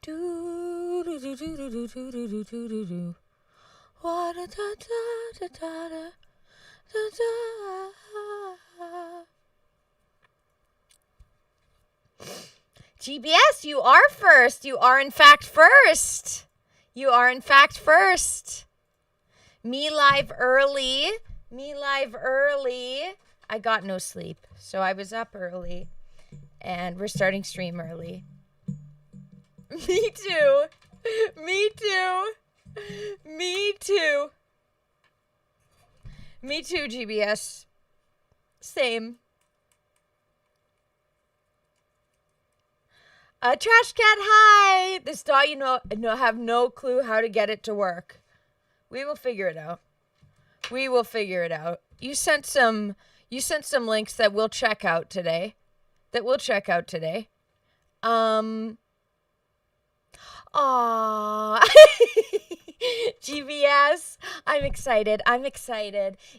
Do do do do do do do do do do do. Wa da da da da da da da. GBS, you are first. You are in fact first. You are in fact first. Me live early. Me live early. I got no sleep, so I was up early. And we're starting stream early. Me too. Me too. Me too. Me too, GBS. Same. Trash Cat, hi! This dog, have no clue how to get it to work. We will figure it out. We will figure it out. You sent some links that we'll check out today. Aww. GBS, I'm excited.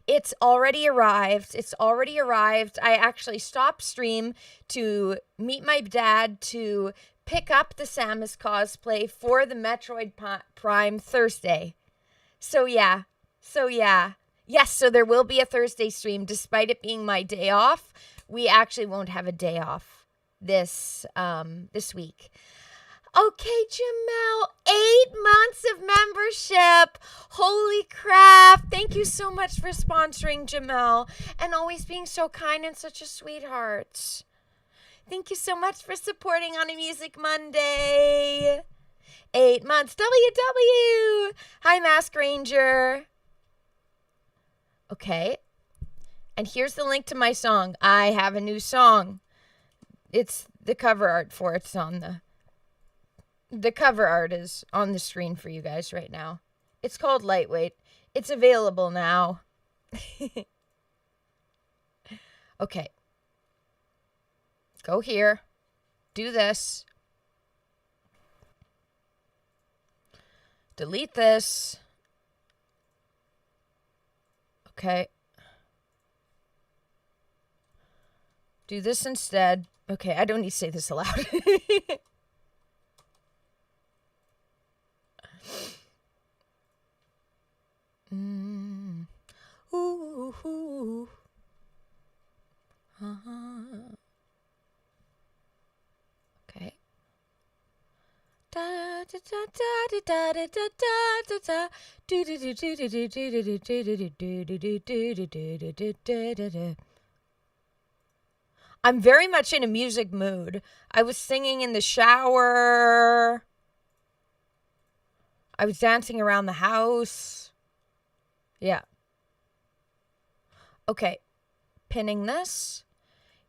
It's already arrived. I actually stopped stream to meet my dad to pick up the Samus cosplay for the Metroid Prime Thursday. So yeah. Yes, so there will be a Thursday stream despite it being my day off. We actually won't have a day off this week. Okay, Jamel, 8 months of membership. Holy crap. Thank you so much for sponsoring, Jamel, and always being so kind and such a sweetheart. Thank you so much for supporting on a Music Monday. 8 months. WW. Hi, Mask Ranger. Okay. And here's the link to my song. I have a new song. It's the cover art for it's on the cover art is on the screen for you guys right now. It's called Lightweight. It's available now. Okay. Go here. Do this. Delete this. Okay. Do this instead. Okay, I don't need to say this aloud. Ooh, ooh. Okay. I'm very much in a music mood. I was singing in the shower. I was dancing around the house. Yeah. Okay. Pinning this.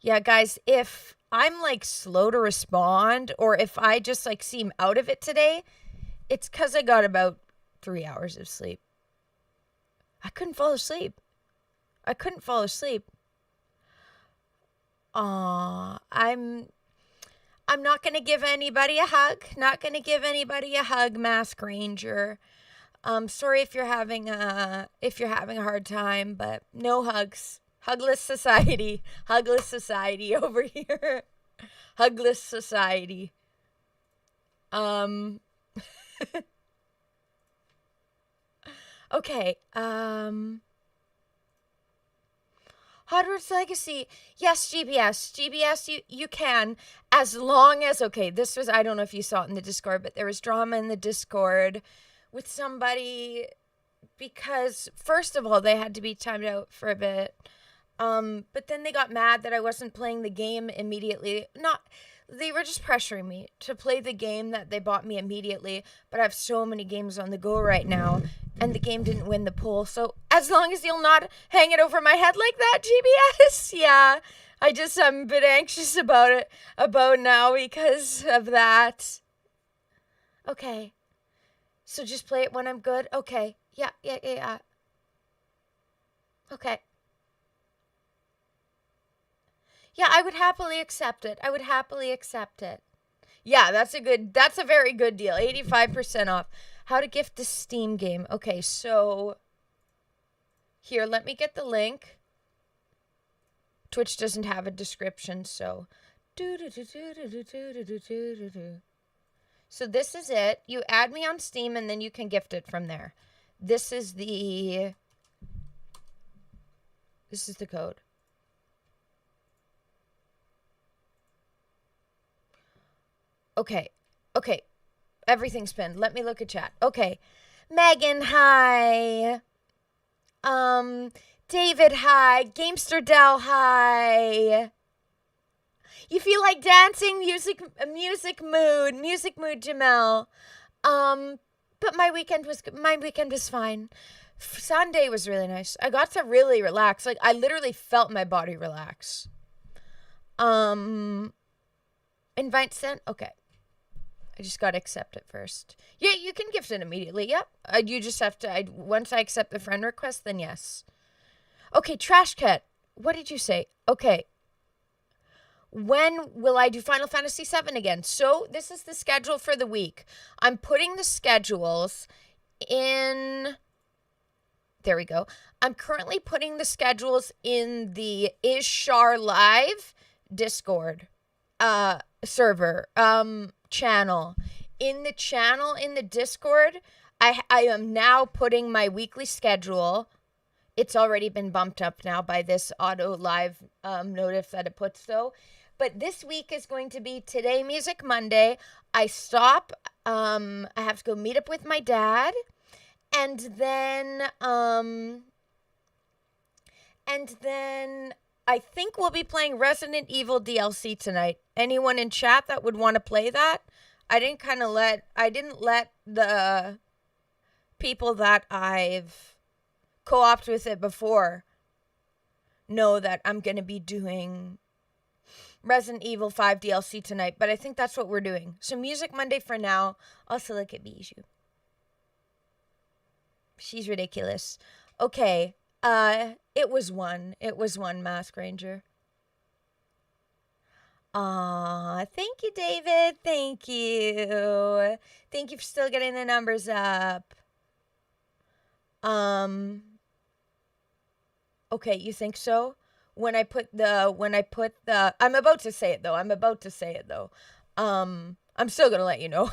Yeah, guys, if I'm like slow to respond or if I just like seem out of it today, it's because I got about 3 hours of sleep. I couldn't fall asleep. I'm not going to give anybody a hug. Mask Ranger. Sorry if you're having a hard time, but no hugs. Hugless society over here. Hugless society. Okay. Hogwarts Legacy. Yes, GBS, you can. As long as, okay, this was, I don't know if you saw it in the Discord, but there was drama in the Discord with somebody because, first of all, they had to be timed out for a bit. But then they got mad that I wasn't playing the game immediately. They were just pressuring me to play the game that they bought me immediately, but I have so many games on the go right now, and the game didn't win the poll. So as long as you'll not hang it over my head like that, GBS, yeah. I'm a bit anxious about now because of that. Okay. So just play it when I'm good? Okay. Yeah. Okay. Yeah, I would happily accept it. Yeah, that's a very good deal. 85% off. How to gift the Steam game. Okay, so here, let me get the link. Twitch doesn't have a description, so So this is it. You add me on Steam and then you can gift it from there. This is the code. Okay. Okay. Everything's pinned. Let me look at chat. Okay. Megan, hi. David, hi. Gamester Dell, hi. You feel like dancing? Music mood, Jamel. But my weekend was fine. Sunday was really nice. I got to really relax. Like, I literally felt my body relax. Invite sent? Okay. I just got to accept it first. Yeah, you can gift it immediately. Yep. You just have to, once I accept the friend request, then yes. Okay, Trash Cat. What did you say? Okay. When will I do Final Fantasy VII again? So this is the schedule for the week. I'm putting the schedules in... There we go. I'm currently putting the schedules in the Is Shar Live Discord server channel. In the Discord, I am now putting my weekly schedule. It's already been bumped up now by this auto live notice that it puts though. But this week is going to be Today Music Monday. I stop. I have to go meet up with my dad. And then I think we'll be playing Resident Evil DLC tonight. Anyone in chat that would want to play that? I didn't let the people that I've co-opted with it before know that I'm going to be doing Resident Evil 5 DLC tonight, but I think that's what we're doing. So Music Monday for now. Also look at Bijou. She's ridiculous. Okay. It was one Mask Ranger. Thank you, David. Thank you. Thank you for still getting the numbers up. Okay, you think so? I'm about to say it though. I'm still going to let you know.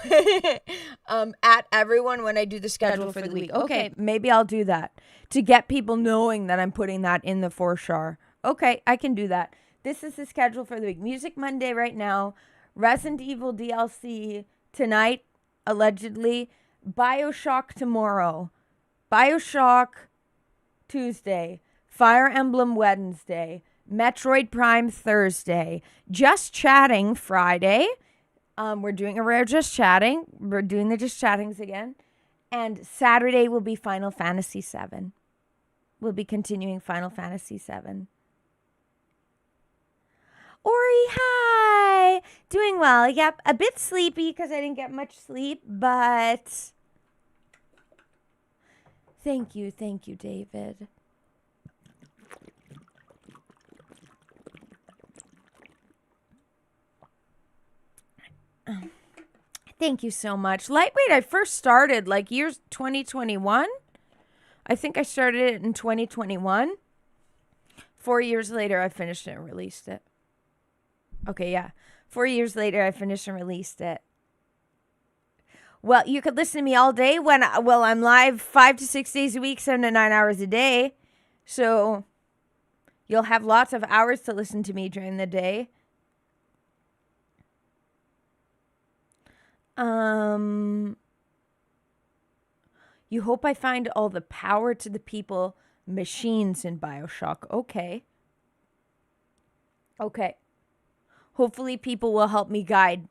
At everyone when I do the schedule for the week. Okay, maybe I'll do that to get people knowing that I'm putting that in the 4-Shar. Okay, I can do that. This is the schedule for the week. Music Monday right now. Resident Evil DLC tonight, allegedly. BioShock tomorrow. BioShock Tuesday. Fire Emblem Wednesday. Metroid Prime Thursday. Just Chatting Friday. We're doing a rare Just Chatting. We're doing the Just Chattings again. And Saturday will be Final Fantasy VII. We'll be continuing Final Fantasy VII. Ori, hi! Doing well. Yep, a bit sleepy because I didn't get much sleep, but... Thank you, David. Thank you so much. Lightweight, I first started years 2021. I think I started it in 2021. 4 years later, I finished it and released it. Okay, yeah. 4 years later, I finished and released it. Well, you could listen to me all day I'm live 5 to 6 days a week, 7 to 9 hours a day. So you'll have lots of hours to listen to me during the day. You hope I find all the power to the people machines in BioShock. Okay. Hopefully people will help me guide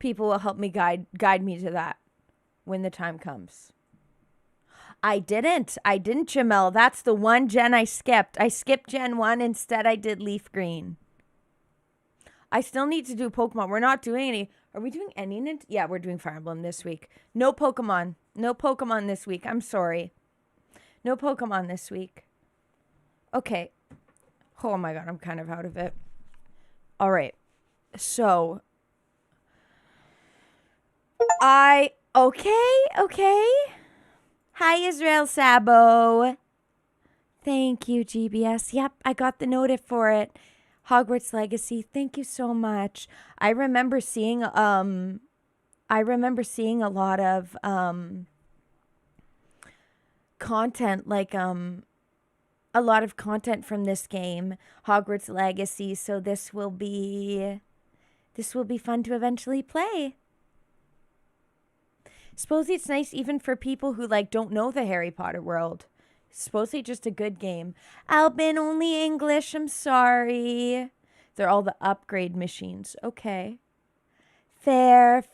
me to that when the time comes. I didn't, Jamel. That's the one gen I skipped. I skipped Gen 1. Instead, I did Leaf Green. I still need to do Pokemon. We're not doing any... Are we doing any... Yeah, we're doing Fire Emblem this week. No Pokemon. No Pokemon this week. I'm sorry. No Pokemon this week. Okay. Oh my god, I'm kind of out of it. All right. So... Okay. Hi, Israel Sabo. Thank you, GBS. Yep, I got the notif for it. Hogwarts Legacy. Thank you so much. I remember seeing I remember seeing a lot of content, like a lot of content from this game, Hogwarts Legacy, so this will be fun to eventually play. Supposedly it's nice even for people who like don't know the Harry Potter world. Supposedly just a good game. Albin, only English, I'm sorry. They're all the upgrade machines. Okay. Fair.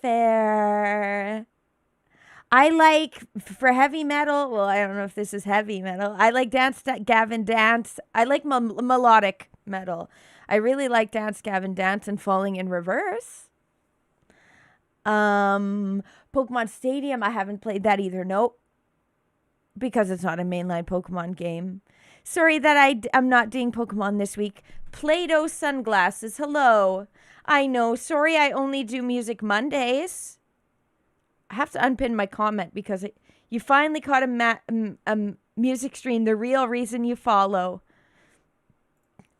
I like, for heavy metal, well, I don't know if this is heavy metal. I like Gavin Dance. I like melodic metal. I really like Dance Gavin Dance and Falling in Reverse. Pokemon Stadium, I haven't played that either. Nope. Because it's not a mainline Pokemon game. Sorry that I'm not doing Pokemon this week. Play-Doh sunglasses. Hello. I know. Sorry I only do Music Mondays. I have to unpin my comment because you finally caught a music stream, the real reason you follow.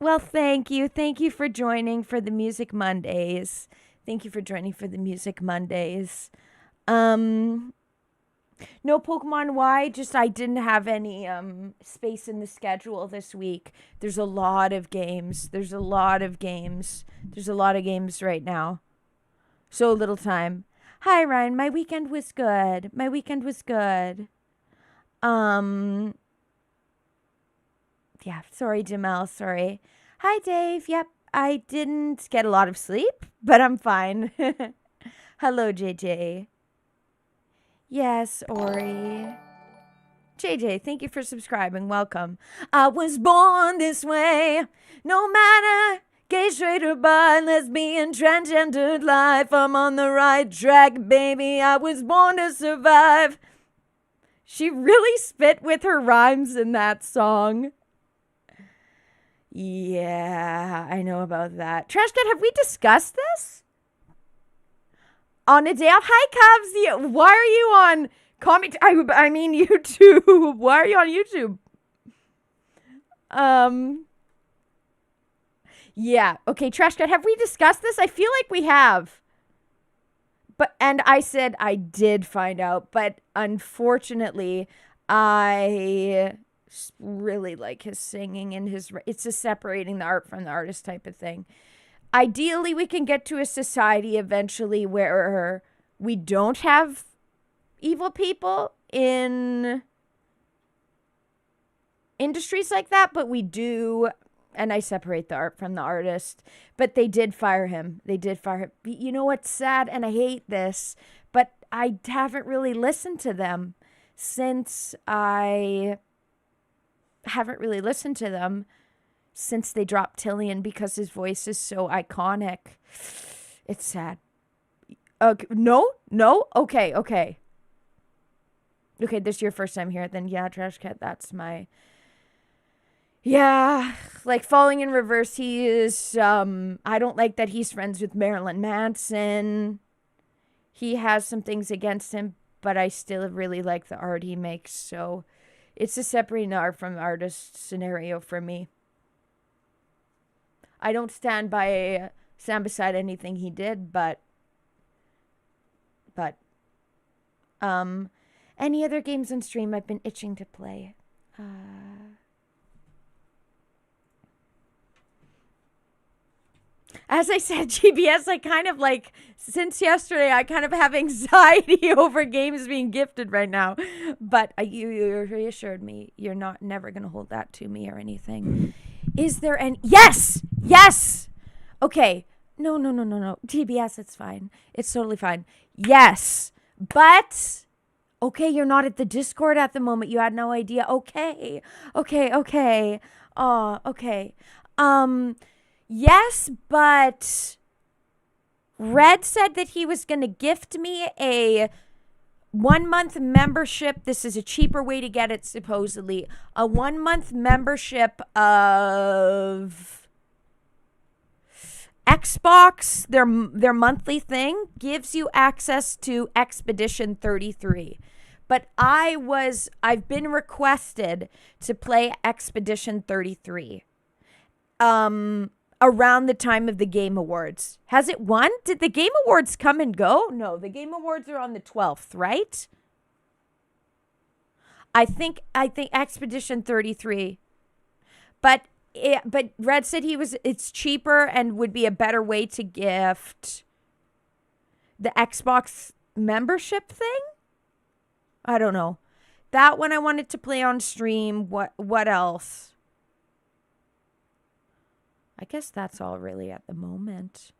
Well, thank you. Thank you for joining for the Music Mondays. Thank you for joining for the Music Mondays. No Pokemon Y, just I didn't have any space in the schedule this week. There's a lot of games. There's a lot of games right now. So little time. Hi, Ryan. My weekend was good. Yeah, sorry, Jamel. Sorry. Hi, Dave. Yep, I didn't get a lot of sleep, but I'm fine. Hello, JJ. Yes, Ori. JJ, thank you for subscribing. Welcome. I was born this way. No matter gay, straight, or bi, lesbian, transgendered life, I'm on the right track, baby. I was born to survive. She really spit with her rhymes in that song. Yeah, I know about that. Trash Cat, have we discussed this? On a day off? Hi, Cubs. Why are you on I mean YouTube. Why are you on YouTube? Yeah. Okay, Trash Cat, have we discussed this? I feel like we have. And I said I did find out, but unfortunately, I really like his singing and it's a separating the art from the artist type of thing. Ideally, we can get to a society eventually where we don't have evil people in industries like that, but we do, and I separate the art from the artist. But they did fire him. You know what's sad, and I hate this, but I haven't really listened to them since they dropped Tillian because his voice is so iconic. It's sad. No? Okay. Okay, this is your first time here. Then yeah, Trash Cat, that's my... Yeah, like Falling in Reverse, he is... I don't like that he's friends with Marilyn Manson. He has some things against him, but I still really like the art he makes, so... It's a separating the art from the artist scenario for me. I don't stand beside anything he did, but any other games on stream I've been itching to play. As I said, GBS, I kind of like, since yesterday, I kind of have anxiety over games being gifted right now. But you reassured me you're never going to hold that to me or anything. Is there any... Yes! Okay. No. GBS, it's fine. It's totally fine. Yes. But... Okay, you're not at the Discord at the moment. You had no idea. Okay. Oh, okay. Yes, but Red said that he was going to gift me a 1-month membership. This is a cheaper way to get it, supposedly. A 1-month membership of Xbox. Their monthly thing gives you access to Expedition 33. But I've been requested to play Expedition 33. around the time of the Game Awards. Has it won? Did the Game Awards come and go? No, the Game Awards are on the 12th, right? I think Expedition 33. But Red said it's cheaper and would be a better way to gift the Xbox membership thing. I don't know. That one I wanted to play on stream. What else? I guess that's all really at the moment.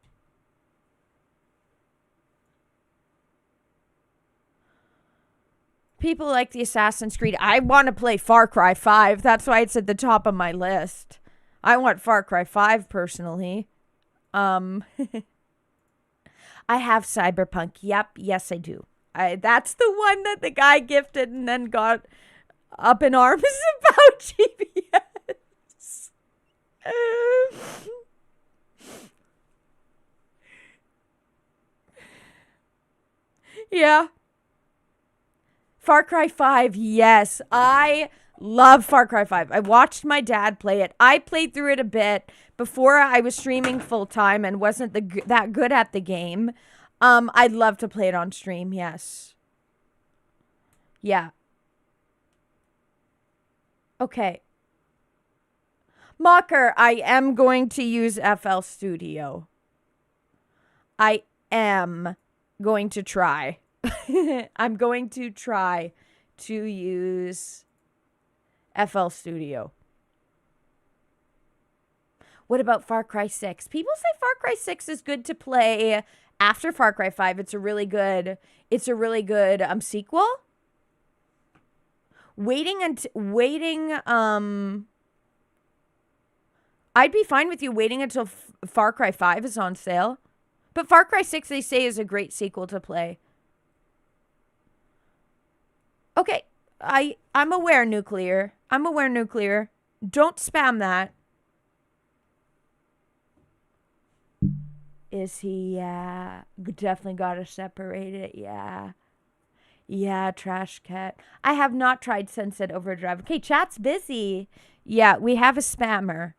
People like the Assassin's Creed. I want to play Far Cry 5. That's why it's at the top of my list. I want Far Cry 5 personally. I have Cyberpunk. Yep, yes I do. That's the one that the guy gifted and then got up in arms about GPS. Yeah. Far Cry 5, yes. I love Far Cry 5. I watched my dad play it. I played through it a bit before I was streaming full time and wasn't that good at the game. I'd love to play it on stream, yes. Yeah. Okay. Mocker, I am going to use FL Studio. I am going to try. I'm going to try to use FL Studio. What about Far Cry 6? People say Far Cry 6 is good to play after Far Cry 5. It's a really good sequel. I'd be fine with you waiting until Far Cry 5 is on sale. But Far Cry 6 they say is a great sequel to play. Okay, I'm aware, Nuclear. I'm aware, Nuclear. Don't spam that. Is he? Yeah. Definitely gotta separate it. Yeah. Yeah, Trash Cat. I have not tried Sunset Overdrive. Okay, chat's busy. Yeah, we have a spammer.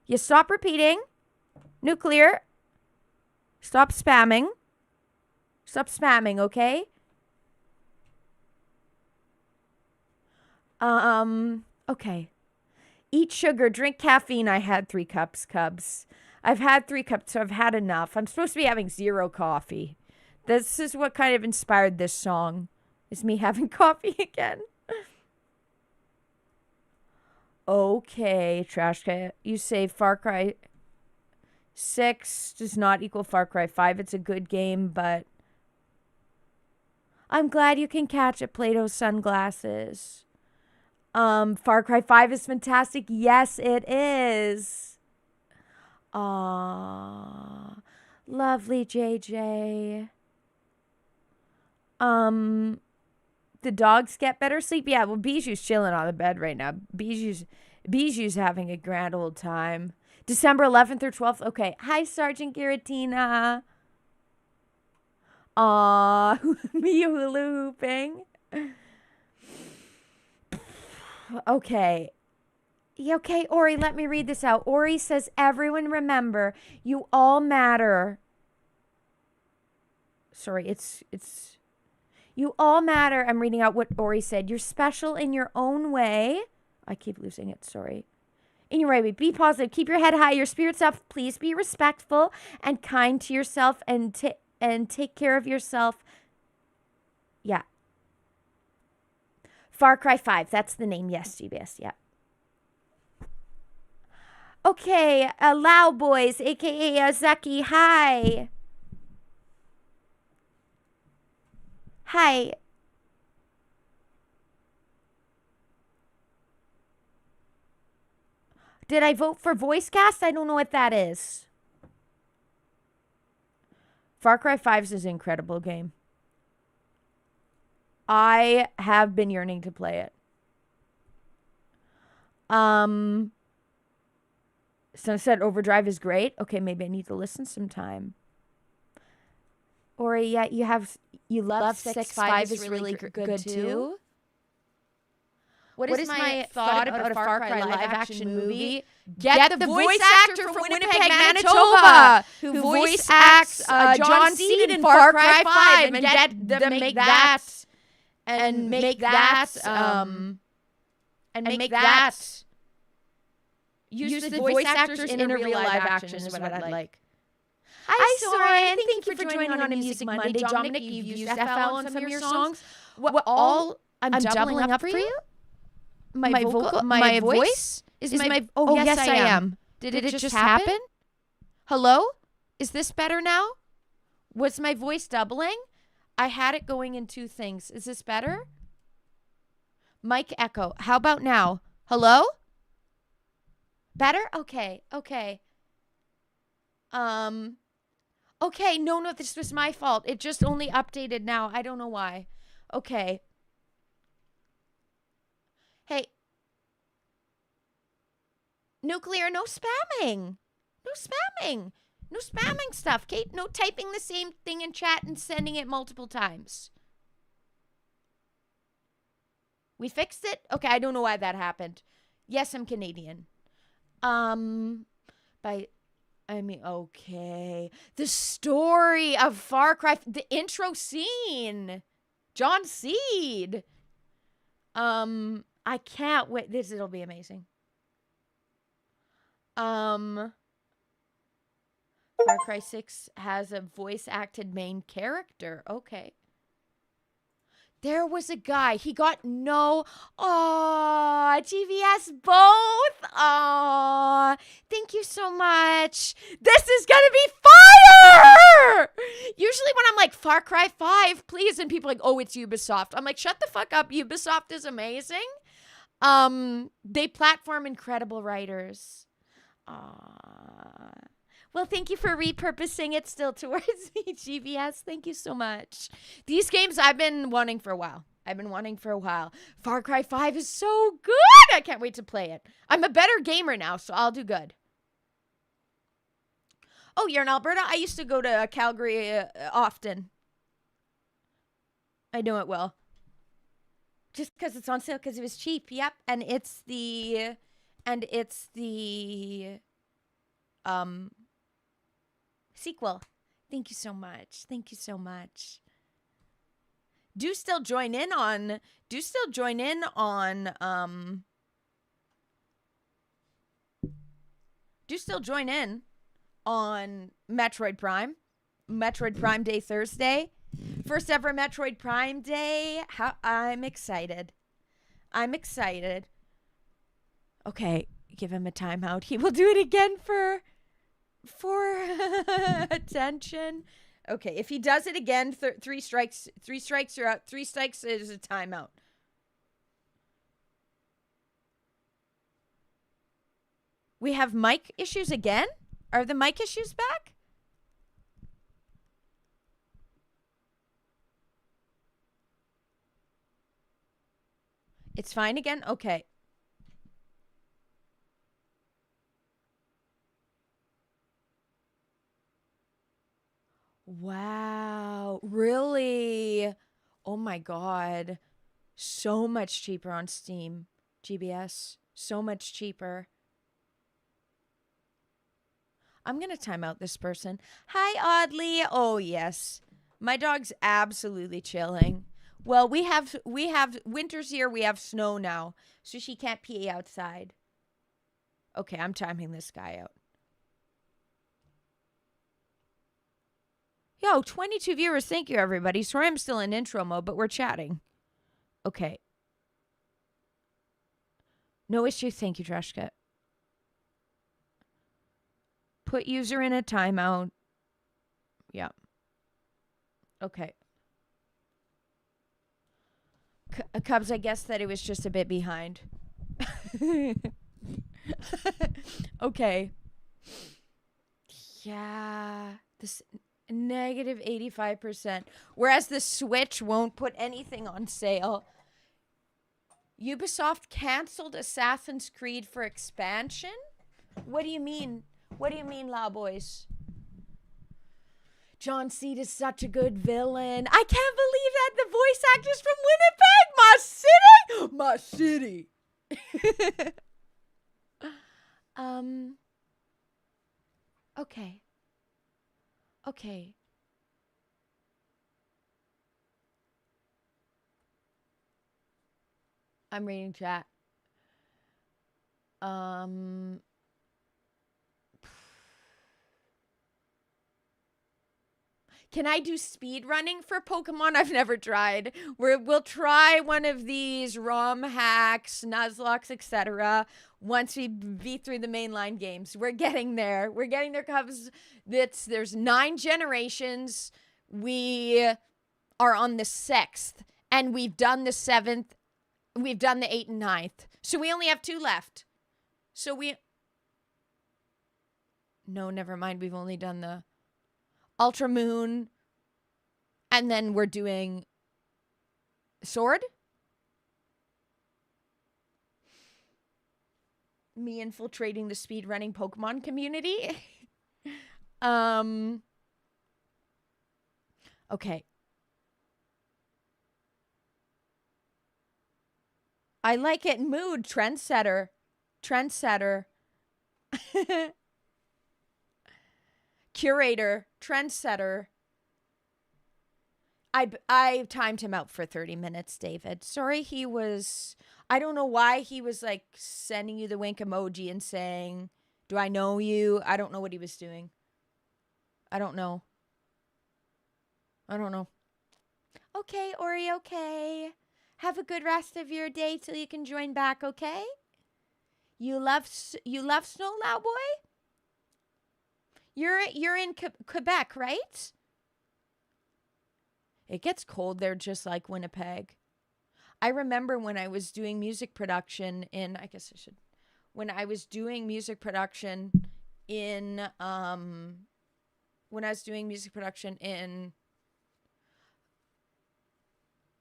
You stop repeating. Nuclear. Stop spamming. Stop spamming, okay? Okay. Eat sugar, drink caffeine. I had 3 cups, Cubs. I've had 3 cups, so I've had enough. I'm supposed to be having 0 coffee. This is what kind of inspired this song. Is me having coffee again. Okay, Trash Cat. You say Far Cry 6 does not equal Far Cry 5. It's a good game, but I'm glad you can catch it, Plato's Sunglasses. Far Cry 5 is fantastic. Yes, it is. Aww. Lovely JJ. The dogs get better sleep? Yeah, well, Bijou's chilling on the bed right now. Bijou's having a grand old time. December 11th or 12th? Okay. Hi, Sergeant Giratina. Aww. Me hula hooping. Okay. Yeah, okay, Ori, let me read this out. Ori says, everyone remember, you all matter. Sorry, it's you all matter. I'm reading out what Ori said. You're special in your own way. I keep losing it, sorry. In your way, be positive. Keep your head high, your spirits up. Please be respectful and kind to yourself and take care of yourself. Yeah. Far Cry 5, that's the name. Yes, GBS, yeah. Okay, Lao Boys, a.k.a. Zeki, hi. Hi. Did I vote for voice cast? I don't know what that is. Far Cry 5 is an incredible game. I have been yearning to play it. Sunset Overdrive is great. Okay, maybe I need to listen sometime. Ori, yeah, you love 6-5 is really good too. What is my thought about a Far Cry live-action movie? Get the voice actor from Winnipeg, Manitoba, who voice acts John Seed in Far Cry 5, and get them make that, and make that, use the voice actors in a real live action is what I'd like. Hi, Soren. Thank you for joining on a Music Monday. Dominic, you've used FL on some of your songs. What all I'm doubling up for you? My voice is my. Oh, yes, I am. Did it just happen? Hello? Is this better now? Was my voice doubling? I had it going in two things. Is this better? Mic echo. How about now? Hello? Better? Okay. Okay, no, this was my fault. It just only updated now. I don't know why. Okay. Hey. Nuclear, no spamming. No spamming. No spamming stuff, Kate. No typing the same thing in chat and sending it multiple times. We fixed it? Okay, I don't know why that happened. Yes, I'm Canadian. Okay. The story of Far Cry, the intro scene. John Seed. I can't wait. It'll be amazing. Far Cry 6 has a voice-acted main character. Okay. There was a guy. He got no. Aw, GVS both. Aw, thank you so much. This is gonna be fire. Usually when I'm like Far Cry 5, please, and people are like, oh, it's Ubisoft. I'm like, shut the fuck up. Ubisoft is amazing. They platform incredible writers. Aw. Well, thank you for repurposing it still towards me, GVS. Thank you so much. These games I've been wanting for a while. Far Cry 5 is so good. I can't wait to play it. I'm a better gamer now, so I'll do good. Oh, you're in Alberta? I used to go to Calgary often. I know it well. Just because it's on sale because it was cheap. Yep. And it's the sequel. Thank you so much. Thank you so much. Do still join in on Metroid Prime. Metroid Prime Day Thursday. First ever Metroid Prime Day. I'm excited. Okay, give him a timeout. He will do it again for attention. Okay, if he does it again, 3 strikes are out. 3 strikes is a timeout. We have mic issues again? Are the mic issues back? It's fine again? Okay. Wow. Really? Oh my God. So much cheaper on Steam. GBS. So much cheaper. I'm going to time out this person. Hi, Audley. Oh, yes. My dog's absolutely chilling. Well, we have winter's here. We have snow now. So she can't pee outside. Okay, I'm timing this guy out. Yo, 22 viewers. Thank you, everybody. Sorry I'm still in intro mode, but we're chatting. Okay. No issue. Thank you, Trashka. Put user in a timeout. Yeah. Okay. Cubs, I guess that it was just a bit behind. Okay. Yeah. This negative 85%. Whereas the Switch won't put anything on sale. Ubisoft canceled Assassin's Creed for expansion? What do you mean? What do you mean, Loud Boys? John Seed is such a good villain. I can't believe that the voice actors from Winnipeg, my City. Okay. Okay. I'm reading chat. Um Can I do speed running for Pokemon? I've never tried. We'll try one of these ROM hacks, Nuzlocke, etc. Once we beat through the mainline games. We're getting there. We're getting there, Cubs. There's 9 generations. We are on the 6th, and we've done the 7th. We've done the 8th and 9th. So we only have 2 left. No, never mind. We've only done the Ultra Moon, and then we're doing Sword. Me infiltrating the speedrunning Pokemon community. Okay. I like it. Mood. Trendsetter. Curator. Trendsetter. I timed him out for 30 minutes, David. Sorry, I don't know why he was like sending you the wink emoji and saying, "Do I know you?" I don't know what he was doing. I don't know. Okay, Ori, okay. Have a good rest of your day till you can join back, okay? You love Snow Loud Boy? You're in Quebec, right? It gets cold there just like Winnipeg. I remember when I was doing music production in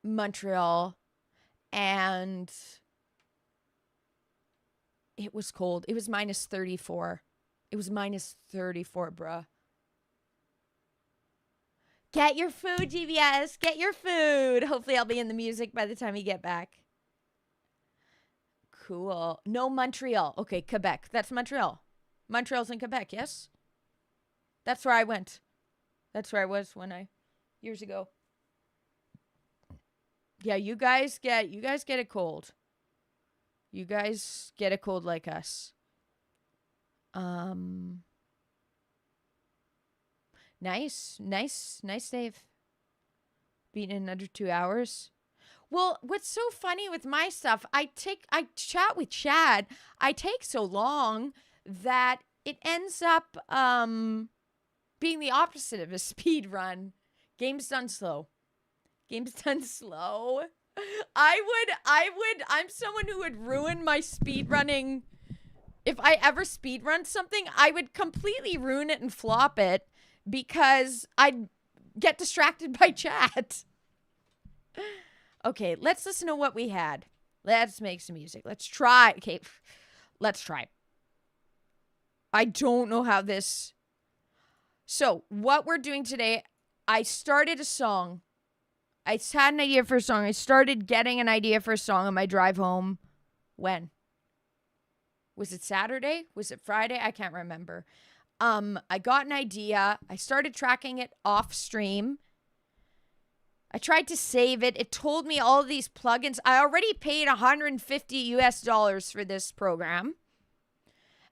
Montreal, and it was cold. It was minus 34. It was minus 34, bruh. Get your food, GBS. Get your food. Hopefully I'll be in the music by the time you get back. Cool. No, Montreal. Okay, Quebec. That's Montreal. Montreal's in Quebec, yes? That's where I went. That's where I was years ago. Yeah, you guys get it cold. You guys get it cold like us. Nice, Dave. Beaten in under 2 hours. Well, what's so funny with my stuff, I chat with Chad. I take so long that it ends up being the opposite of a speed run. Game's done slow. I'm someone who would ruin my speed running. If I ever speed run something, I would completely ruin it and flop it because I'd get distracted by chat. Okay, let's listen to what we had. Let's make some music. Let's try. Okay, let's try. I don't know how this. So, what we're doing today, I started a song. I had an idea for a song. I started getting an idea for a song on my drive home. When? Was it Saturday? Was it Friday? I can't remember. I got an idea. I started tracking it off stream. I tried to save it. It told me all of these plugins. I already paid $150 for this program.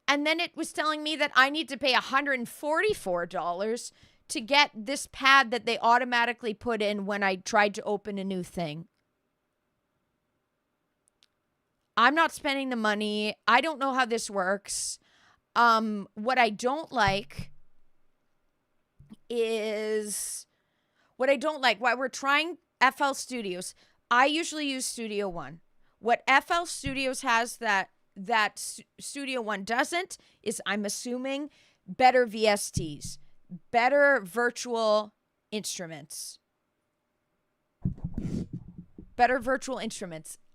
And then it was telling me that I need to pay $144 to get this pad that they automatically put in when I tried to open a new thing. I'm not spending the money. I don't know how this works. What I don't like why we're trying FL Studios. I usually use Studio One. What FL Studios has that Studio One doesn't is, I'm assuming, better VSTs, better virtual instruments.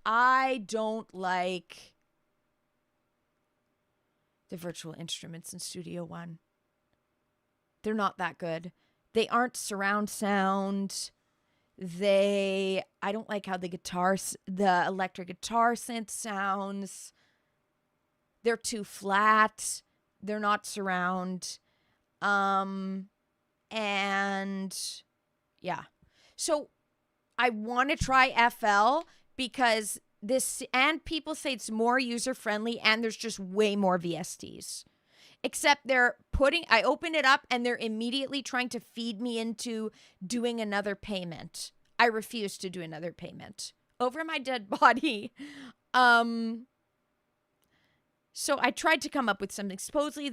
I don't like the virtual instruments in Studio One. They're not that good. They aren't surround sound. I don't like how the electric guitar synth sounds. They're too flat. They're not surround. And yeah. So I want to try FL because and people say it's more user friendly and there's just way more VSTs. Except I open it up and they're immediately trying to feed me into doing another payment. I refuse to do another payment over my dead body. So I tried to come up with something. Supposedly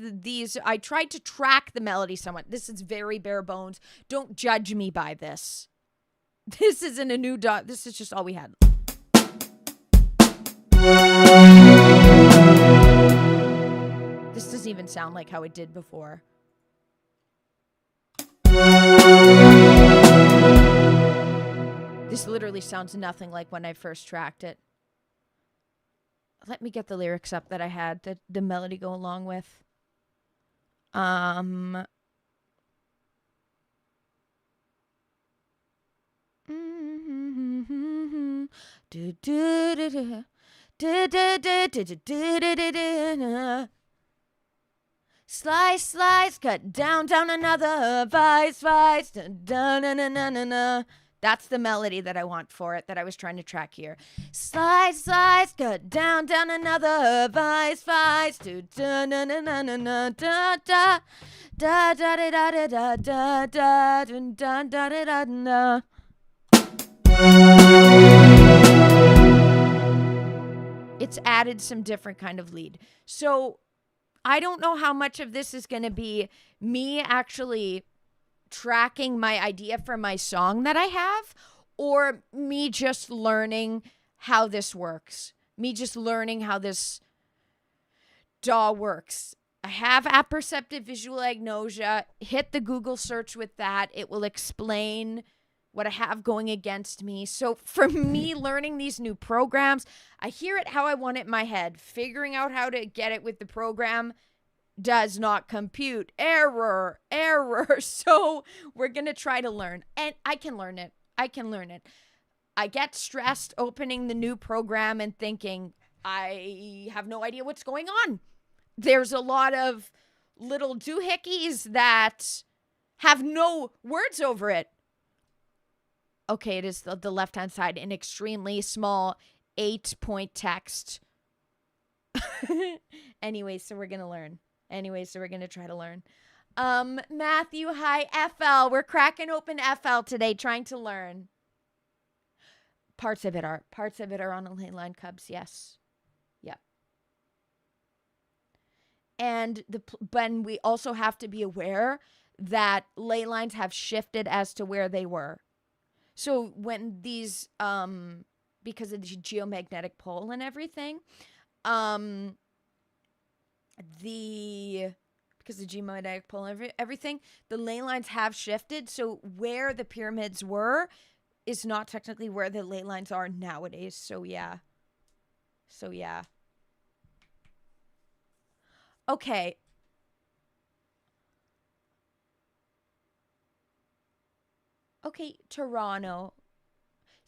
I tried to track the melody somewhat. This is very bare bones. Don't judge me by this. This isn't a new this is just all we had. This doesn't even sound like how it did before. This literally sounds nothing like when I first tracked it. Let me get the lyrics up that I had the melody go along with. Slice, slice, cut down another, vice, vice, da-na-na-na-na-na. That's the melody that I want for it, that I was trying to track here. Slice, slice, cut down another, vice, vice, da-na-na-na-na-na, da-da, da-da-da-da-da-da-da-da-da-da-da-da. It's added some different kind of lead. So I don't know how much of this is going to be me actually tracking my idea for my song that I have, or me just learning how this works. Me just learning how this DAW works. I have apperceptive visual agnosia. Hit the Google search with that. It will explain what I have going against me. So for me, learning these new programs, I hear it how I want it in my head. Figuring out how to get it with the program does not compute. Error. So we're going to try to learn. And I can learn it. I get stressed opening the new program and thinking, I have no idea what's going on. There's a lot of little doohickeys that have no words over it. Okay, it is the left-hand side, an extremely small 8-point text. Anyway, so we're going to learn. So we're going to try to learn. Matthew, hi, FL. We're cracking open FL today, trying to learn. Parts of it are on the Leyline Cubs, yes. Yep. And but we also have to be aware that ley lines have shifted as to where they were. So when these, because of the geomagnetic pole and everything, because the geomagnetic pole and everything, the ley lines have shifted. So where the pyramids were is not technically where the ley lines are nowadays. So yeah. Okay. Okay, Toronto.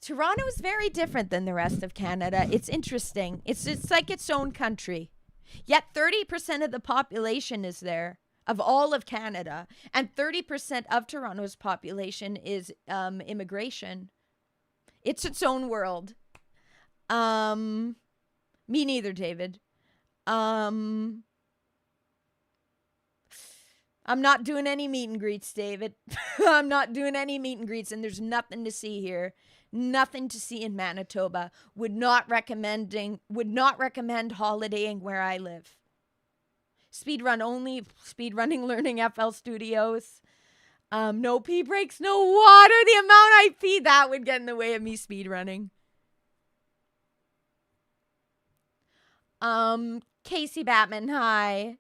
Toronto is very different than the rest of Canada. It's interesting. It's like its own country. Yet 30% of the population is there, of all of Canada. And 30% of Toronto's population is immigration. It's its own world. Me neither, David. I'm not doing any meet and greets, David. I'm not doing any meet and greets, and there's nothing to see here. Nothing to see in Manitoba. Would not recommend holidaying where I live. Speedrun only. Speedrunning Learning FL Studios. No pee breaks, no water. The amount I pee, that would get in the way of me speedrunning. Casey Batman, hi.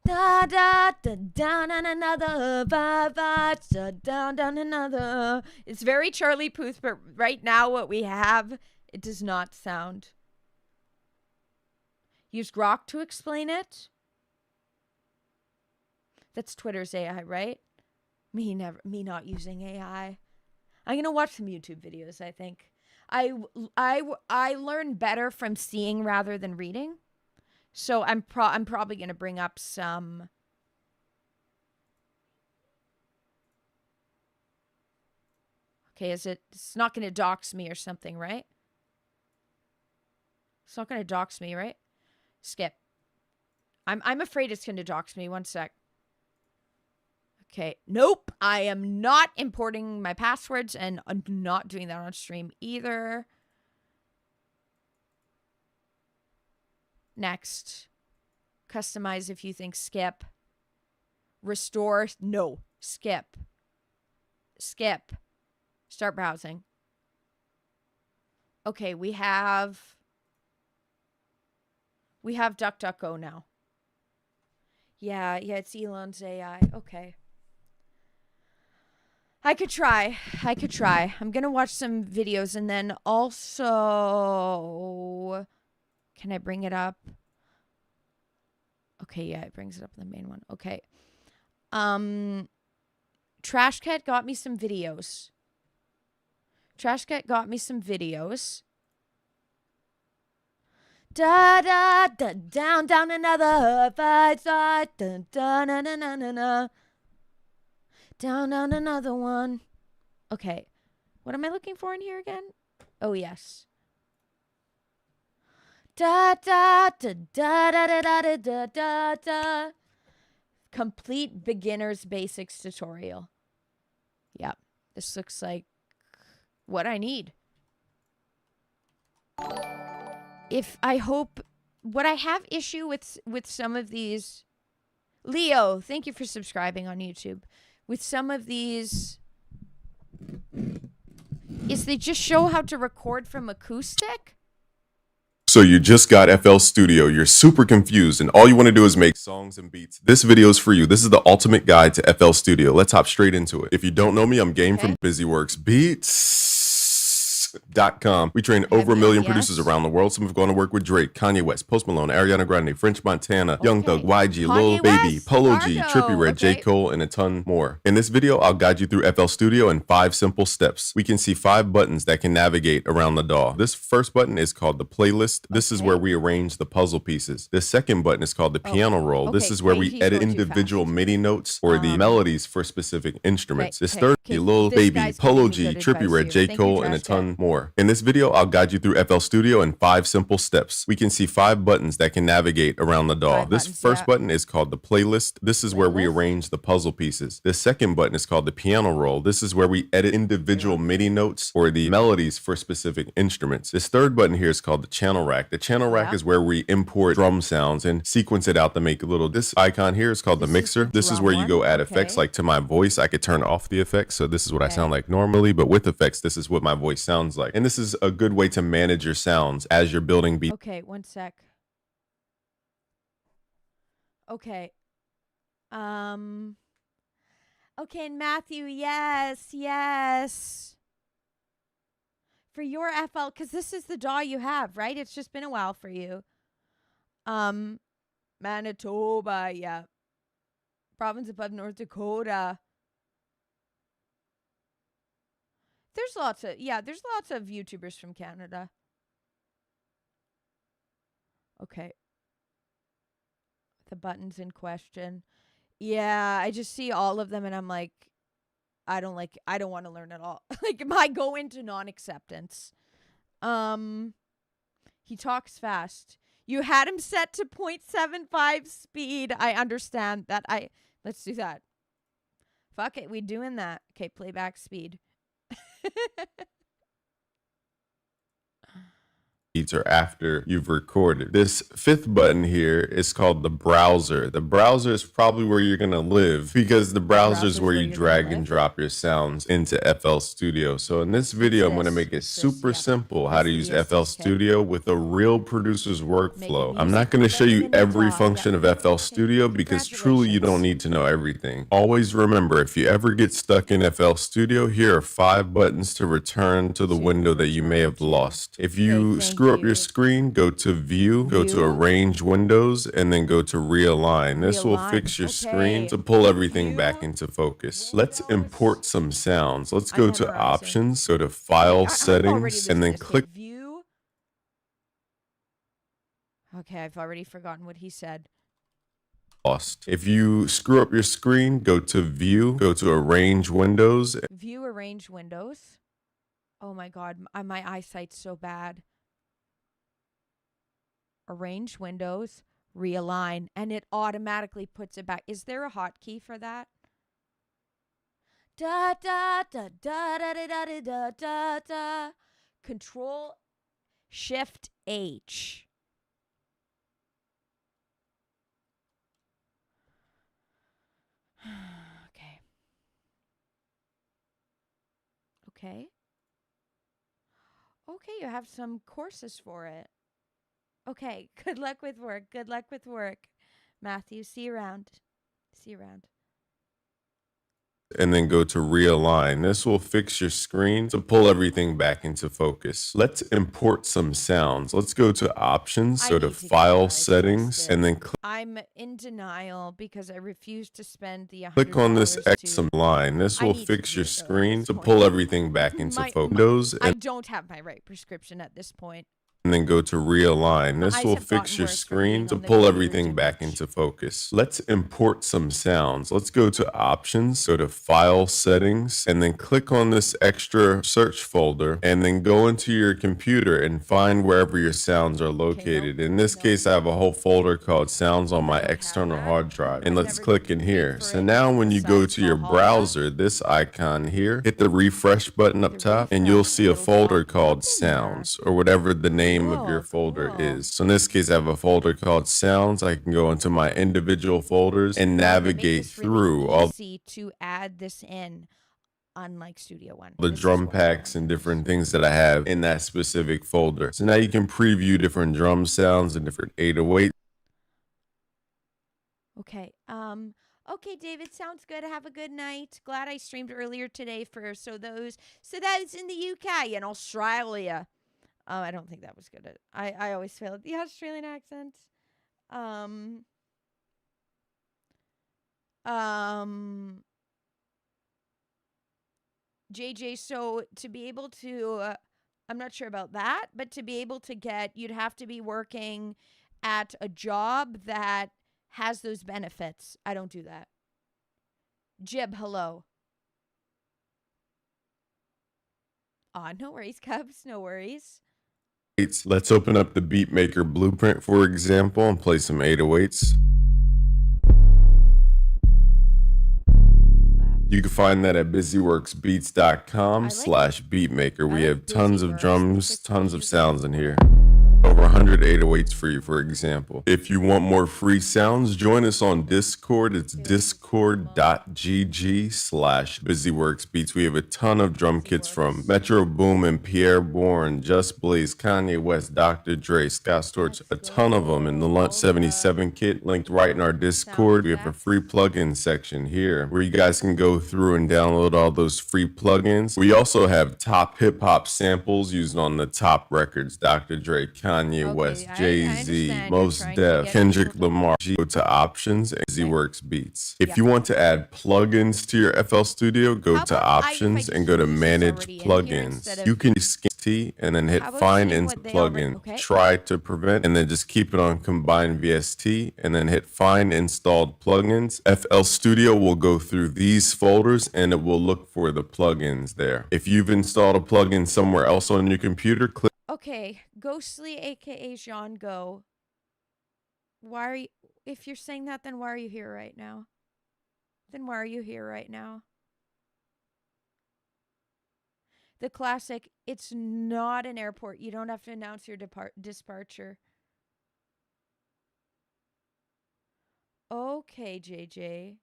Da da da down on another, down another. It's very Charlie Puth, but right now what we have, it does not sound. Use Grok to explain it. That's Twitter's AI, right? Me not using AI. I'm gonna watch some YouTube videos. I think I learn better from seeing rather than reading. So I'm probably gonna bring up some. Okay, it's not gonna dox me or something, right? It's not gonna dox me, right? Skip. I'm afraid it's gonna dox me. One sec. Okay. Nope. I am not importing my passwords, and I'm not doing that on stream either. Next. Customize if you think. Skip. Restore. No. Skip. Skip. Start browsing. Okay, we have DuckDuckGo now. Yeah, it's Elon's AI. Okay. I could try. I'm going to watch some videos, and then also, can I bring it up? Okay, yeah, it brings it up in the main one. Okay. Trashcat got me some videos. Da da da down another fight side. Da da na na na na na. Down another one. Okay. What am I looking for in here again? Oh, yes. Da da da da da da da da da da. Complete beginner's basics tutorial. Yep. This looks like what I need. What I have issue with some of these, Leo, thank you for subscribing on YouTube. With some of these is they just show how to record from acoustic. So you just got FL Studio, you're super confused, and all you want to do is make songs and beats. This video is for you. This is the ultimate guide to FL Studio. Let's hop straight into it. If you don't know me, I'm Game from BusyWorks Beats.com. We train over 1 million producers around the world. Some have gone to work with Drake, Kanye West, Post Malone, Ariana Grande, French Montana, Young Thug, YG, Lil Baby, Polo G, Trippie Redd, J. Cole, and a ton more. In this video, I'll guide you through FL Studio in 5 simple steps. We can see 5 buttons that can navigate around the DAW. This first button is called the playlist. This is where we arrange the puzzle pieces. The second button is called the piano roll. This is where we edit individual MIDI notes or the melodies for specific instruments. This third, Lil Baby, Polo G, Trippie Redd, J. Cole, and a ton more. In this video, I'll guide you through FL Studio in 5 simple steps. We can see 5 buttons that can navigate around the DAW. This first button is called the playlist. This is where we arrange the puzzle pieces. The second button is called the piano roll. This is where we edit individual MIDI notes or the melodies for specific instruments. This third button here is called the channel rack. The channel rack is where we import drum sounds and sequence it out to make a little. This icon here is called the mixer. This is where you go add effects. Like to my voice, I could turn off the effects. So this is what I sound like normally, but with effects, this is what my voice sounds like. And this is a good way to manage your sounds as you're building beats. Okay, one sec. Okay. Okay, and Matthew, yes. For your FL, because this is the DAW you have, right? It's just been a while for you. Manitoba, yeah. Province above North Dakota. There's lots of YouTubers from Canada. Okay. The buttons in question. Yeah, I just see all of them and I'm like, I don't want to learn at all. Like, I go into non-acceptance. He talks fast. You had him set to 0.75 speed. I understand that. Let's do that. Fuck it, we doing that. Okay, playback speed. Or after you've recorded. This fifth button here is called the browser. The browser is probably where you're gonna live because the browser is where you drag and drop your sounds into FL Studio. So in this video, I'm gonna make it super simple how to use FL Studio with a real producer's workflow. I'm not gonna show you every function of FL Studio because truly you don't need to know everything. Always remember, if you ever get stuck in FL Studio, here are 5 buttons to return to the window that you may have lost. If you screw screw up your screen, go to View, go to Arrange Windows, and then go to Realign. This will fix your screen to pull everything back into focus. Let's import some sounds. Let's go to Options, go to File Settings, and then click View. Okay, I've already forgotten what he said. Lost. If you screw up your screen, go to View, go to Arrange Windows. View, Arrange Windows. Oh my God, my eyesight's so bad. Arrange Windows, Realign, and it automatically puts it back. Is there a hotkey for that? Da da da da da da da da da da. Control Shift H. Okay. Okay. Okay, you have some courses for it. Okay, good luck with work. Good luck with work. Matthew, see you around. See you around. And then go to Realign. This will fix your screen to pull everything back into focus. Let's import some sounds. Let's go to Options, go to File Settings, and then I'm in denial because I refuse to spend the click on this X line. This will fix your screen to pull everything back into focus. I don't have my right prescription at this point. And then go to Realign. This will fix your screen to pull everything back into focus. Let's import some sounds. Let's go to Options, go to File Settings, and then click on this extra search folder, and then go into your computer and find wherever your sounds are located. In this case, I have a whole folder called Sounds on my external hard drive. And let's click in here. So now when you go to your browser, this icon here, hit the refresh button up top, and you'll see a folder called Sounds, or whatever the name of your folder is. So in this case, I have a folder called Sounds. I can go into my individual folders and navigate through all to add this in, unlike Studio One. The drum packs and different things that I have in that specific folder. So now you can preview different drum sounds and different 808s. Okay. Okay, David, sounds good. Have a good night. Glad I streamed earlier today for those in the UK and Australia. I don't think that was good. I always fail at the Australian accent. JJ, so to be able to, I'm not sure about that, but to be able to you'd have to be working at a job that has those benefits. I don't do that. Jib, hello. No worries, Cubs. No worries. Let's open up the Beatmaker blueprint, for example, and play some 808s. You can find that at busyworksbeats.com/beatmaker. We have tons of drums, tons of sounds in here. Over 100 808s for you, for example. If you want more free sounds, join us on Discord. It's discord.gg/busyworksbeats. We have a ton of drum kits from Metro Boom and Pierre Bourne, Just Blaze, Kanye West, Dr. Dre, Scott Storch, a ton of them in the Lunch 77 kit linked right in our Discord. We have a free plugin section here where you guys can go through and download all those free plugins. We also have top hip hop samples used on the top records: Dr. Dre, Kanye West, Jay-Z, Mos Def, Kendrick Lamar. Go to Options and Busyworks Beats. If you want to add plugins to your FL Studio, go to Options and go to Manage Plugins. You can scan T and then hit Find Install Plugin. Try to prevent, and then just keep it on Combine VST, and then hit Find Installed Plugins. FL Studio will go through these folders and it will look for the plugins there. If you've installed a plugin somewhere else on your computer, click. Okay, Ghostly, aka Jean Go. Why are you? If you're saying that, then why are you here right now? The classic. It's not an airport. You don't have to announce your departure. Okay, JJ.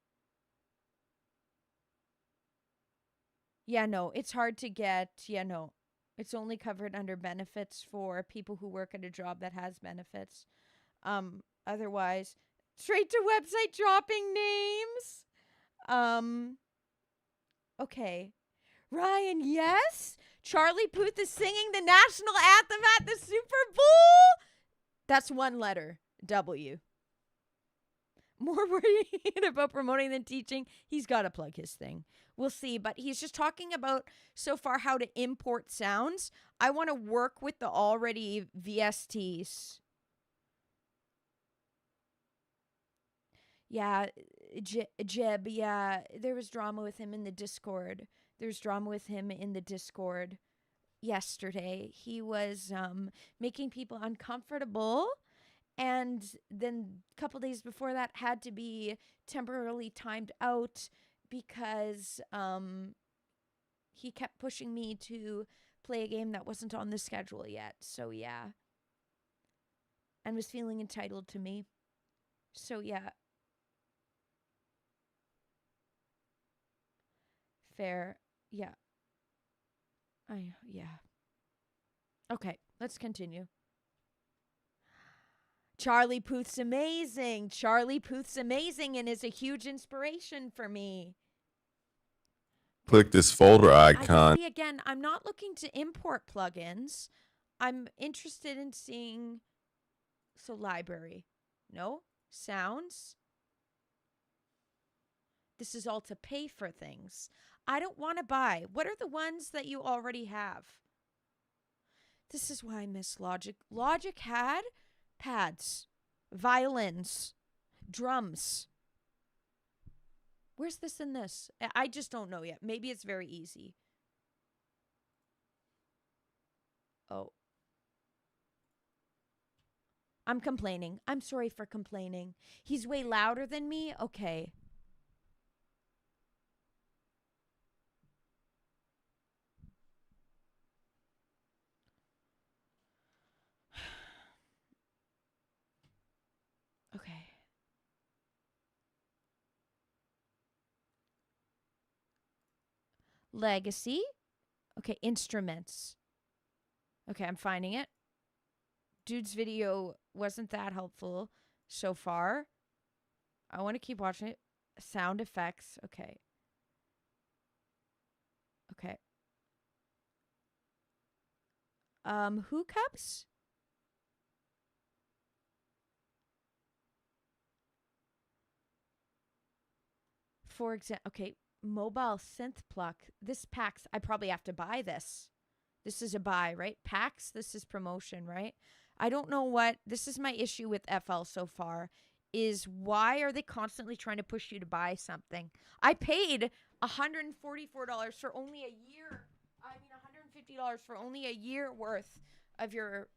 Yeah, no, it's hard to get. Yeah, no. It's only covered under benefits for people who work at a job that has benefits. Otherwise, straight to website dropping names. Okay. Ryan, yes? Charlie Puth is singing the national anthem at the Super Bowl? That's one letter, W. More worried about promoting than teaching. He's got to plug his thing. We'll see. But he's just talking about so far how to import sounds. I want to work with the already VSTs. Yeah, Jeb, yeah. There was drama with him in the Discord. There's drama with him in the Discord yesterday. He was making people uncomfortable. And then a couple days before that had to be temporarily timed out because he kept pushing me to play a game that wasn't on the schedule yet. So, yeah. And was feeling entitled to me. So, yeah. Fair. Yeah. Yeah. Okay, let's continue. Charlie Puth's amazing. Charlie Puth's amazing and is a huge inspiration for me. Click this folder icon. Again, I'm not looking to import plugins. I'm interested in seeing... So library. No? Sounds. This is all to pay for things. I don't want to buy. What are the ones that you already have? This is why I miss Logic. Logic had... pads, violins, drums. Where's this in this? I just don't know yet. Maybe it's very easy. Oh. I'm complaining. I'm sorry for complaining. He's way louder than me? Okay. Okay. Legacy. Okay, instruments. Okay, I'm finding it. Dude's video wasn't that helpful so far. I want to keep watching it. Sound effects. Okay. Okay. Who cups? For example, okay, mobile synth pluck. This packs, I probably have to buy this. This is a buy, right? Packs, this is promotion, right? I don't know what, this is my issue with FL so far, is why are they constantly trying to push you to buy something? I paid $144 for only a year. I mean, $150 for only a year worth of your...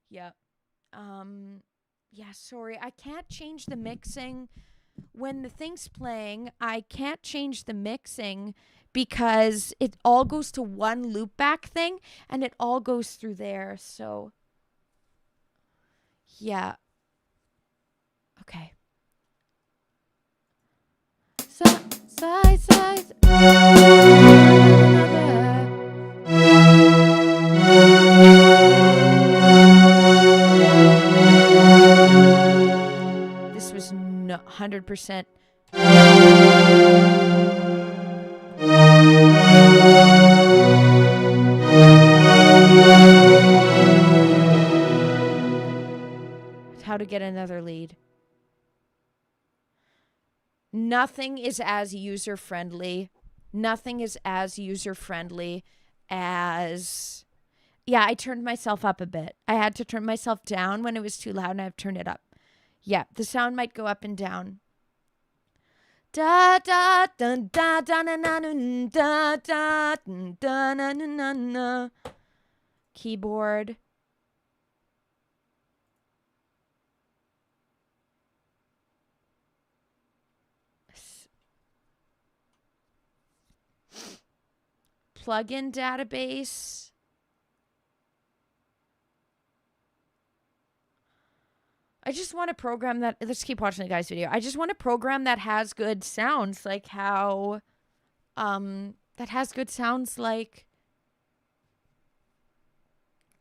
Yeah. Yeah, sorry. I can't change the mixing. When the thing's playing, I can't change the mixing because it all goes to one loopback thing and it all goes through there. So, yeah. Okay. Size. This was 100%. How to get another lead. Nothing is as user-friendly. Nothing is as user-friendly as... Yeah, I turned myself up a bit. I had to turn myself down when it was too loud, and I've turned it up. Yeah, the sound might go up and down. Da da dun da da na na da da da na na na. Keyboard. Plugin database. I just want a program that, let's keep watching the guy's video. I just want a program that has good sounds, like how, that has good sounds like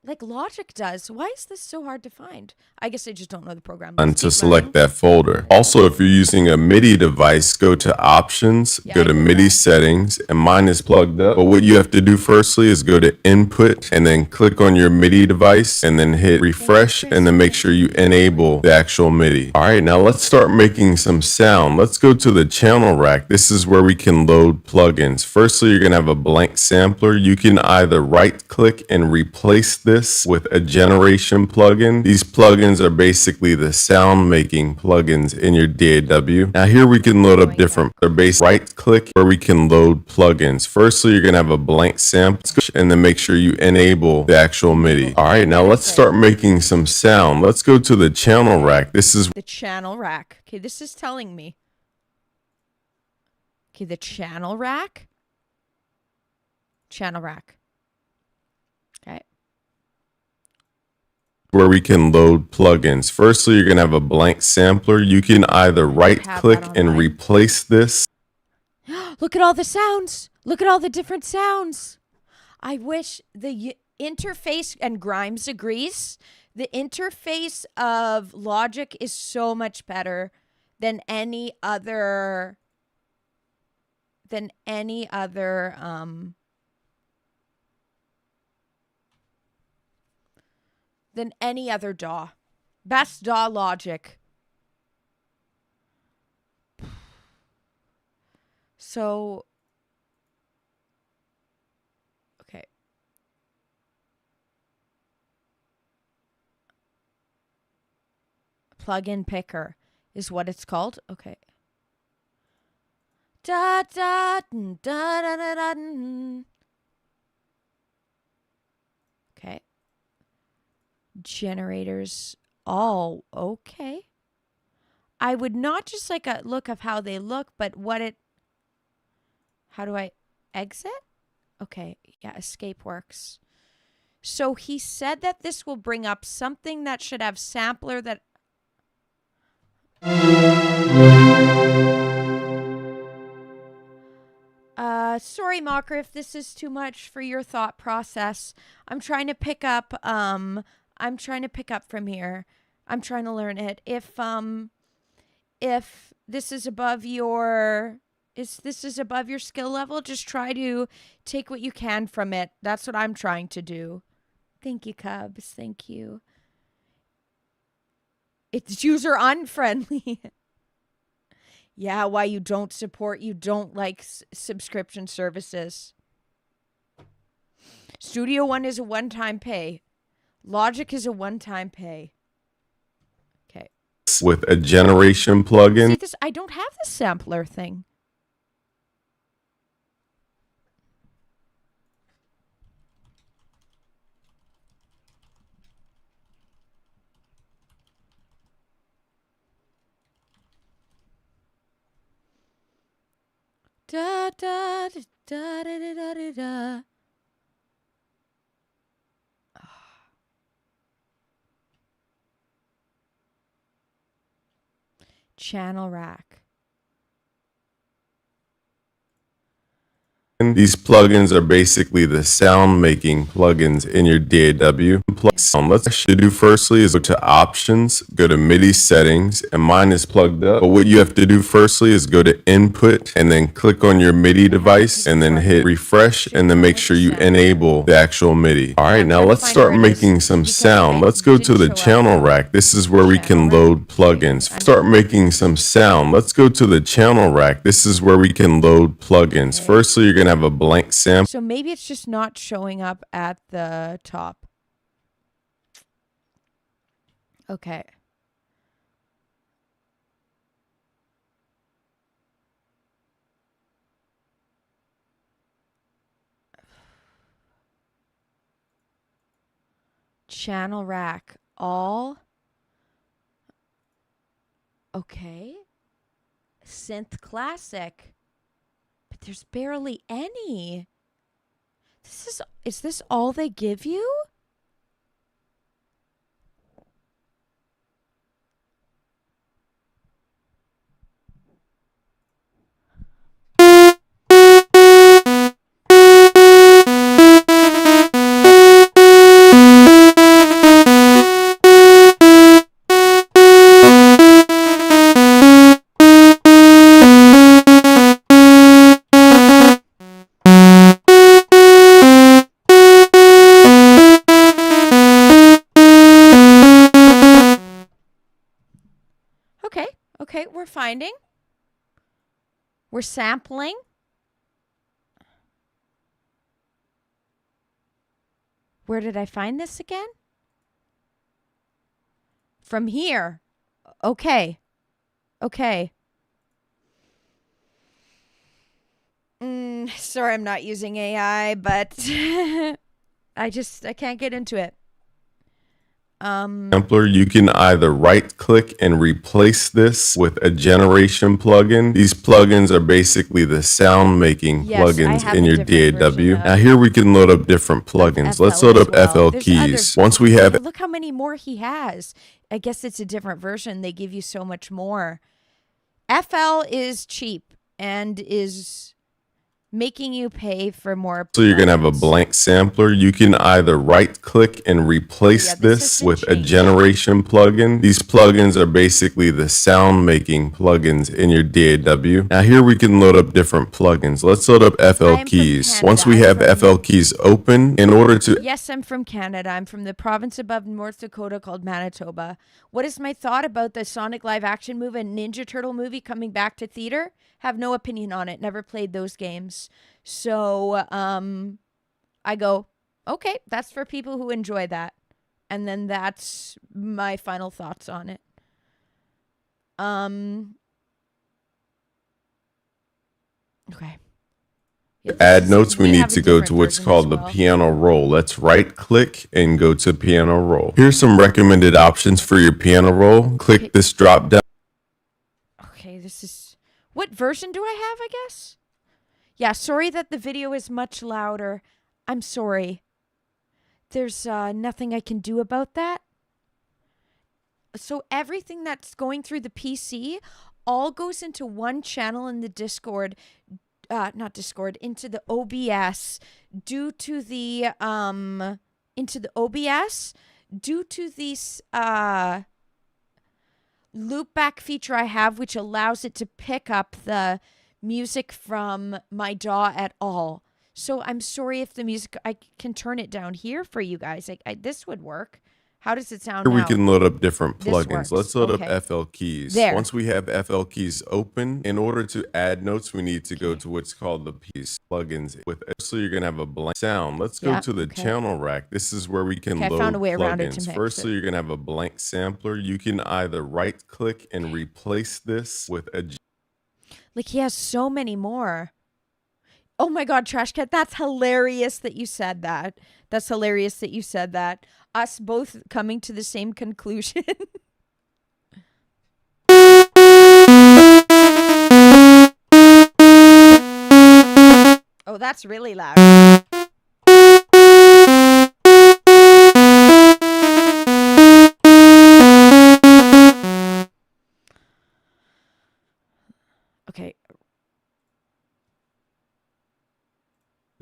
like Logic does. Why is this so hard to find? I guess I just don't know the program. And to select that folder. Also, if you're using a MIDI device, go to options, go to MIDI settings, and mine is plugged up. But what you have to do firstly is go to input and then click on your MIDI device and then hit refresh and then make sure you enable the actual MIDI. All right, now let's start making some sound. Let's go to the channel rack. This is where we can load plugins. Firstly, you're gonna have a blank sampler. You can either right click and replace this with a generation plugin. These plugins are basically the sound making plugins in your DAW. Now here we can load up different, they're based right click where we can load plugins. Firstly, you're gonna have a blank sample and then make sure you enable the actual MIDI. All right, now let's start making some sound. Let's go to the channel rack. This is the channel rack. Okay, this is telling me. Okay, the channel rack. Channel rack. Okay. where we can load plugins. Firstly, you're going to have a blank sampler. You can either right click and replace this. Look at all the sounds. Look at all the different sounds. I wish the interface, and Grimes agrees, the interface of Logic is so much better than any other DAW. Best DAW Logic. So, okay. Plugin picker is what it's called. Okay. Da da da da da da da. Okay. Generators. Oh, okay. I would not just like a look of how they look, but what it. How do I exit? Okay, yeah, escape works. So he said that this will bring up something that should have sampler that. Sorry, Mocker, if this is too much for your thought process. I'm trying to pick up from here. I'm trying to learn it. If this is above your skill level, just try to take what you can from it. That's what I'm trying to do. Thank you, Cubs. Thank you. It's user unfriendly. Yeah, why you don't like subscription services. Studio One is a one-time pay. Logic is a one-time pay. Okay. With a generation plugin. See this? I don't have the sampler thing. Da da da da da da da da. Channel rack. These plugins are basically the sound making plugins in your DAW. Let's do firstly is go to options, go to MIDI settings, and mine is plugged up. But what you have to do firstly is go to input and then click on your MIDI device and then hit refresh and then make sure you enable the actual MIDI. All right, now let's start making some sound. Let's go to the channel rack. This is where we can load plugins. Start making some sound. Let's go to the channel rack. This is where we can load plugins. Firstly, you're going to have a blank sample. So maybe it's just not showing up at the top. Okay. Channel rack. All. Okay. Synth classic. But there's barely any. Is this all they give you? finding. We're sampling. Where did I find this again? From here. Okay. Okay. Sorry, I'm not using AI, but I can't get into it. Sampler, you can either right click and replace this with a generation plugin. These plugins are basically the sound making plugins in your DAW. Now here we can load up different plugins. Let's load up FL keys. Once we have look how many more he has. I guess it's a different version. They give you so much more. FL is cheap and is making you pay for more plugins. So you're going to have a blank sampler. You can either right click and replace this with a generation plugin. These plugins are basically the sound making plugins in your DAW. Now here we can load up different plugins. Let's load up FL keys. Once we have FL keys open, in order to... Yes, I'm from Canada. I'm from the province above North Dakota called Manitoba. What is my thought about the Sonic live action movie and Ninja Turtle movie coming back to theater? Have no opinion on it. Never played those games. So I go, okay, that's for people who enjoy that. And then that's my final thoughts on it. Okay. Add notes, we need to go to what's called the piano roll. Let's right click and go to piano roll. Here's some recommended options for your piano roll. Click this drop down. Okay, this is... What version do I have, I guess? Yeah, sorry that the video is much louder. I'm sorry. There's nothing I can do about that. So everything that's going through the PC all goes into one channel in the Discord, into the OBS due to the loopback feature I have, which allows it to pick up the music from my DAW at all. So I'm sorry if the music, I can turn it down here for you guys. This would work. How does it sound Here now? we can load up different plugins. Works. Let's load up FL keys. There. Once we have FL keys open, in order to add notes, we need to go to what's called the piece plugins. So you're gonna have a blank sound. Let's go to the channel rack. This is where we can load I found a way around it to plugins. mix Firstly, it. you're gonna have a blank sampler. You can either right click and replace this with a... Like he has so many more. Oh my God, Trash Cat, that's hilarious that you said that. That's hilarious that you said that. Us both coming to the same conclusion. Oh, that's really loud. Okay.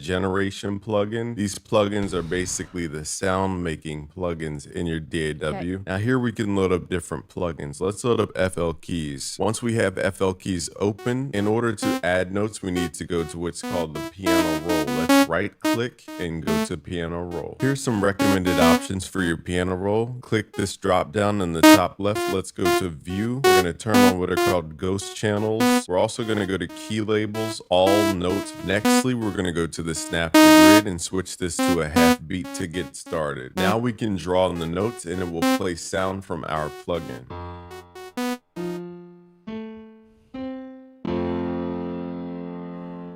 Generation plugin. These plugins are basically the sound making plugins in your DAW. Okay. Now here we can load up different plugins. Let's load up FL keys. Once we have FL keys open, in order to add notes, we need to go to what's called the piano roll. Let's right click and go to piano roll. Here's some recommended options for your piano roll. Click this drop down in the top left. Let's go to view. We're going to turn on what are called ghost channels. We're also going to go to key labels, all notes. Nextly, we're going to go to the snap to grid and switch this to a half beat to get started. Now we can draw on the notes and it will play sound from our plugin.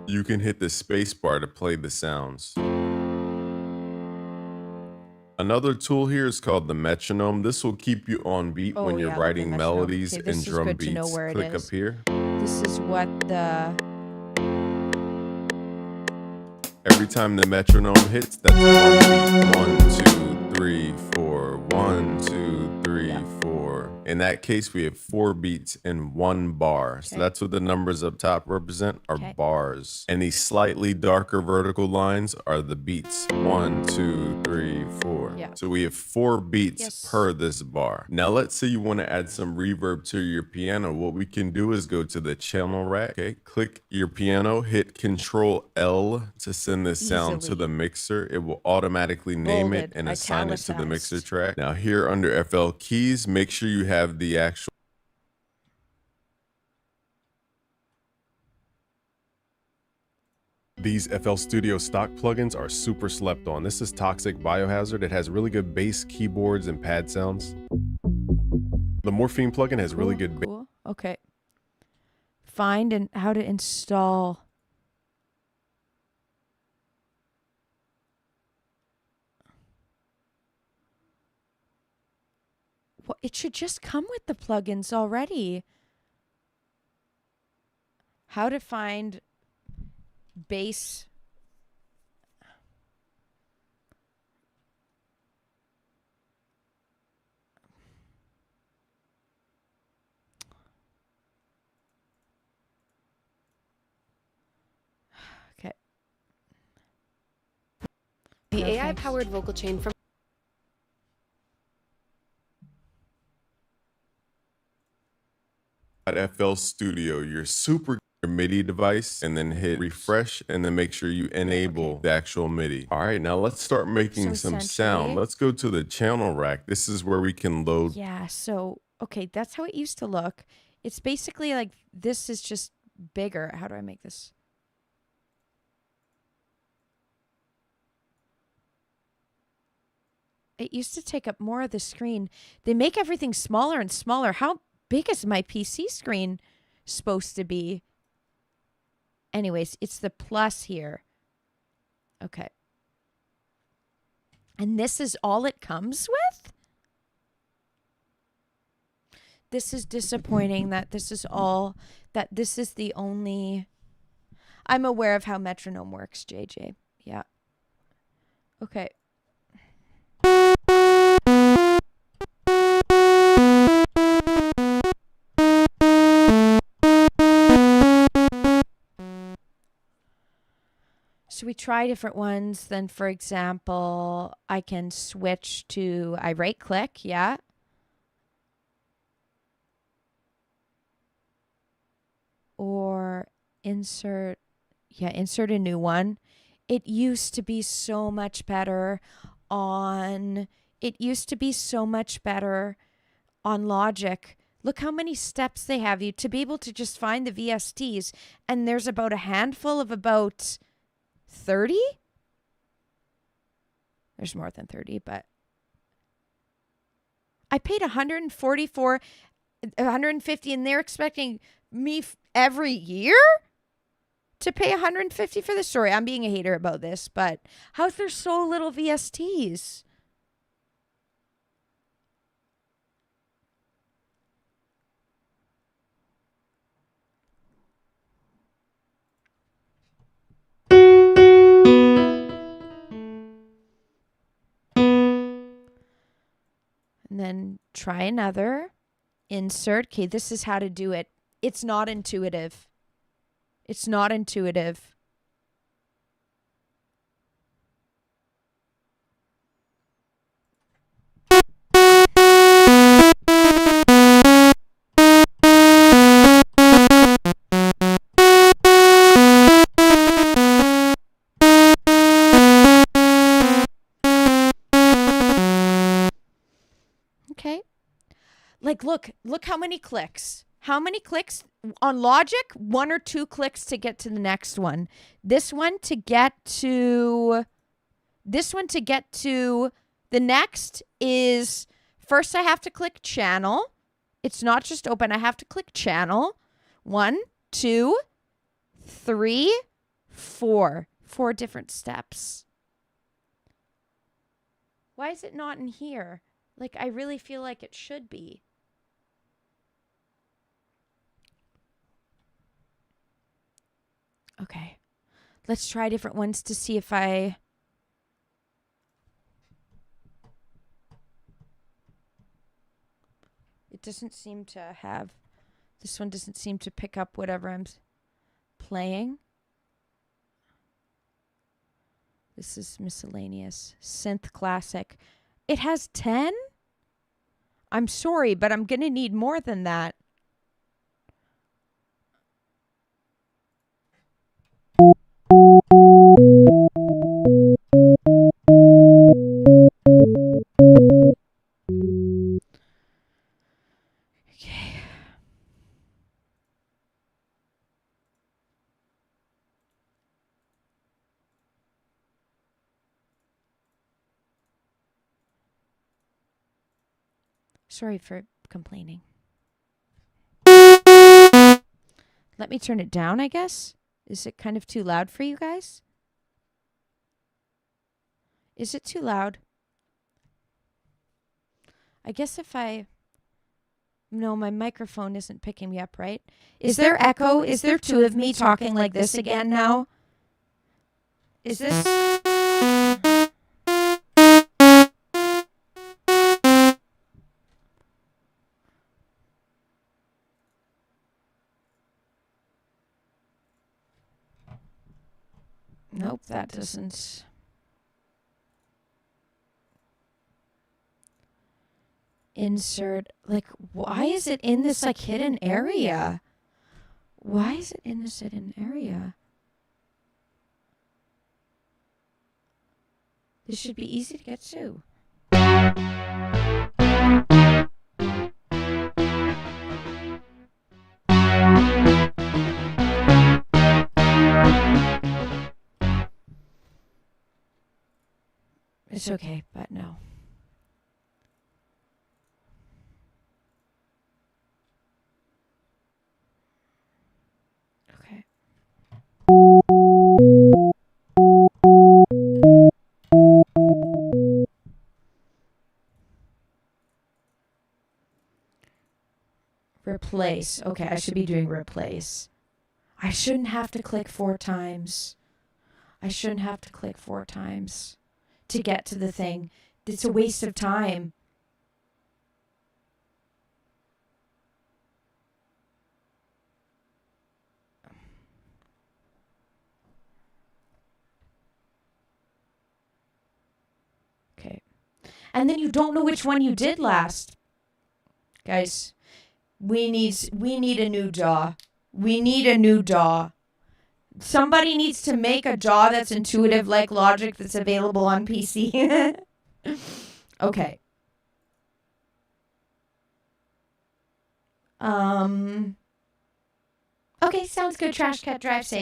You can hit the space bar to play the sounds. Another tool here is called the metronome. This will keep you on beat when you're writing melodies and drum beats. Click up here. This is what the... Every time the metronome hits, that's one beat. 1, 2, 3, 4. 1, 2, 3, 4. In that case, we have 4 beats in 1 bar. So that's what the numbers up top represent, are bars. And these slightly darker vertical lines are the beats. 1, 2, 3, 4. So we have 4 beats per this bar. Now let's say you want to add some reverb to your piano. What we can do is go to the channel rack. Okay, click your piano, hit Control L to send this sound to the mixer. It will automatically name it and assign it to the mixer track. Now here under FL keys, make sure you have the actual These FL Studio stock plugins are super slept on. This is Toxic Biohazard. It has really good bass, keyboards, and pad sounds. The Morphine plugin has really good bass. Cool. Okay. Find and how to install. Well, it should just come with the plugins already. How to find bass. Okay. The No, AI-powered vocal chain from FL Studio, your super MIDI device, and then hit refresh, and then make sure you enable the actual MIDI. All right, now let's start making some sound. Let's go to the channel rack. This is where we can load. Yeah, so, okay, that's how it used to look. It's basically like this is just bigger. How do I make this? It used to take up more of the screen. They make everything smaller and smaller. How big is my PC screen supposed to be? Anyways, it's the plus here. Okay. And this is all it comes with? This is disappointing that this is all, that this is the only... I'm aware of how metronome works, JJ. Yeah. Okay. So we try different ones. Then, for example, I can switch to, I right click, yeah. Or insert, yeah, insert a new one. It used to be so much better on, Logic. Look how many steps they have you to be able to just find the VSTs. And there's about a handful of about 30? There's more than 30, but I paid 144, 150, and they're expecting me every year to pay 150 for this. Sorry, I'm being a hater about this, but how's there so little VSTs? And then try another. Insert. Okay, this is how to do it. It's not intuitive. It's not intuitive. Okay. Like, look how many clicks. How many clicks on Logic? 1 or 2 clicks to get to the next one. This one to get to the next is, first I have to click channel. It's not just open. I have to click channel. 1, 2, 3, 4. 4 different steps. Why is it not in here? Like, I really feel like it should be. Okay. Let's try different ones to see if I... It doesn't seem to have... This one doesn't seem to pick up whatever I'm playing. This is miscellaneous. Synth classic. It has 10? I'm sorry, but I'm going to need more than that. Okay. Sorry for complaining. Let me turn it down, I guess. Is it kind of too loud for you guys? Is it too loud? I guess if I... No, my microphone isn't picking me up, right? Is there echo? Is there two of me talking like this again now? Is this... Nope, that doesn't... Insert, like, why is it in this, like, hidden area? Why is it in this hidden area? This should be easy to get to. It's okay, but no. Okay. Replace. Okay, I should be doing replace. I shouldn't have to click 4 times. I shouldn't have to click 4 times to get to the thing. It's a waste of time. Okay. And then you don't know which one you did last. Guys, we need a new DAW. We need a new DAW. Somebody needs to make a DAW that's intuitive like Logic that's available on PC. Okay. Okay, sounds good. Trash Cat, drive safe.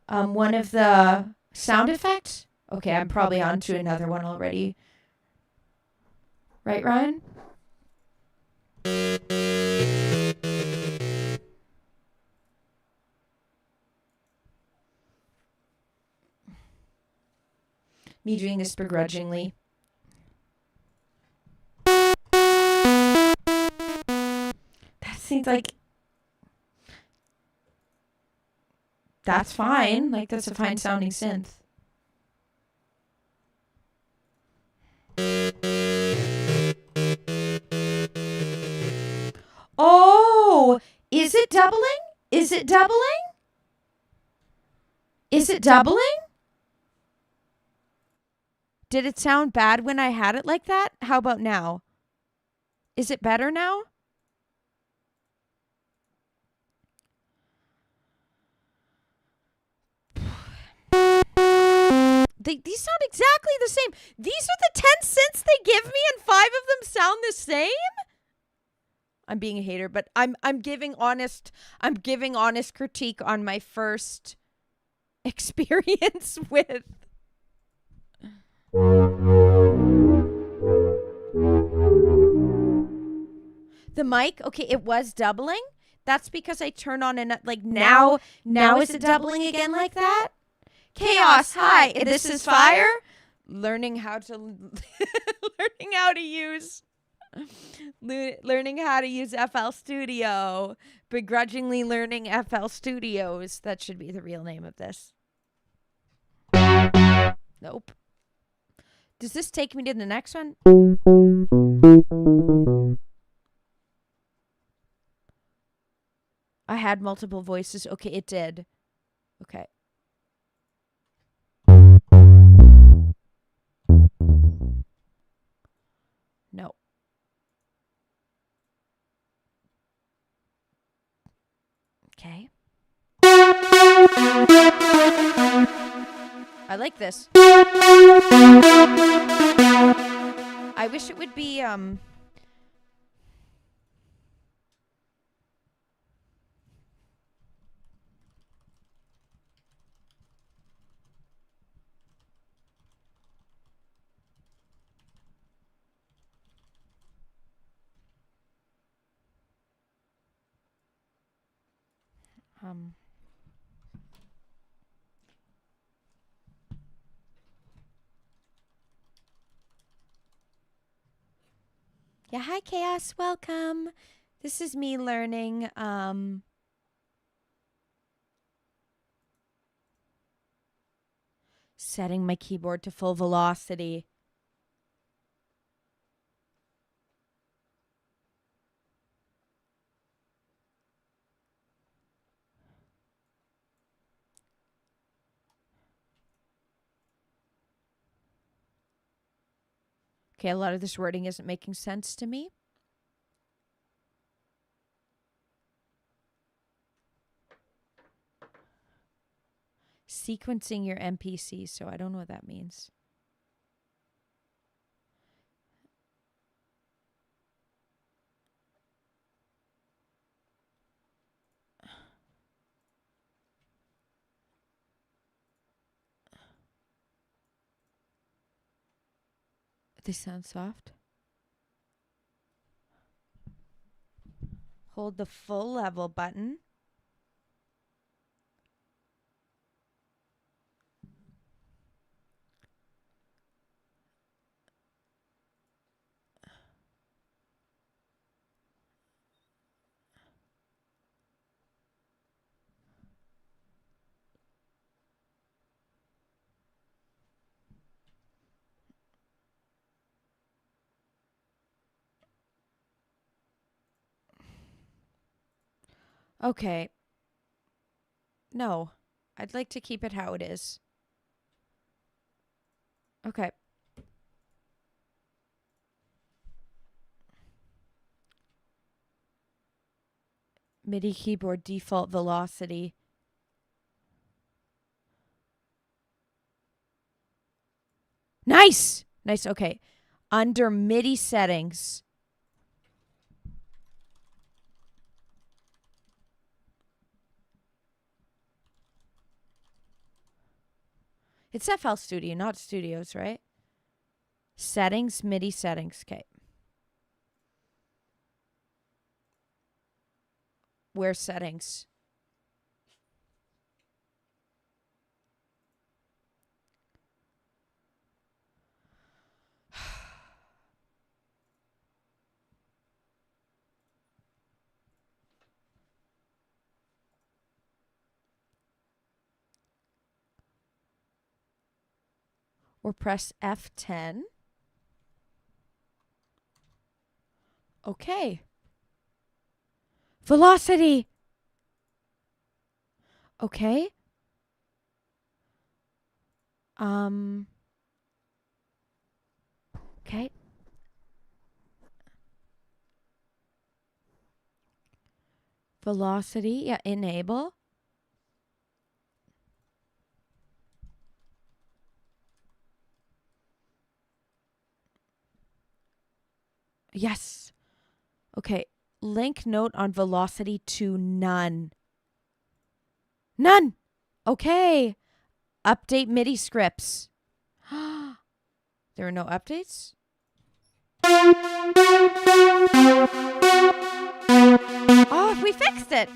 One of the sound effects. Okay, I'm probably on to another one already. Right, Ryan? Me doing this begrudgingly. That seems like... That's fine. Like, that's a fine sounding synth. Oh! Is it doubling? Is it doubling? Is it doubling? Did it sound bad when I had it like that? How about now? Is it better now? These sound exactly the same. These are the 10 cents they give me and 5 of them sound the same? I'm being a hater, but I'm giving honest critique on my first experience with the mic. Okay, it was doubling. That's because I turned on and like now is it doubling again like that? Chaos, hi. This is Fire. Learning how to use FL Studio. Begrudgingly learning FL Studios. That should be the real name of this. Nope. Does this take me to the next one? I had multiple voices. Okay, it did. Okay. No. Okay. I like this. I wish it would be Yeah, hi Chaos, welcome. This is me learning setting my keyboard to full velocity. Okay, a lot of this wording isn't making sense to me. Sequencing your MPC, so I don't know what that means. They sound soft. Hold the full level button. Okay. No, I'd like to keep it how it is. Okay. MIDI keyboard default velocity. Nice! Nice, okay. Under MIDI settings. It's FL Studio, not Studios, right? Settings, MIDI settings. Okay. Where's settings? Or press F10. Okay. Velocity. Okay. Okay. Velocity, yeah, enable. Yes. Okay. Link note on velocity to none. None. Okay. Update MIDI scripts. There are no updates? Oh, we fixed it.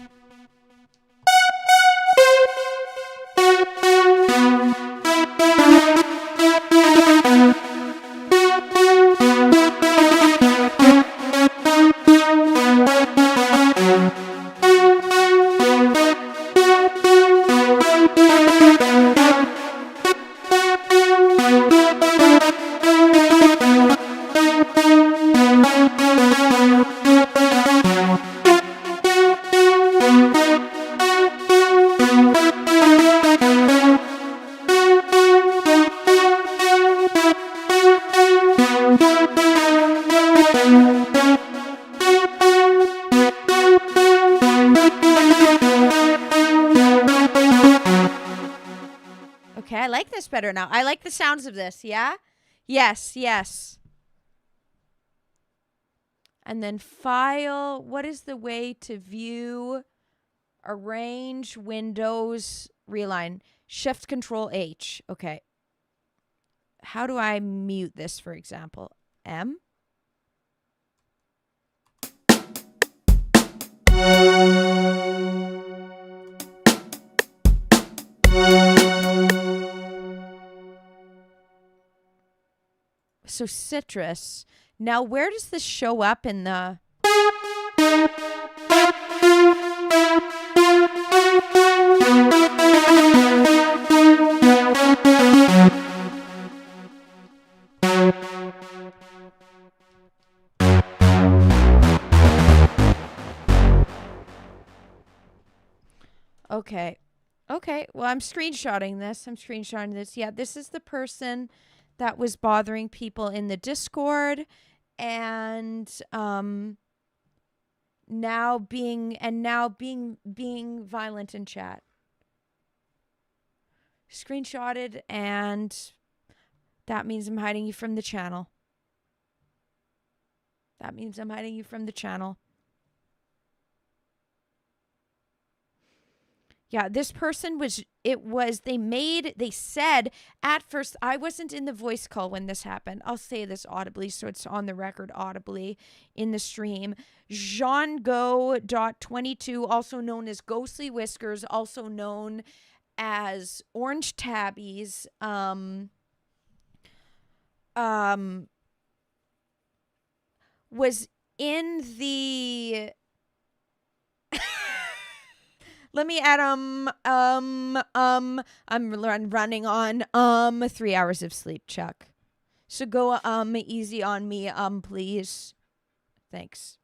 Okay, I like this better now. I like the sounds of this, yeah? Yes, yes. And then file, what is the way to view, arrange, Windows, realign, Shift Control H. Okay. How do I mute this, for example? M? so citrus. Now, where does this show up in the... Okay. Okay. Well, I'm screenshotting this. Yeah, this is the person that was bothering people in the Discord and now being violent in chat. Screenshotted, and that means I'm hiding you from the channel. Yeah, this person they said at first, I wasn't in the voice call when this happened. I'll say this audibly so it's on the record audibly in the stream. JeanGo.22, also known as Ghostly Whiskers, also known as Orange Tabbies, was in the... Let me add I'm running on 3 hours of sleep, Chuck. So go easy on me, please. Thanks.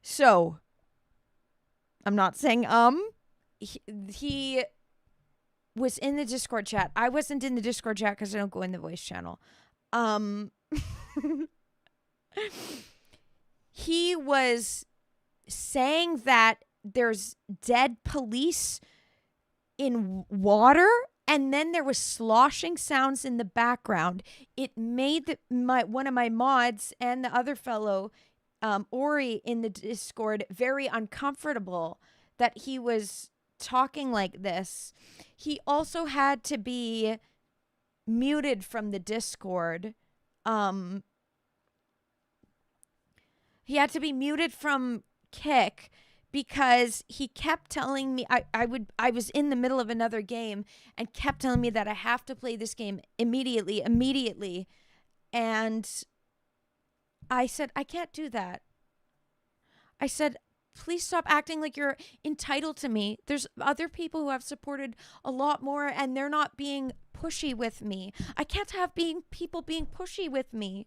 So I'm not saying he was in the Discord chat. I wasn't in the Discord chat because I don't go in the voice channel. He was saying that there's dead police in water, and then there was sloshing sounds in the background. It made one of my mods and the other fellow, Ori, in the Discord very uncomfortable that he was talking like this. He also had to be muted from the Discord. He had to be muted from Kick because he kept telling me I was in the middle of another game and kept telling me that I have to play this game immediately. And I said, I can't do that. I said, please stop acting like you're entitled to me. There's other people who have supported a lot more and they're not being pushy with me. I can't have people being pushy with me.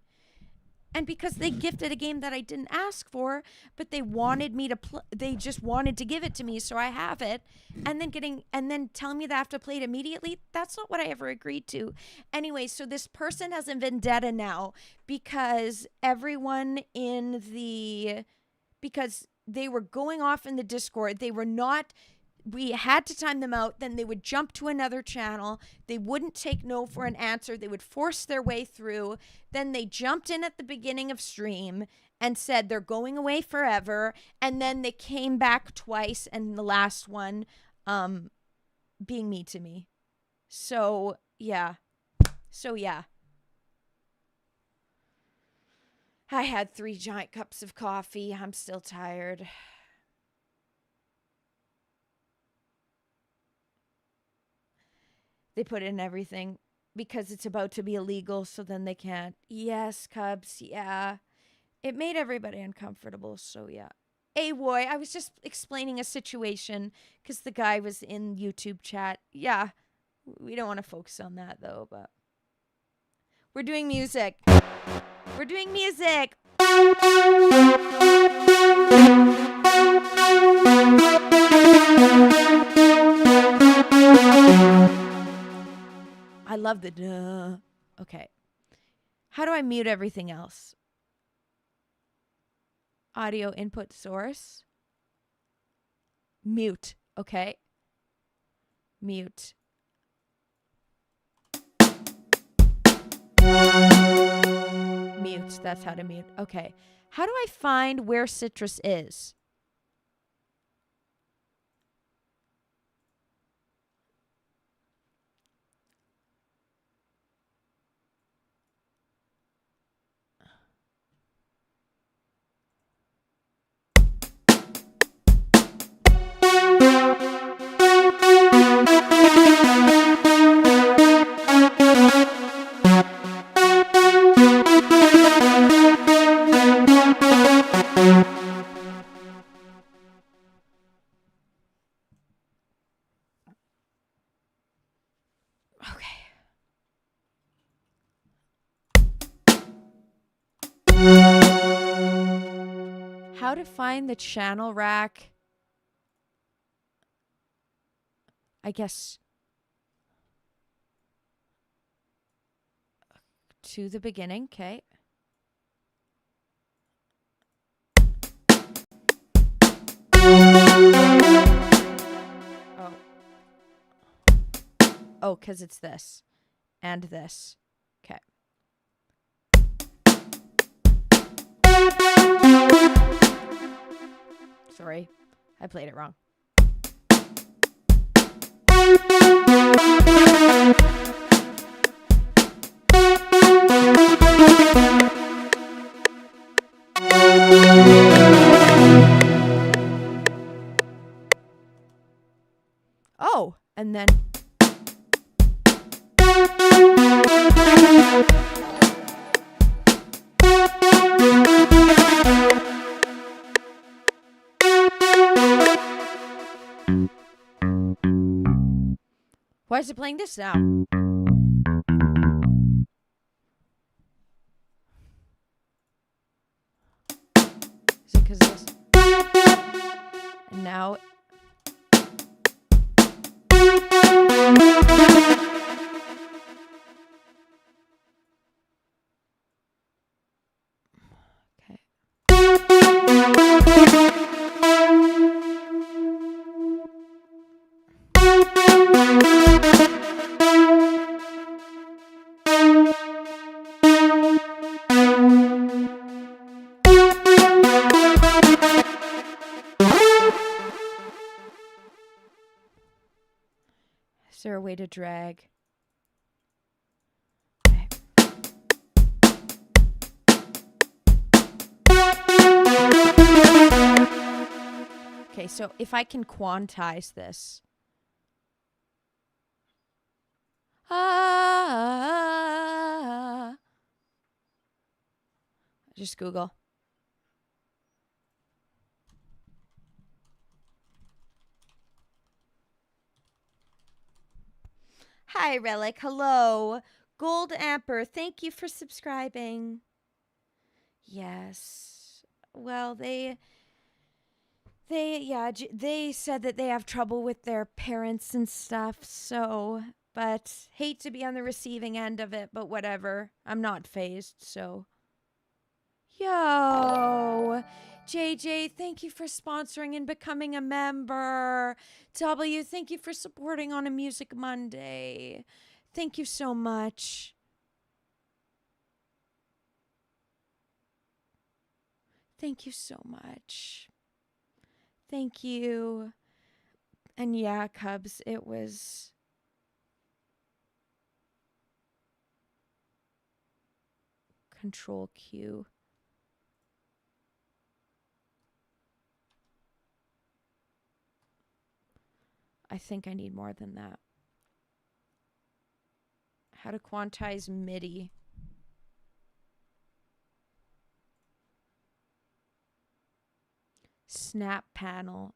And because they gifted a game that I didn't ask for, but they wanted me to they just wanted to give it to me, so I have it, and then telling me that I have to play it immediately, that's not what I ever agreed to. Anyway, so this person has a vendetta now because because they were going off in the Discord. We had to time them out. Then they would jump to another channel. They wouldn't take no for an answer. They would force their way through. Then they jumped in at the beginning of stream and said they're going away forever. And then they came back twice, and the last one being me to me. So, yeah. I had 3 giant cups of coffee. I'm still tired. They put in everything because it's about to be illegal, so then they can't. Yes, Cubs, yeah. It made everybody uncomfortable, so yeah. Awoy, I was just explaining a situation because the guy was in YouTube chat. Yeah, we don't want to focus on that, though, but... We're doing music. We're doing music. I love the duh. Okay. How do I mute everything else? Audio input source. Mute. Okay. Mute. Mute. That's how to mute. Okay. How do I find where Citrus is? how to find the channel rack. I guess to the beginning. Okay. Oh. Oh, because it's this and this. Okay. Sorry, I played it wrong. Oh, and then. Why is it playing this now? Is it because this? And now. Okay. Is there a way to drag? Okay. Okay, so if I can quantize this. Just Google. Hi, Relic. Hello. Gold Amper, thank you for subscribing. Yes. Well, they said that they have trouble with their parents and stuff, so, but hate to be on the receiving end of it, but whatever. I'm not phased, so. Yo, JJ, thank you for sponsoring and becoming a member. W, thank you for supporting on a Music Monday. Thank you so much. Thank you so much. Thank you. And yeah, Cubs, it was... Control Q. I think I need more than that. How to quantize MIDI. Snap panel.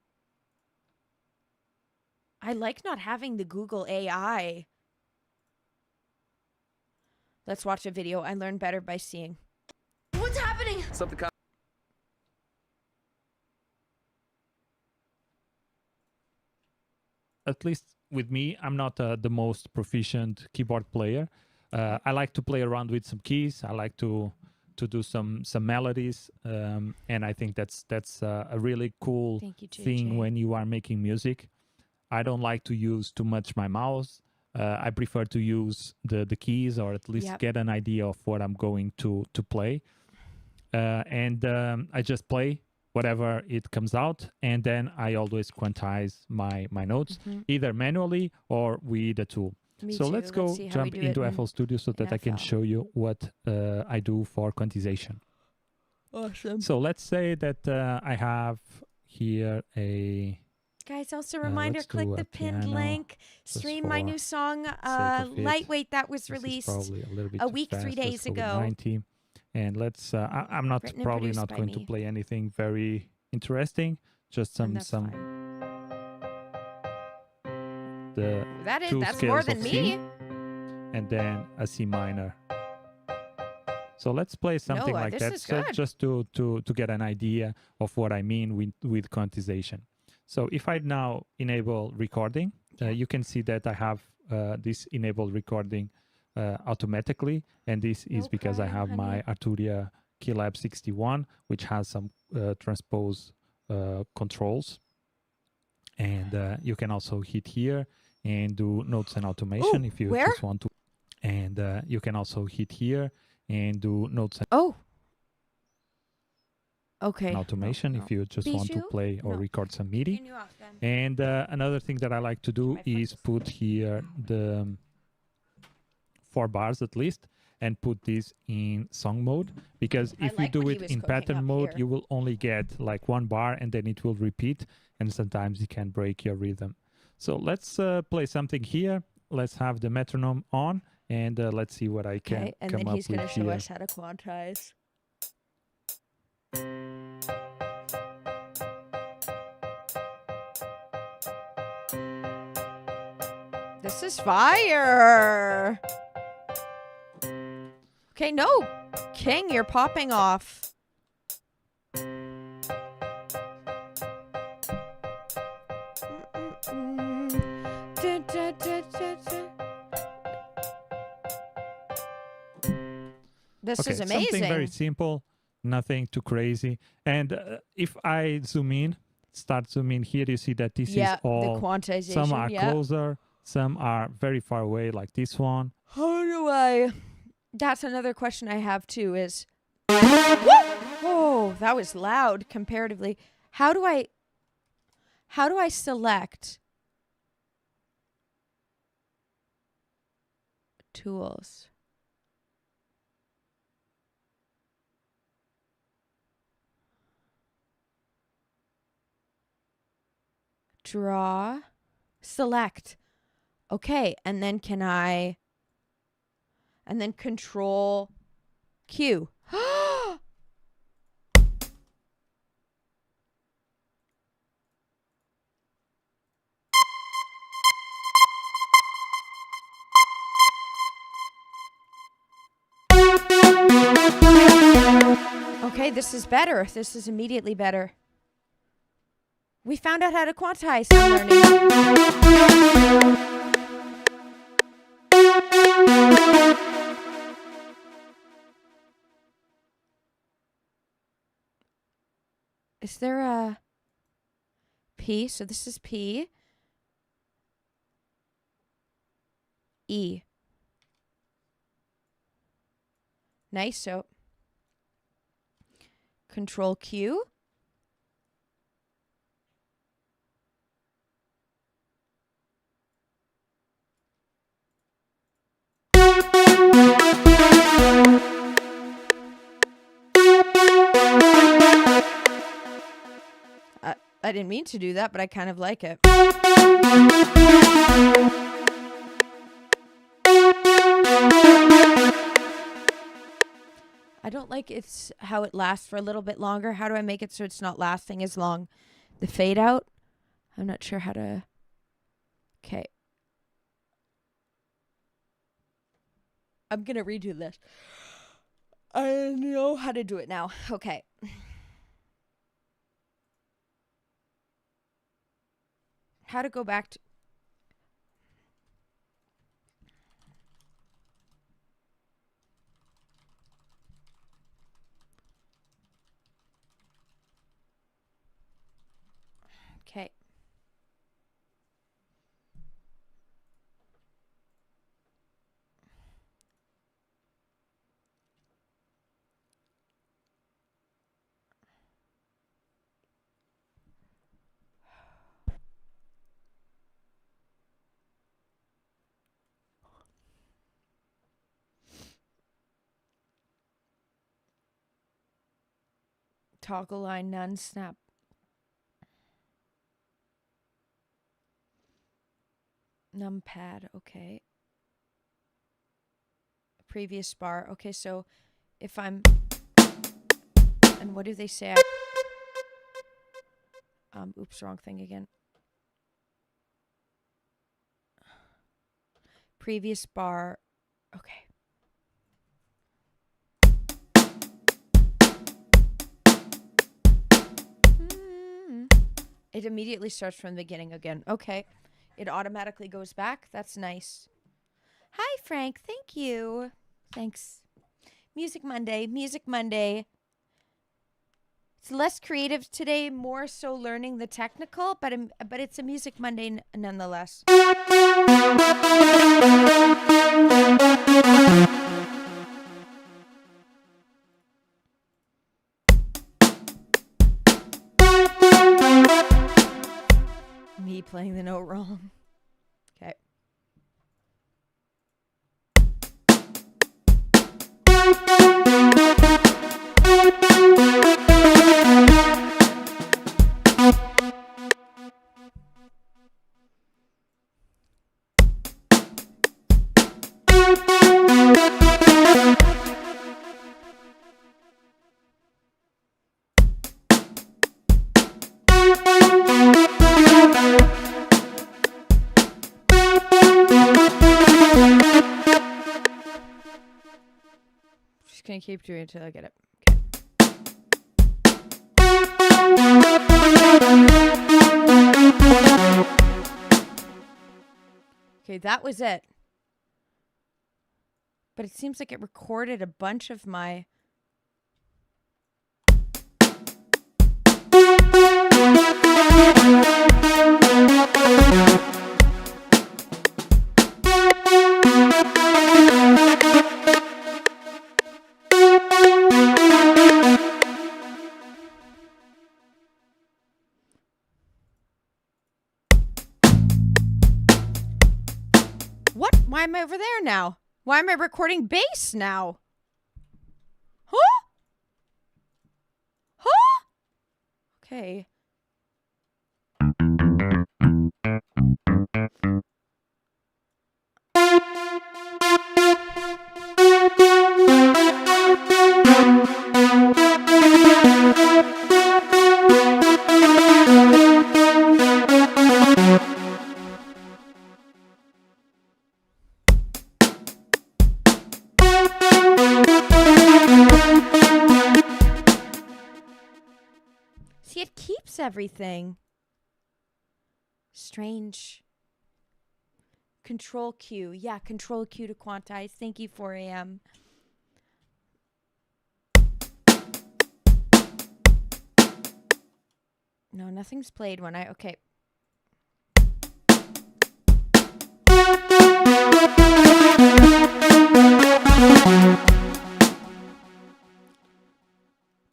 I like not having the Google AI. Let's watch a video. I learn better by seeing. What's happening? Something. At least with me, I'm not the most proficient keyboard player. I like to play around with some keys. I like to do some melodies, and I think that's a really cool thing when you are making music. I don't like to use too much my mouse. I prefer to use the keys, or at least get an idea of what I'm going to play. And I just play whatever it comes out, and then I always quantize my notes, either manually or with a tool. So let's jump into FL Studio so that I can show you what I do for quantization. Awesome. So let's say that I have here a... Guys, also reminder, click the pinned link. Stream my new song, Lightweight, that was released a week, 3 days ago. And let's, I'm not probably not going to play anything very interesting, just some that's more than me. And then a C minor. So let's play something like this that, is so good. just to get an idea of what I mean with quantization. So if I now enable recording, you can see that I have this enable recording automatically, and this is because I have my Arturia Keylab 61, which has some transpose controls. And you can also hit here and do notes and automation if you just want to. And you can also hit here and do notes and automation if you just want to play or record some MIDI. And another thing that I like to do is put here the 4 bars at least, and put this in song mode, because if you do it in pattern mode, you will only get like 1 bar and then it will repeat, and sometimes it can break your rhythm. So let's play something here. Let's have the metronome on, and let's see what I can and come then up he's with gonna show here. us how to quantize. This is fire. Okay, no. King, you're popping off. This is amazing. Something very simple, nothing too crazy. And if I zoom in, start zoom in here, you see that this is all, the quantization. some are closer, some are very far away, like this one. How do I... That's another question I have too is... Oh, that was loud comparatively. How do I select tools? Draw, select. Okay, and then can I... And then control Q. Okay, this is better. This is immediately better. We found out how to quantize sound learning. Is there a P? So this is P. E. Nice. So Control Q. I didn't mean to do that, but I kind of like it. I don't like it's how it lasts for a little bit longer. How do I make it so it's not lasting as long? The fade out? I'm not sure how to... Okay. I'm going to redo this. I know how to do it now. Okay. How to go back to... Okay. Toggle line none snap. Numpad, okay. Previous bar. Okay, so if I'm... And what do they say? Oops, wrong thing again. Previous bar. Okay. It immediately starts from the beginning again. Okay. It automatically goes back. That's nice. Hi, Frank. Thank you. Thanks. Music Monday. Music Monday. It's less creative today, more so learning the technical, but it's a Music Monday nonetheless. Me playing the note wrong. Okay. Just gonna keep doing it until I get it. Okay, that was it. But it seems like it recorded a bunch of my... What? Why am I over there now? Why am I recording bass now? Huh? Huh? Okay. See, it keeps everything. Strange. Control Q. Yeah, Control Q to quantize. Thank you, 4 a.m. No, nothing's played when I... Okay.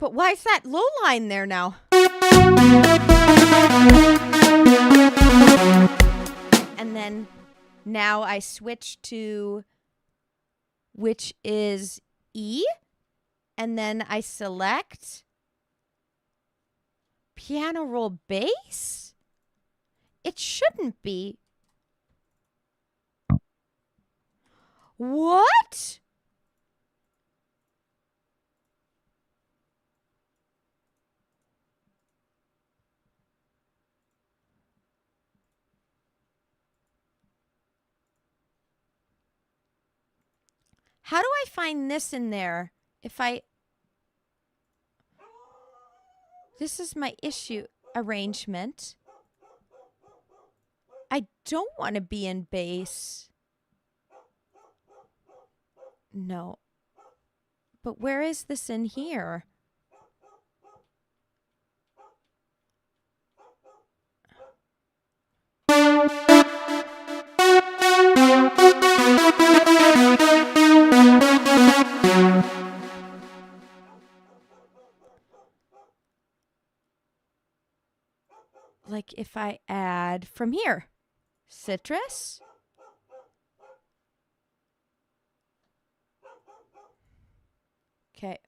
But why is that low line there now? And then now I switch to which is E. And then I select piano roll bass. It shouldn't be. What? How do I find this in there? If I... This is my issue arrangement. I don't want to be in bass. No. But where is this in here? Like if I add from here, citrus. Okay.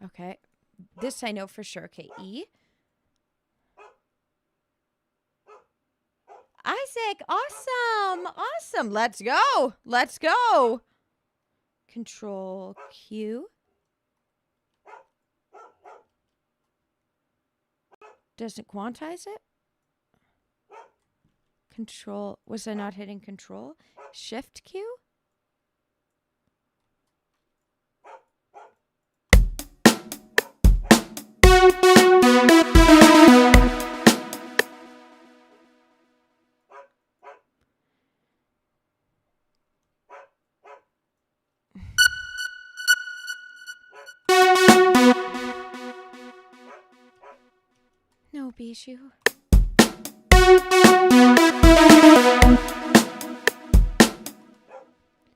Okay. This I know for sure. Okay, E. Isaac, awesome. Awesome. Let's go. Let's go. Control Q. Doesn't quantize it? Control. Was I not hitting control? Shift Q? No, Bijou.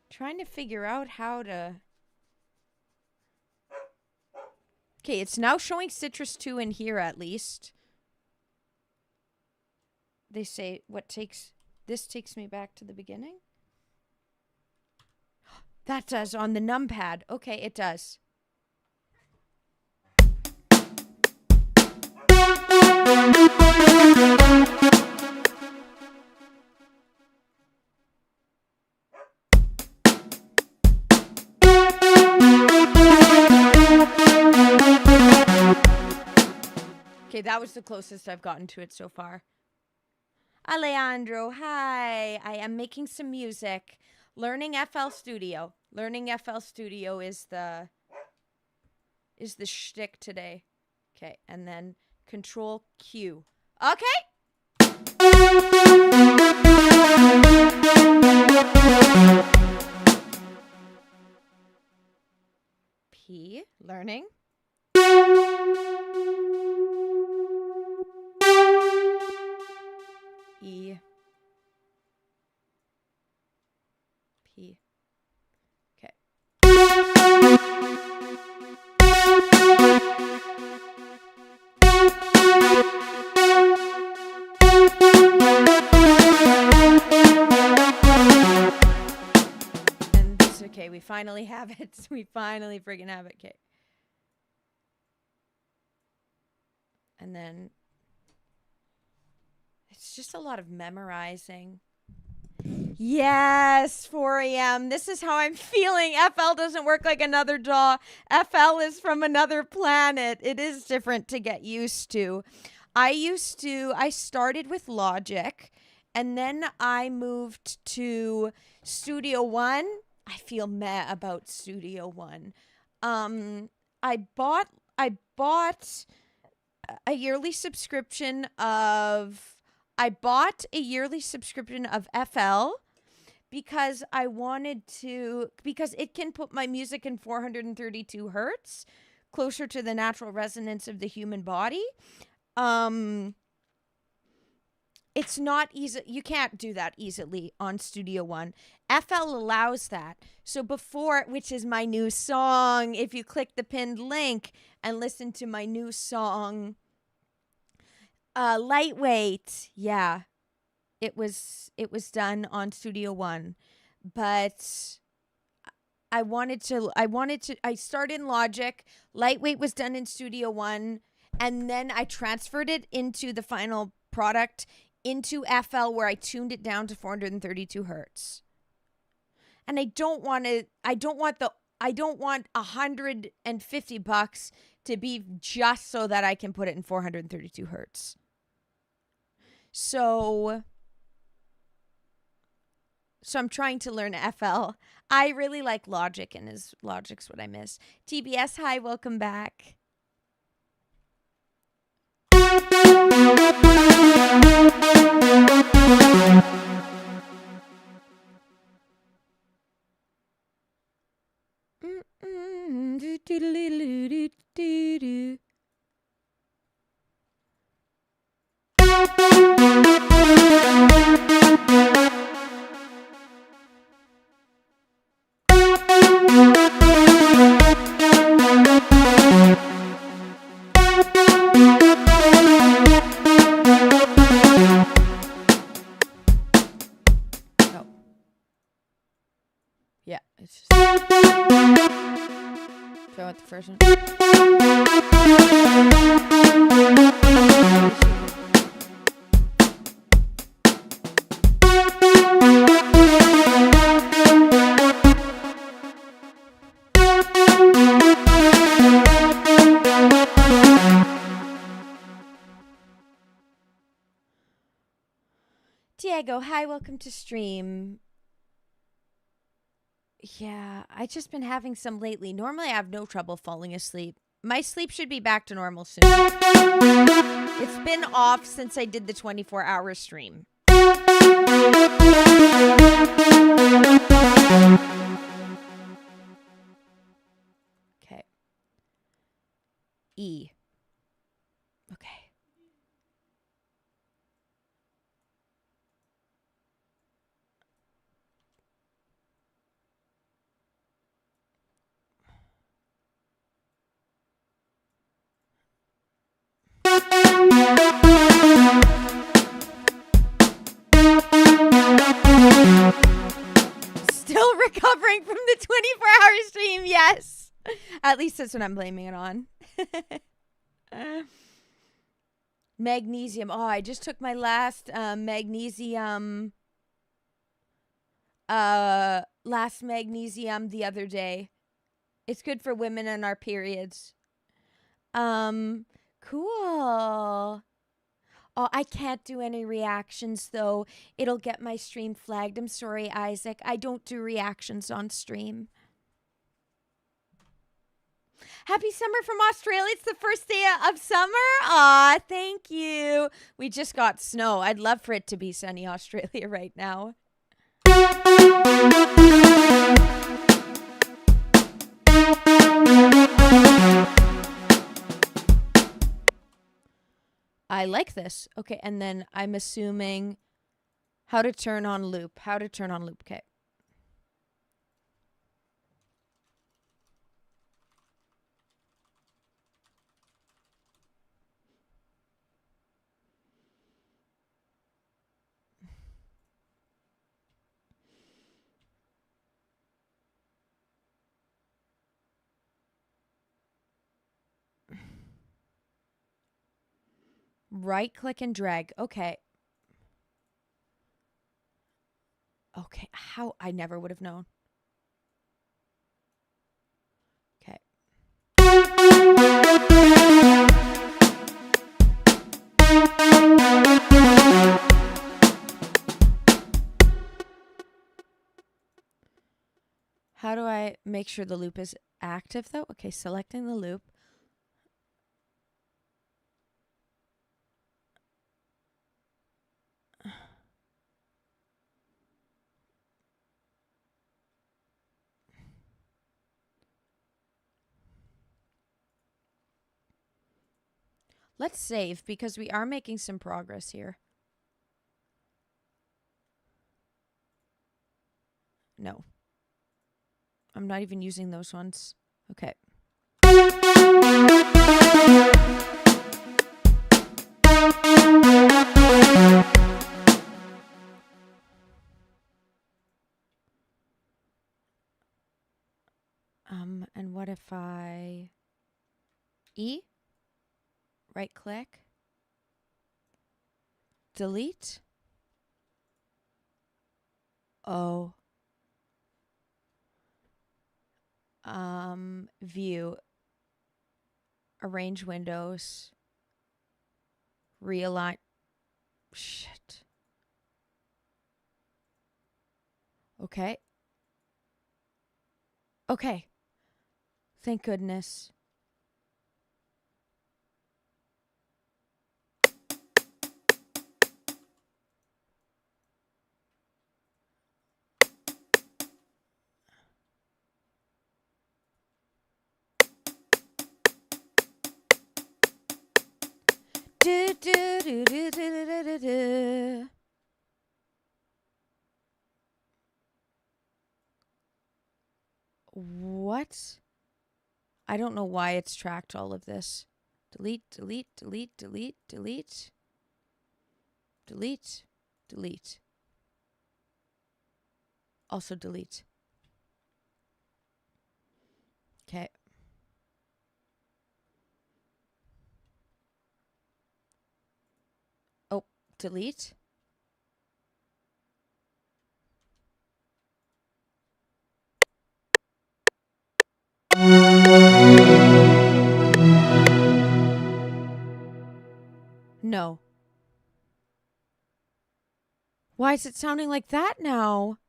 Trying to figure out how to... Okay, it's now showing Citrus 2 in here at least. They say this takes me back to the beginning. That does on the numpad. Okay, it does. Okay, that was the closest I've gotten to it so far. Alejandro, hi. I am making some music. Learning FL Studio. Learning FL Studio is the shtick today. Okay, and then Control Q. Okay. P, learning. E, P. Okay. And this, okay, we finally have it. We finally friggin' have it. Okay. And then it's just a lot of memorizing. Yes, 4 a.m. This is how I'm feeling. FL doesn't work like another DAW. FL is from another planet. It is different to get used to. I started with Logic, and then I moved to Studio One. I feel meh about Studio One. I bought a yearly subscription of FL because because it can put my music in 432 hertz, closer to the natural resonance of the human body. It's not easy. You can't do that easily on Studio One. FL allows that. So before, which is my new song, if you click the pinned link and listen to my new song, Lightweight, yeah, it was done on Studio One, but I started in Logic. Lightweight was done in Studio One, and then I transferred it into the final product into FL, where I tuned it down to 432 hertz. And I don't want $150 to be just so that I can put it in 432 hertz. So I'm trying to learn FL. I really like Logic, and Logic's what I miss. TBS, hi, welcome back. Yeah, it's just... So I want the first one. Diego, hi, welcome to stream. Yeah, I just been having some lately. Normally I have no trouble falling asleep. My sleep should be back to normal soon. It's been off since I did the 24-hour stream. Okay. E. Okay. Still recovering from the 24-hour stream, yes. At least that's what I'm blaming it on. Magnesium. Oh, I just took my last magnesium the other day. It's good for women and our periods. Cool. Oh, I can't do any reactions though. It'll get my stream flagged. I'm sorry, Isaac. I don't do reactions on stream. Happy summer from Australia. It's the first day of summer. Aw, thank you. We just got snow. I'd love for it to be sunny Australia right now. I like this. Okay, and then I'm assuming how to turn on loop. How to turn on loop. Okay. Right click and drag. Okay. Okay. How? I never would have known. Okay. How do I make sure the loop is active though? Okay, selecting the loop. Let's save because we are making some progress here. No. I'm not even using those ones. Okay. And what if I E? Right click. Delete. Oh. View. Arrange windows. Realign. Shit. Okay. Okay. Thank goodness. Do, do, do, do, do, do, do, do. What? I don't know why it's tracked all of this. Delete, delete, delete, delete, delete. Delete, delete. Also delete. Okay. Oh, delete. No. Why is it sounding like that now?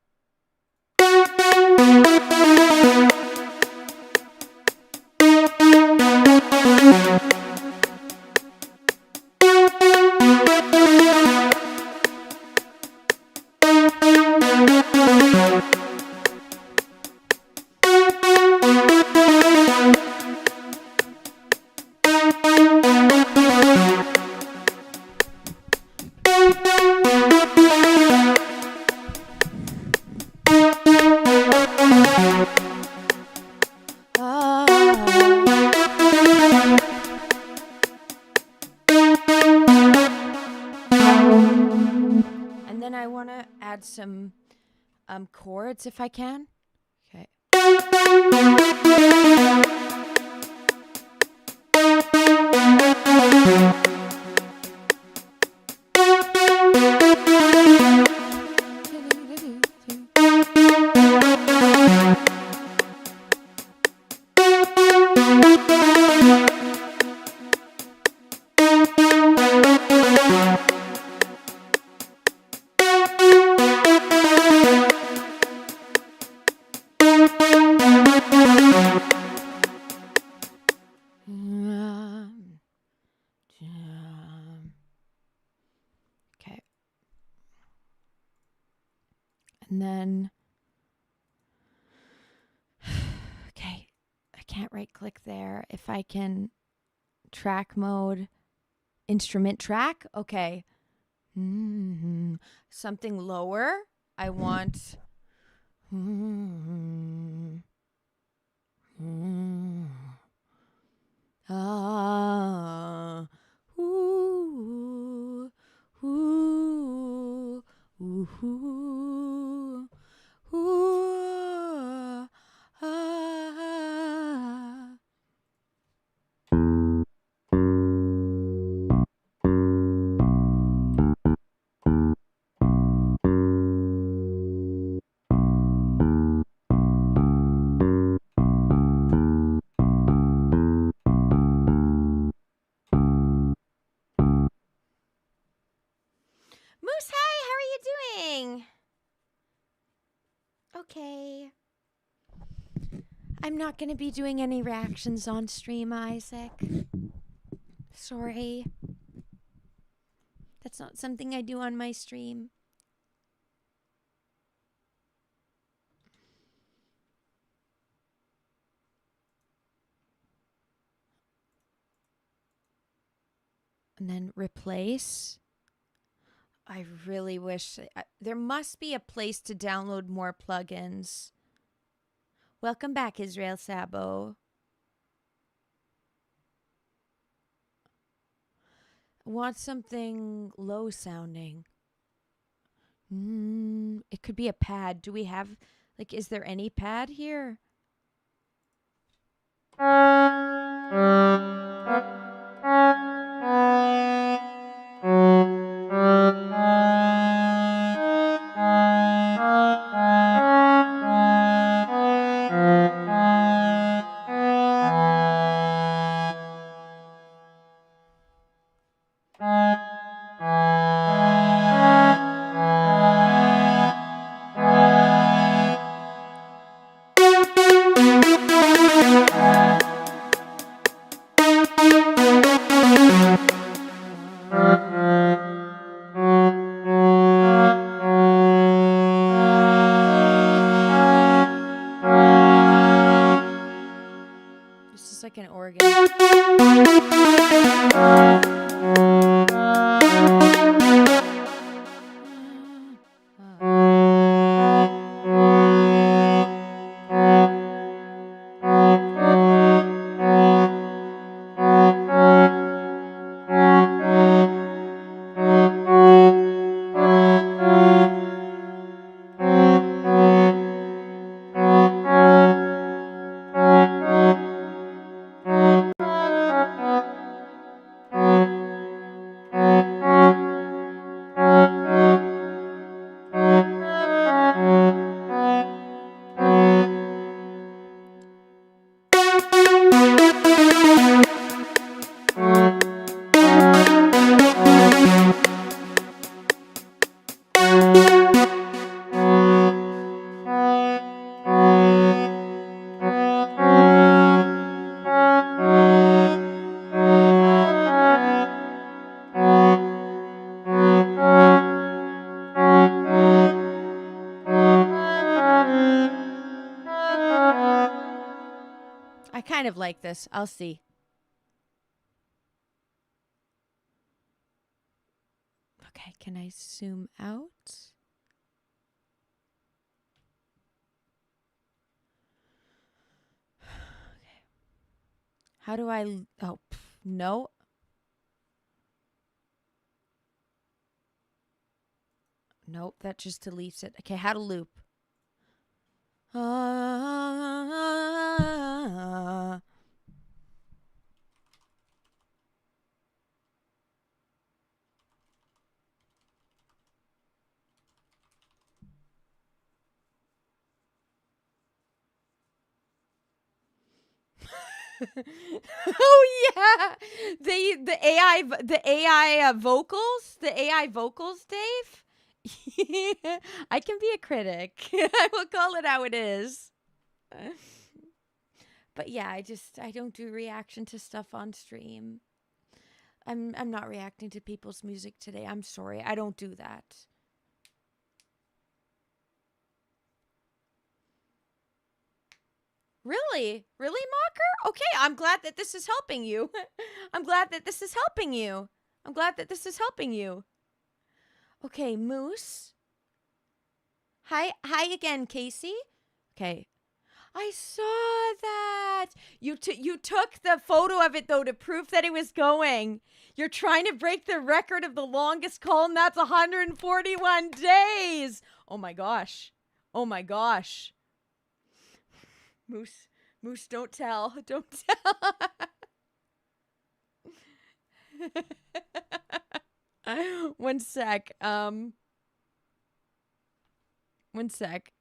And then I want to add some chords if I can. Okay. Okay. And then, okay, I can't right click there. If I can track mode, instrument track. Okay. Something lower. I want. Ooh, ooh, ooh, ooh, ooh, ah. Moose, hi, how are you doing? Okay. I'm not going to be doing any reactions on stream, Isaac. Sorry. That's not something I do on my stream. And then replace. I really wish there must be a place to download more plugins. Welcome back, Israel Sabo. I want something low sounding. It could be a pad. Do we have, like, is there any pad here? of like this. I'll see. Okay, can I zoom out? Okay. How do I... Oh, no. Nope, that just deletes it. Okay, how to loop. Oh yeah, the AI vocals, Dave. I can be a critic. I will call it how it is. But yeah, I don't do reaction to stuff on stream. I'm not reacting to people's music today. I'm sorry. I don't do that. Really? Really, Mocker? Okay, I'm glad that this is helping you. I'm glad that this is helping you. I'm glad that this is helping you. Okay, Moose. Hi again, Casey. Okay. I saw that. You took the photo of it though to prove that it was going. You're trying to break the record of the longest call, and that's 141 days. Oh my gosh. Oh my gosh. Moose, don't tell. Don't tell. One sec. One sec.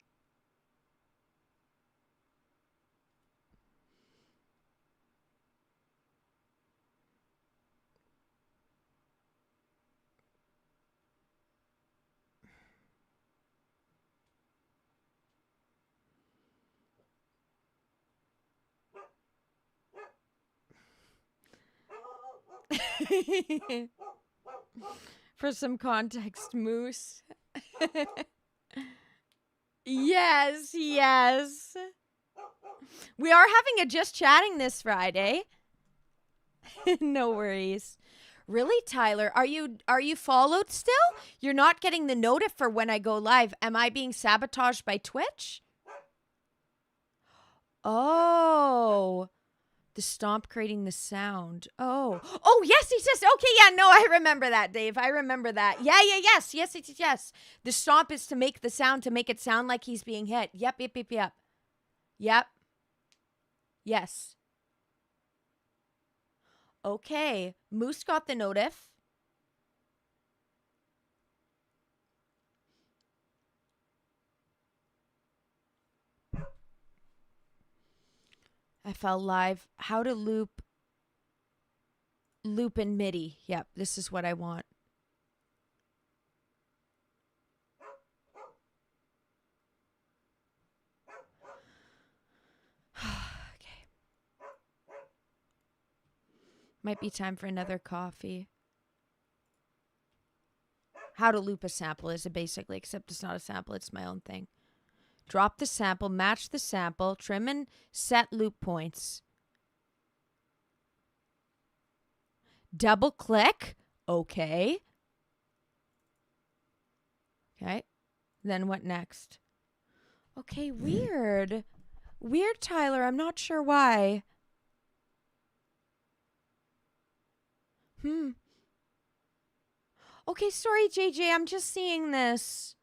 For some context, Moose. Yes. We are having a just chatting this Friday. No worries. Really, Tyler? Are you followed still? You're not getting the notif for when I go live. Am I being sabotaged by Twitch? Oh. The stomp creating the sound. Oh, yes, he says. Okay, yeah, no, I remember that, Dave. I remember that. Yeah, yes. The stomp is to make the sound, to make it sound like he's being hit. Yep. Yes. Okay, Moose got the notif. FL Live. How to loop in MIDI. Yep, this is what I want. Okay. Might be time for another coffee. How to loop a sample is it basically, except it's not a sample, it's my own thing. Drop the sample, match the sample, trim and set loop points. Double click. Okay. Okay. Then what next? Okay, weird. Weird, Tyler. I'm not sure why. Okay, sorry, JJ. I'm just seeing this.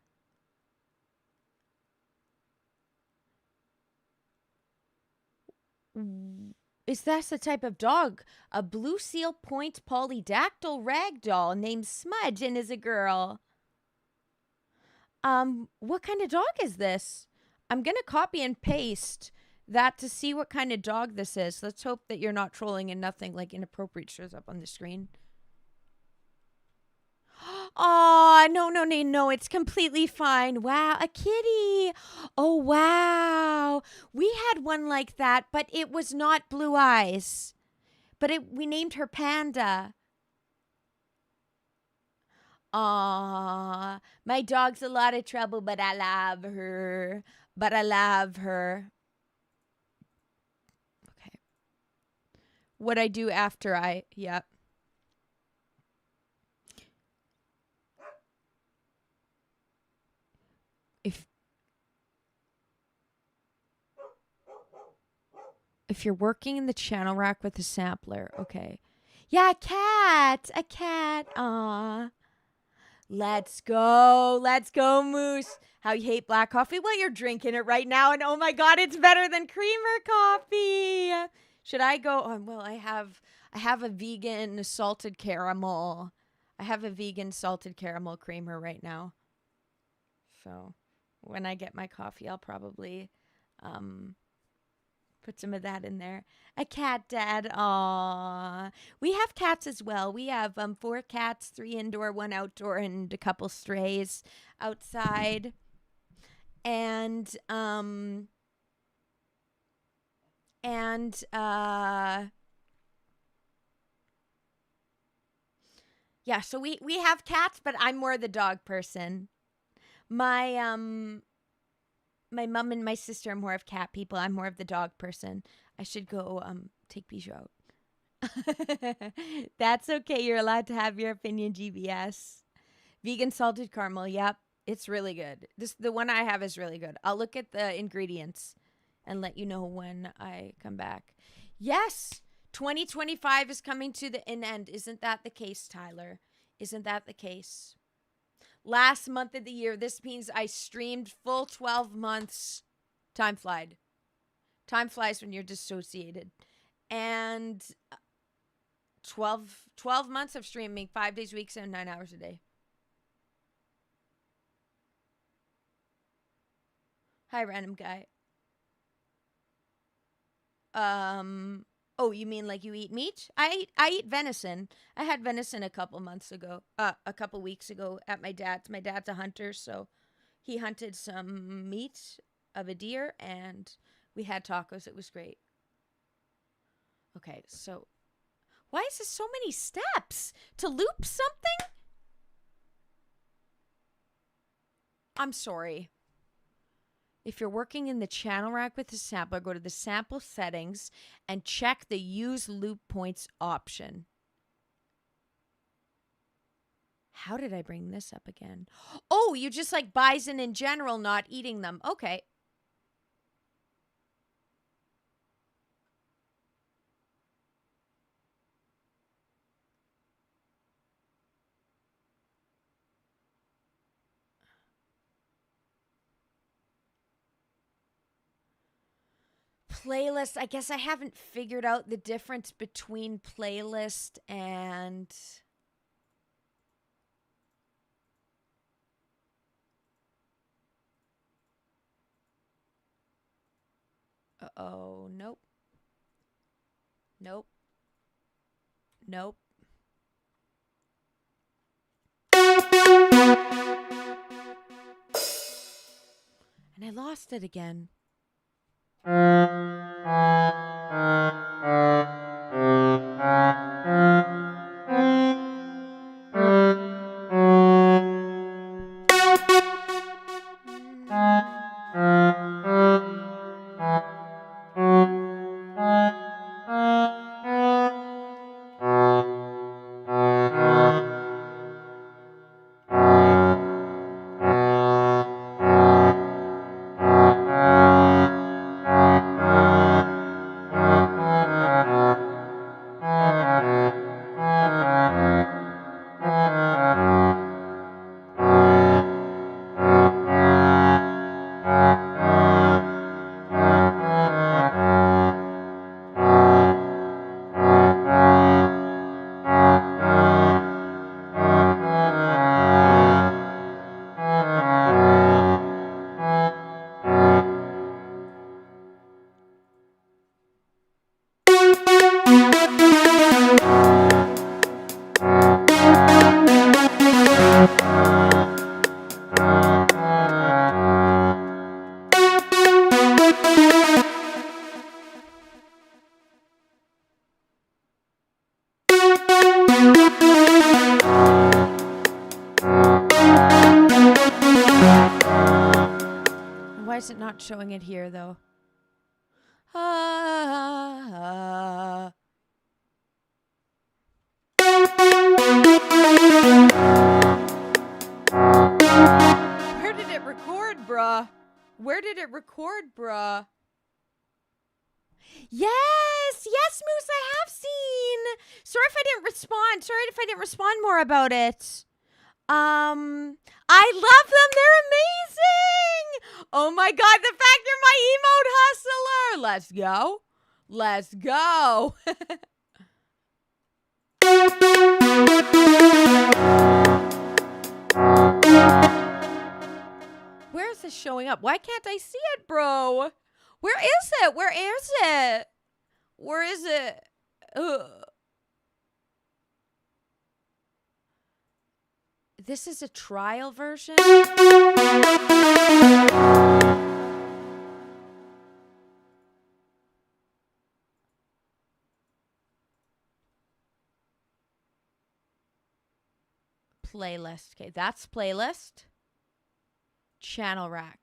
Is that the type of dog? A blue seal point polydactyl ragdoll named Smudge and is a girl. What kind of dog is this? I'm gonna copy and paste that to see what kind of dog this is. Let's hope that you're not trolling and nothing like inappropriate shows up on the screen. Oh, no, it's completely fine. Wow, a kitty. Oh, wow. We had one like that, but it was not Blue Eyes. But we named her Panda. Aw, my dog's a lot of trouble, but I love her. Okay. what I do after I, yep. If you're working in the channel rack with a sampler, okay. Yeah, a cat. Aw. Let's go, Moose. How you hate black coffee? Well, you're drinking it right now, and oh my God, it's better than creamer coffee. Should I go? Oh, well, I have a vegan salted caramel. I have a vegan salted caramel creamer right now. So when I get my coffee, I'll probably put some of that in there. A cat, Dad. Aww. We have cats as well. We have 4 cats, 3 indoor, 1 outdoor, and a couple strays outside. And yeah, so we have cats, but I'm more the dog person. My mom and my sister are more of cat people. I'm more of the dog person. I should go take Bijou out. That's okay. You're allowed to have your opinion, GBS. Vegan salted caramel. Yep. It's really good. The one I have is really good. I'll look at the ingredients and let you know when I come back. Yes. 2025 is coming to the end. Isn't that the case, Tyler? Isn't that the case? Last month of the year. This means I streamed full 12 months. Time flied. Time flies when you're dissociated. And 12 months of streaming, 5 days a week, 9 hours a day. Hi, random guy. Oh, you mean like you eat meat? I eat venison. I had venison a couple weeks ago at my dad's. My dad's a hunter, so he hunted some meat of a deer and we had tacos. It was great. Okay, so why is this so many steps? To loop something? I'm sorry. If you're working in the channel rack with the sampler, go to the sample settings and check the use loop points option. How did I bring this up again? Oh, you just like bison in general, not eating them. Okay. Playlist. I guess I haven't figured out the difference between playlist and uh-oh, nope. Nope. Nope. And I lost it again. Why is it not showing it here, though? did it record, bruh? Yes, Moose, I have seen. Sorry if I didn't respond more about it. I love them. They're amazing. Oh my God, the fact you're my emote hustler. Let's go. Let's go. Where is this showing up? Why can't I see it, bro? Where is it? Where is it? Where is it? Ugh. This is a trial version? Playlist. Okay, that's playlist. Channel rack.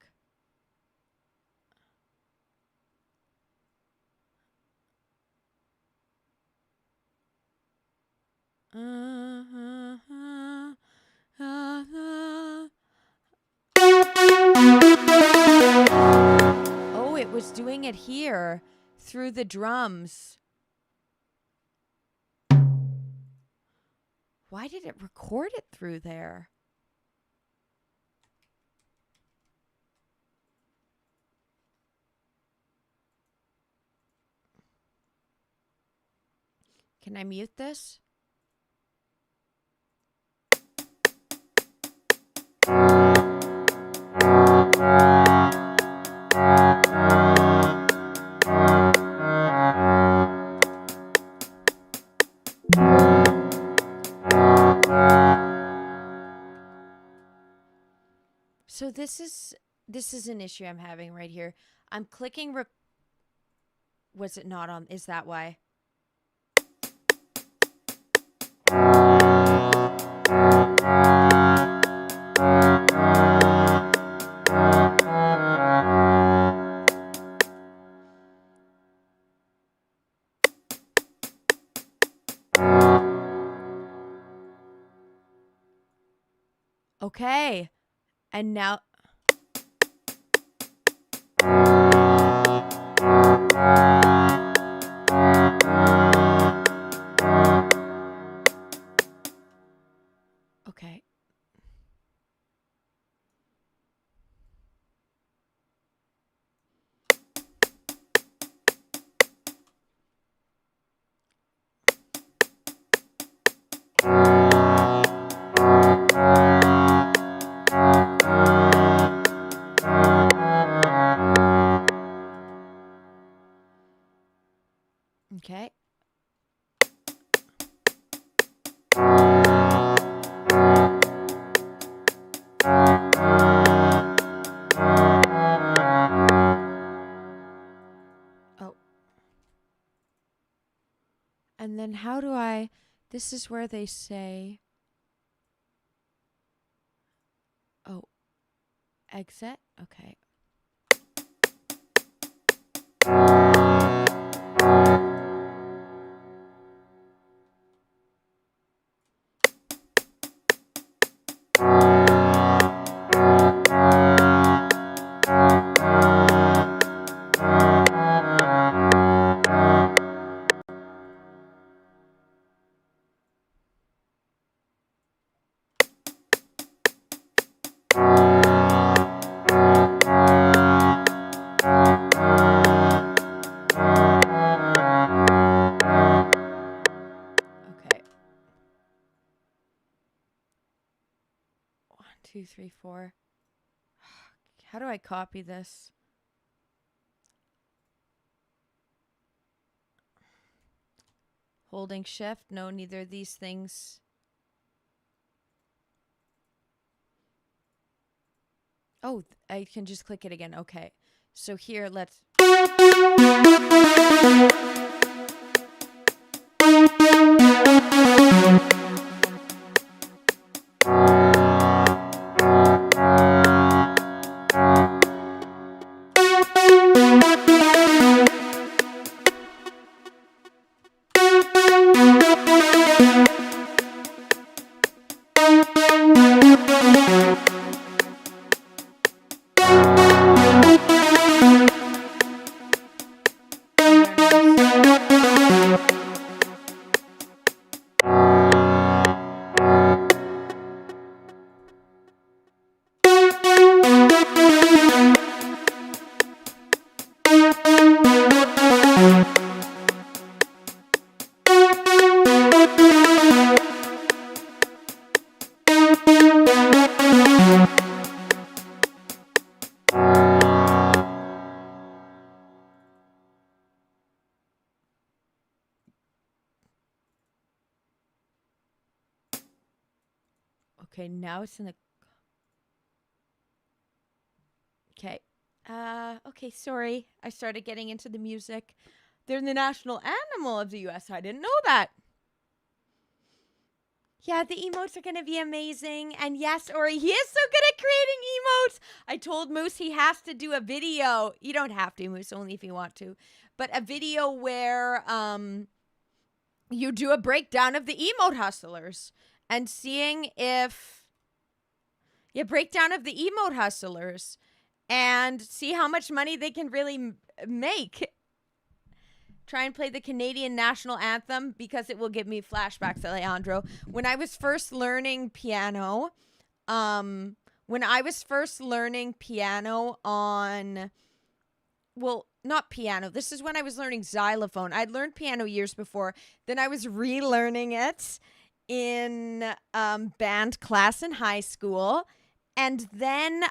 Oh, it was doing it here through the drums. Why did it record it through there? Can I mute this? So this is an issue I'm having right here. I'm clicking was it not on? Is that why? Okay. And now okay. Okay. Oh. And then how do this is where they say, oh, exit. Okay. Okay. 1, 2, 3, 4. How do I copy this? Holding shift? No, neither of these things. Oh, I can just click it again. Okay. So here, let's... Okay, now it's in the... Okay. Okay, sorry. I started getting into the music. They're the national animal of the US. I didn't know that. Yeah, the emotes are going to be amazing. And yes, Ori, he is so good at creating emotes. I told Moose he has to do a video. You don't have to, Moose, only if you want to. But a video where you do a breakdown of the emote hustlers and seeing if... Yeah, breakdown of the emote hustlers and see how much money they can really make. Try and play the Canadian national anthem because it will give me flashbacks, Alejandro. When I was first learning piano, on, well, not piano. This is when I was learning xylophone. I'd learned piano years before. Then I was relearning it in band class in high school. And then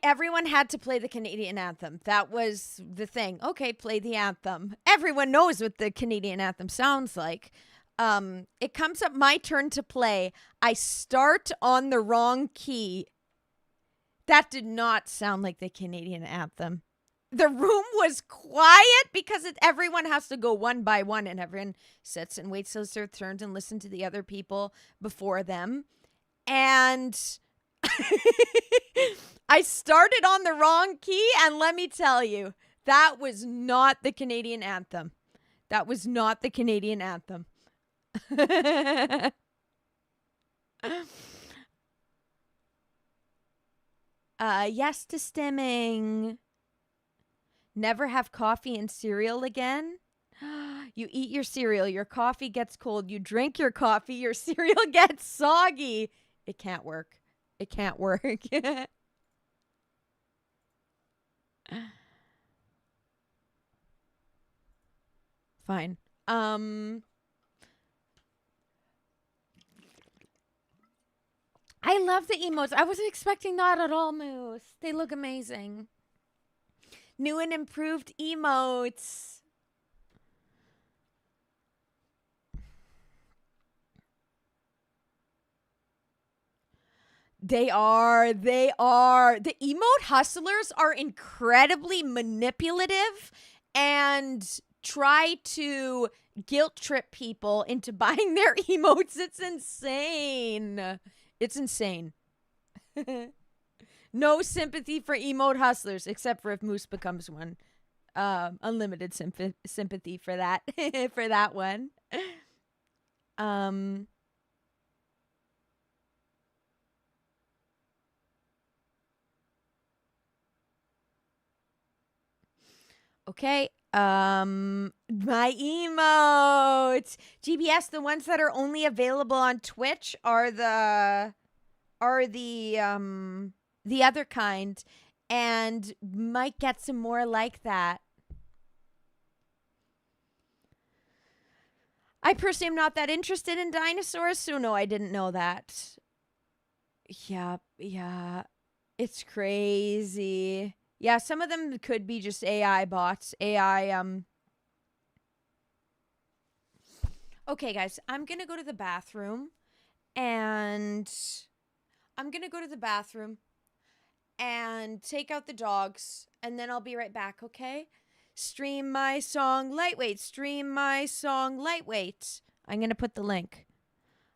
everyone had to play the Canadian anthem. That was the thing. Okay, play the anthem. Everyone knows what the Canadian anthem sounds like. It comes up my turn to play. I start on the wrong key. That did not sound like the Canadian anthem. The room was quiet because everyone has to go one by one and everyone sits and waits till it's their turn and listen to the other people before them. And I started on the wrong key, and let me tell you, that was not the Canadian anthem. That was not the Canadian anthem. Yes to stimming. Never have coffee and cereal again. You eat your cereal, your coffee gets cold. You drink your coffee, your cereal gets soggy. It can't work. It can't work. Fine. I love the emotes. I wasn't expecting that at all, Moose. They look amazing. New and improved emotes. They are. The emote hustlers are incredibly manipulative and try to guilt trip people into buying their emotes. It's insane. It's insane. No sympathy for emote hustlers, except for if Moose becomes one. Unlimited sympathy for that. For that one. Okay. My emotes. GBS, the ones that are only available on Twitch are the other kind, and might get some more like that. I personally am not that interested in dinosaurs, so no, I didn't know that. Yeah. It's crazy. Yeah, some of them could be just AI bots. Okay, guys, I'm going to go to the bathroom. And take out the dogs. And then I'll be right back, okay? Stream my song Lightweight. Stream my song Lightweight. I'm going to put the link.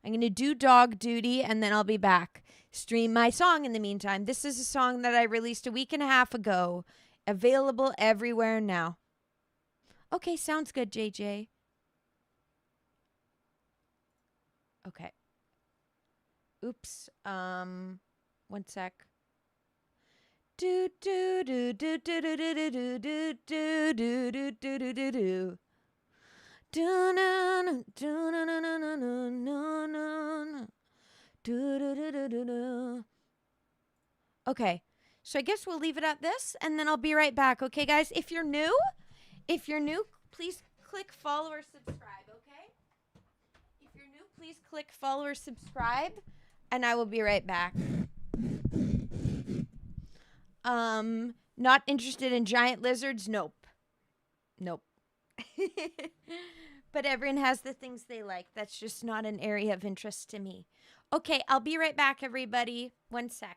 I'm going to do dog duty, and then I'll be back. Stream my song in the meantime. This is a song that I released a week and a half ago. Available everywhere now. Okay, sounds good, JJ. Okay. Oops. 1 sec. Do do do do do do do do do do do do do do do do do. Okay, so I guess we'll leave it at this, and then I'll be right back. Okay, guys, if you're new, please click follow or subscribe, okay? please click follow or subscribe, and I will be right back. Not interested in giant lizards? Nope. But everyone has the things they like. That's just not an area of interest to me. Okay, I'll be right back, everybody. 1 sec.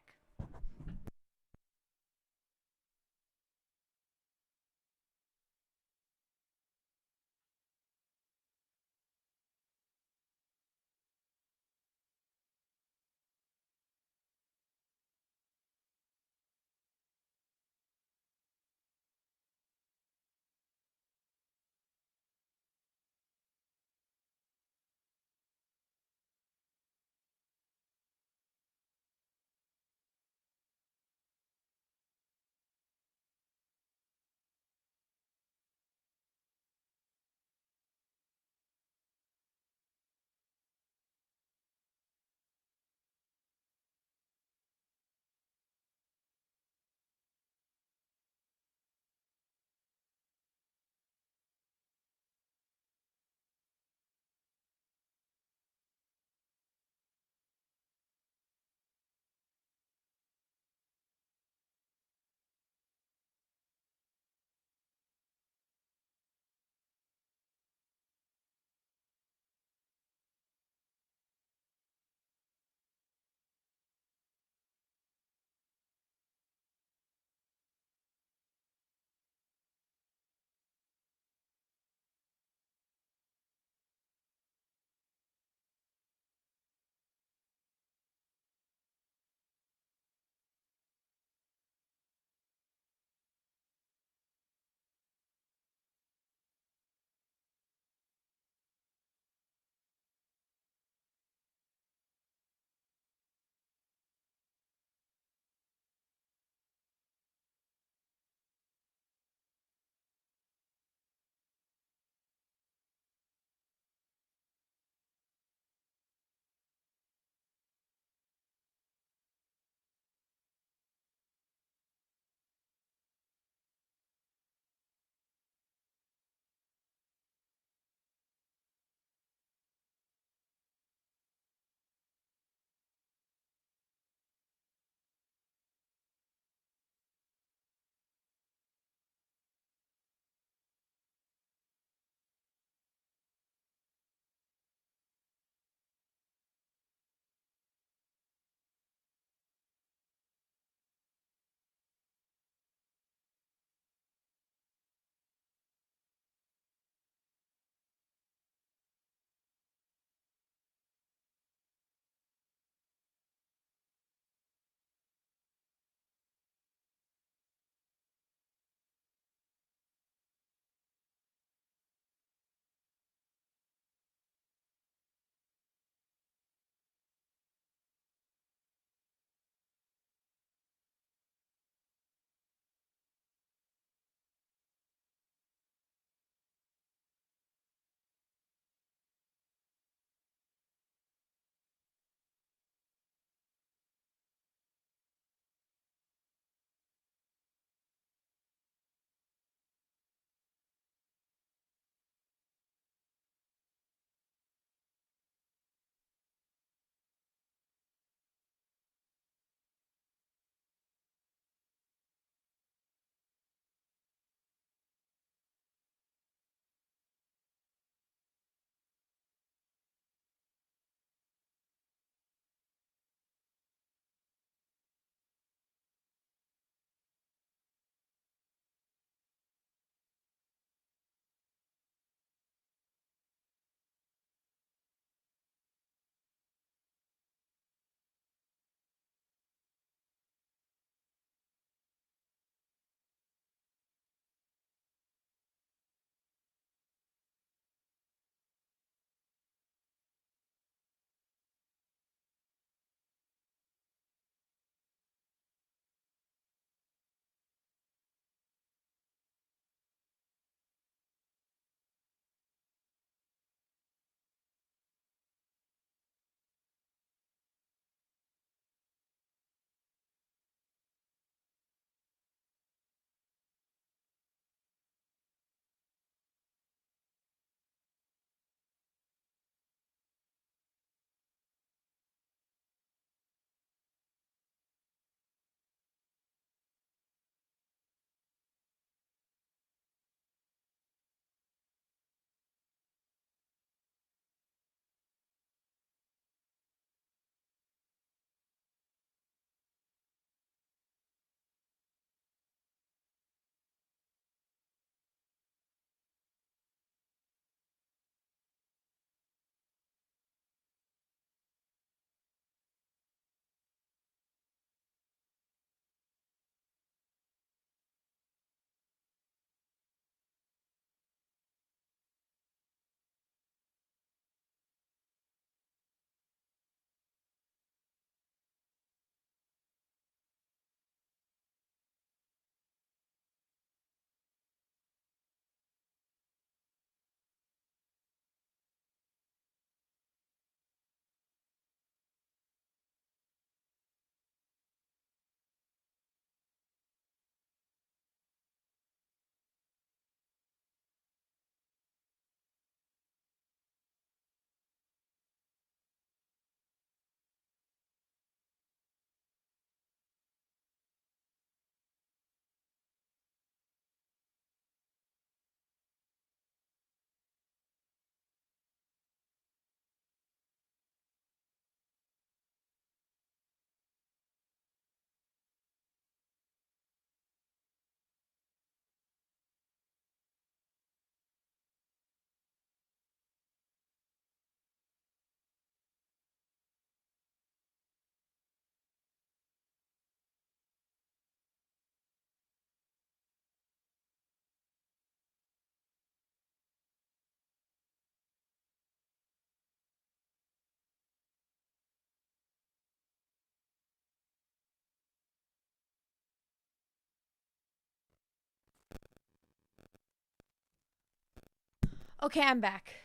Okay, I'm back.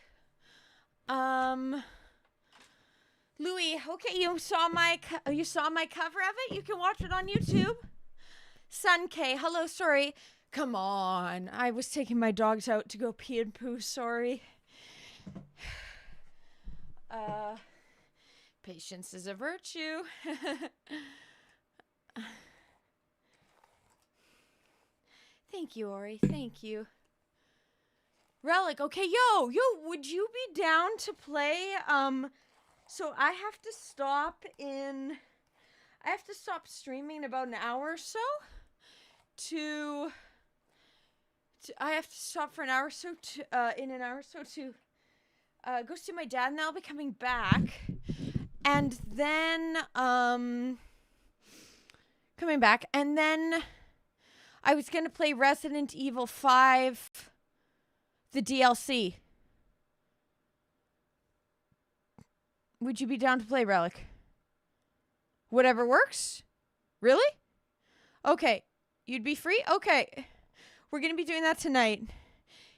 Louis, okay, you saw my cover of it? You can watch it on YouTube. Sun K, hello, sorry. Come on. I was taking my dogs out to go pee and poo, sorry. Patience is a virtue. Thank you, Ori. Thank you. Relic, okay, yo, would you be down to play? So I have to stop streaming in about an hour or so I have to stop for an hour or so to go see my dad, and I'll be coming back. And then coming back, and then I was going to play Resident Evil 5 the DLC. Would you be down to play, Relic? Whatever works? Really? Okay. You'd be free? Okay. We're going to be doing that tonight.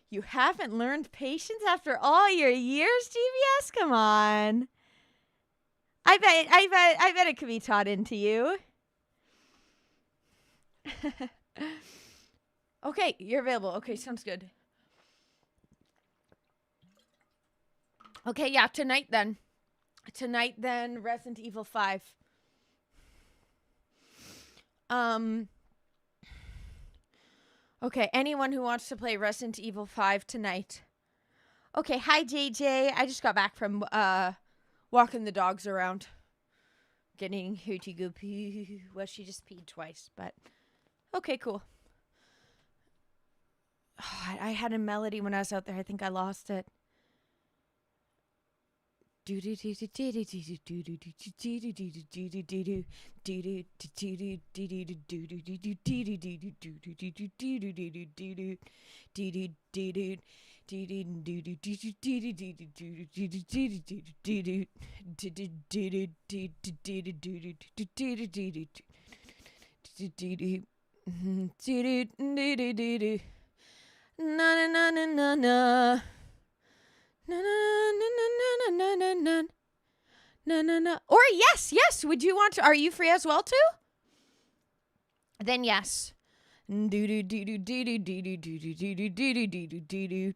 You haven't learned patience after all your years, GBS? Come on. I bet it could be taught into you. Okay, you're available. Okay, sounds good. Okay, yeah, tonight then. Resident Evil 5. Okay, anyone who wants to play Resident Evil 5 tonight. Okay, hi JJ. I just got back from walking the dogs around. Getting hooty goopy. Well, she just peed twice, but okay, cool. Oh, I had a melody when I was out there. I think I lost it. Na na na na na na. Na na na na na na na na na na. Or yes. Would you want to? Are you free as well too? Then yes. Do do do do do do do do do do do do do do do.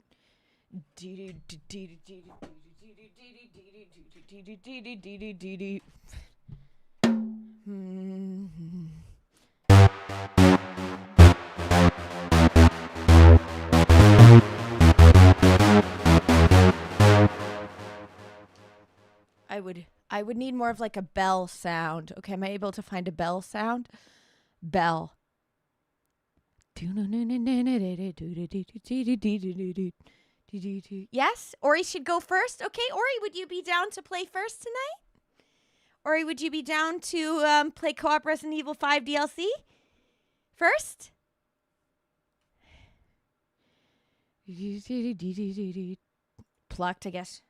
I would need more of like a bell sound. Okay, am I able to find a bell sound? Bell. Yes? Ori should go first? Okay, Ori, would you be down to play first tonight? Ori, would you be down to play co-op Resident Evil 5 DLC first? Plucked, I guess.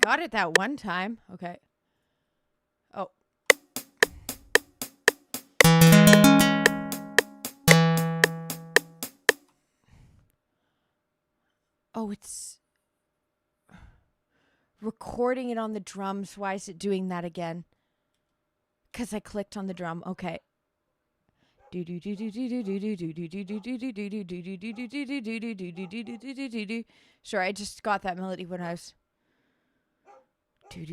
Got it that one time. Okay. Oh. Oh, it's recording it on the drums. Why is it doing that again? Because I clicked on the drum. Okay. Sure, I just got that melody when I was... I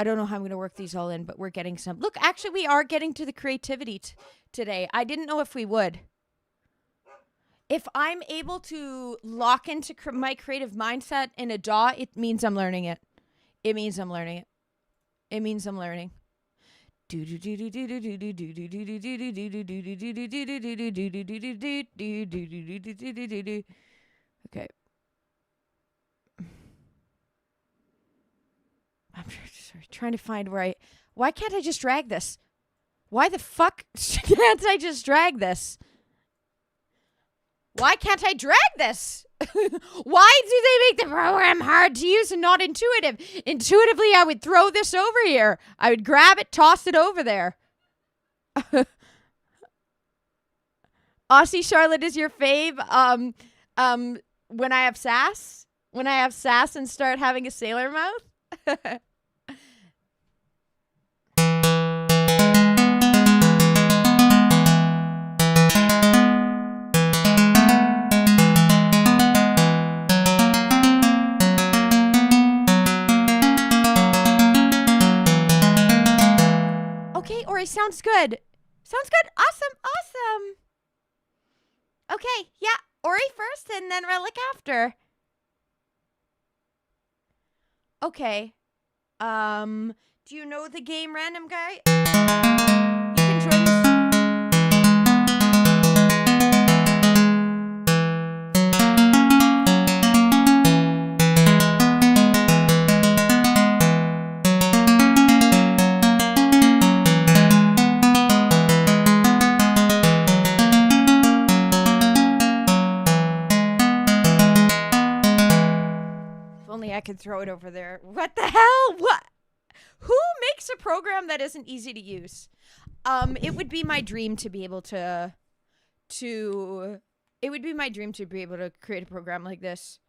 don't know how I'm going to work these all in, but we're getting some. Look, actually, we are getting to the creativity today. I didn't know if we would. If I'm able to lock into my creative mindset in a DAW, it means I'm learning it. It means I'm learning it. It means I'm learning. Okay. I'm trying to find where why can't I just drag this? Why the fuck can't I just drag this? Why can't I drag this? Why do they make the program hard to use and not intuitive? Intuitively, I would throw this over here. I would grab it, toss it over there. Aussie Charlotte is your fave. When I have sass? When I have sass and start having a sailor mouth? Okay, Ori, sounds good. Sounds good. Awesome, awesome. Okay, yeah, Ori first and then Relic after. Okay. Do you know the game, random guy? You can join this. If only I could throw it over there. What the hell? What? Who makes a program that isn't easy to use? It would be my dream to be able to it would be my dream to be able to create a program like this.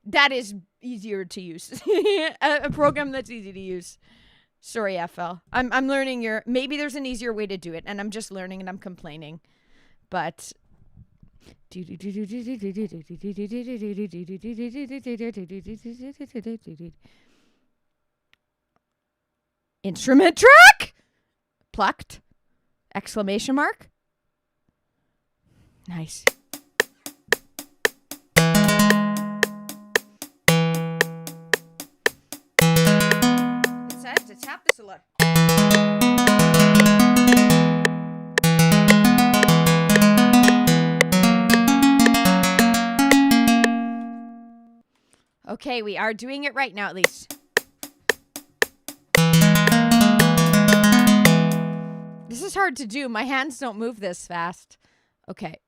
That is easier to use. a program that's easy to use. Sorry, FL. I'm learning maybe there's an easier way to do it, and I'm just learning and I'm complaining. But instrument track? Plucked? Exclamation mark? Nice. I have to tap this a lot. Okay, we are doing it right now at least. This is hard to do. My hands don't move this fast. Okay.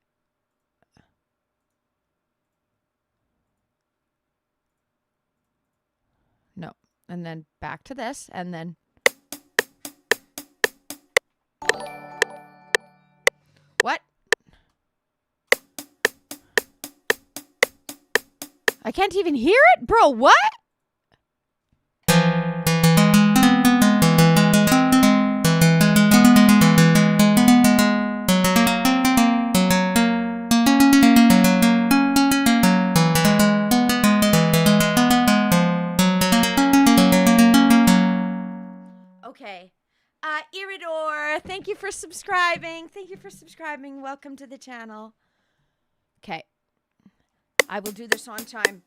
No. And then back to this, and then... What? I can't even hear it? Bro, what? Okay. Iridor, thank you for subscribing. Thank you for subscribing. Welcome to the channel. Okay. I will do this on time.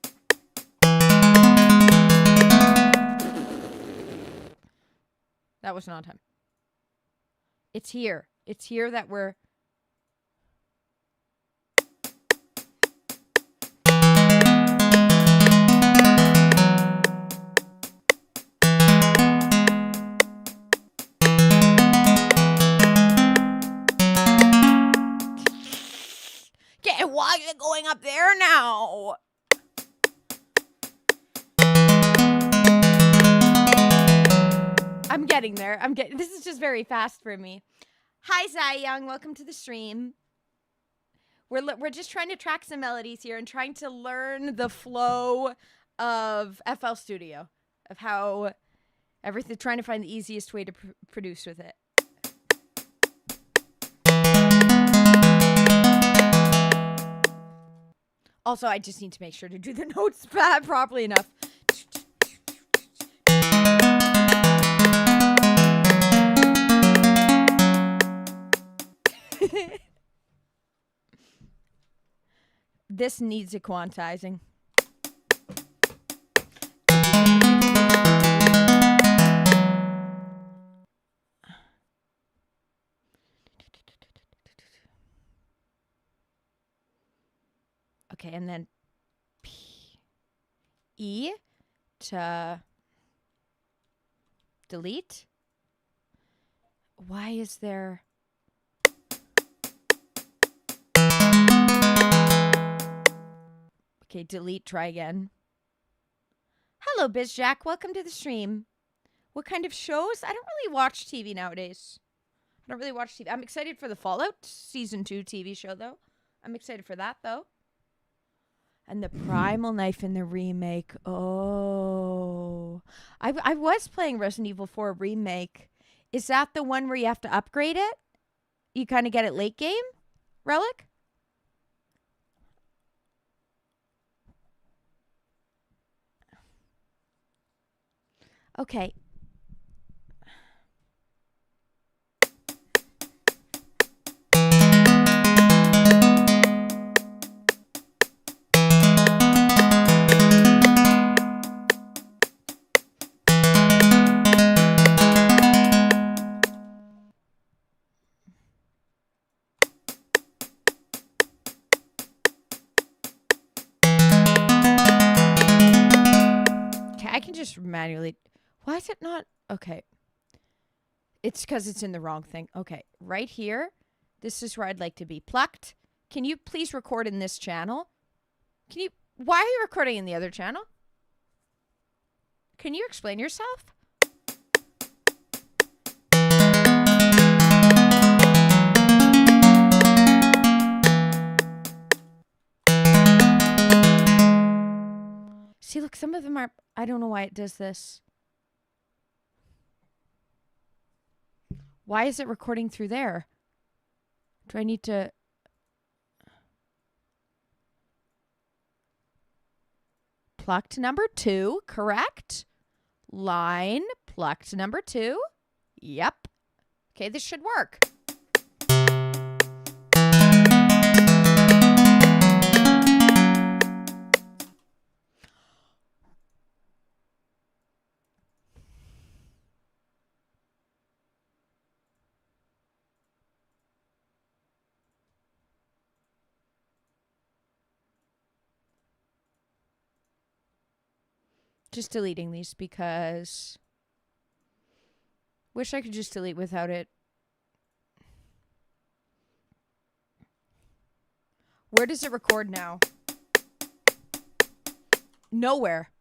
That was not on time. It's here. It's here that we're... Okay, why is it going up there now? I'm getting there. This is just very fast for me. Hi, Zai Young. Welcome to the stream. We're just trying to track some melodies here and trying to learn the flow of FL Studio, of how everything, trying to find the easiest way to produce with it. Also, I just need to make sure to do the notes properly enough. This needs a quantizing. Okay, and then P E to delete. Why is there... Okay, delete, try again. Hello, BizJack. Welcome to the stream. What kind of shows? I don't really watch TV nowadays. I don't really watch TV. I'm excited for the Fallout Season 2 TV show, though. I'm excited for that, though. And the Primal Knife in the remake. Oh. I was playing Resident Evil 4 remake. Is that the one where you have to upgrade it? You kind of get it late game? Relic? Okay. I can just manually... Why is it not... Okay. It's because it's in the wrong thing. Okay. Right here. This is where I'd like to be. Plucked. Can you please record in this channel? Can you... Why are you recording in the other channel? Can you explain yourself? See, look, some of them are... I don't know why it does this. Why is it recording through there? Do I need to... Plucked number 2, correct? Line, plucked number 2. Yep. Okay, this should work. Just deleting these because... Wish I could just delete without it. Where does it record now? Nowhere.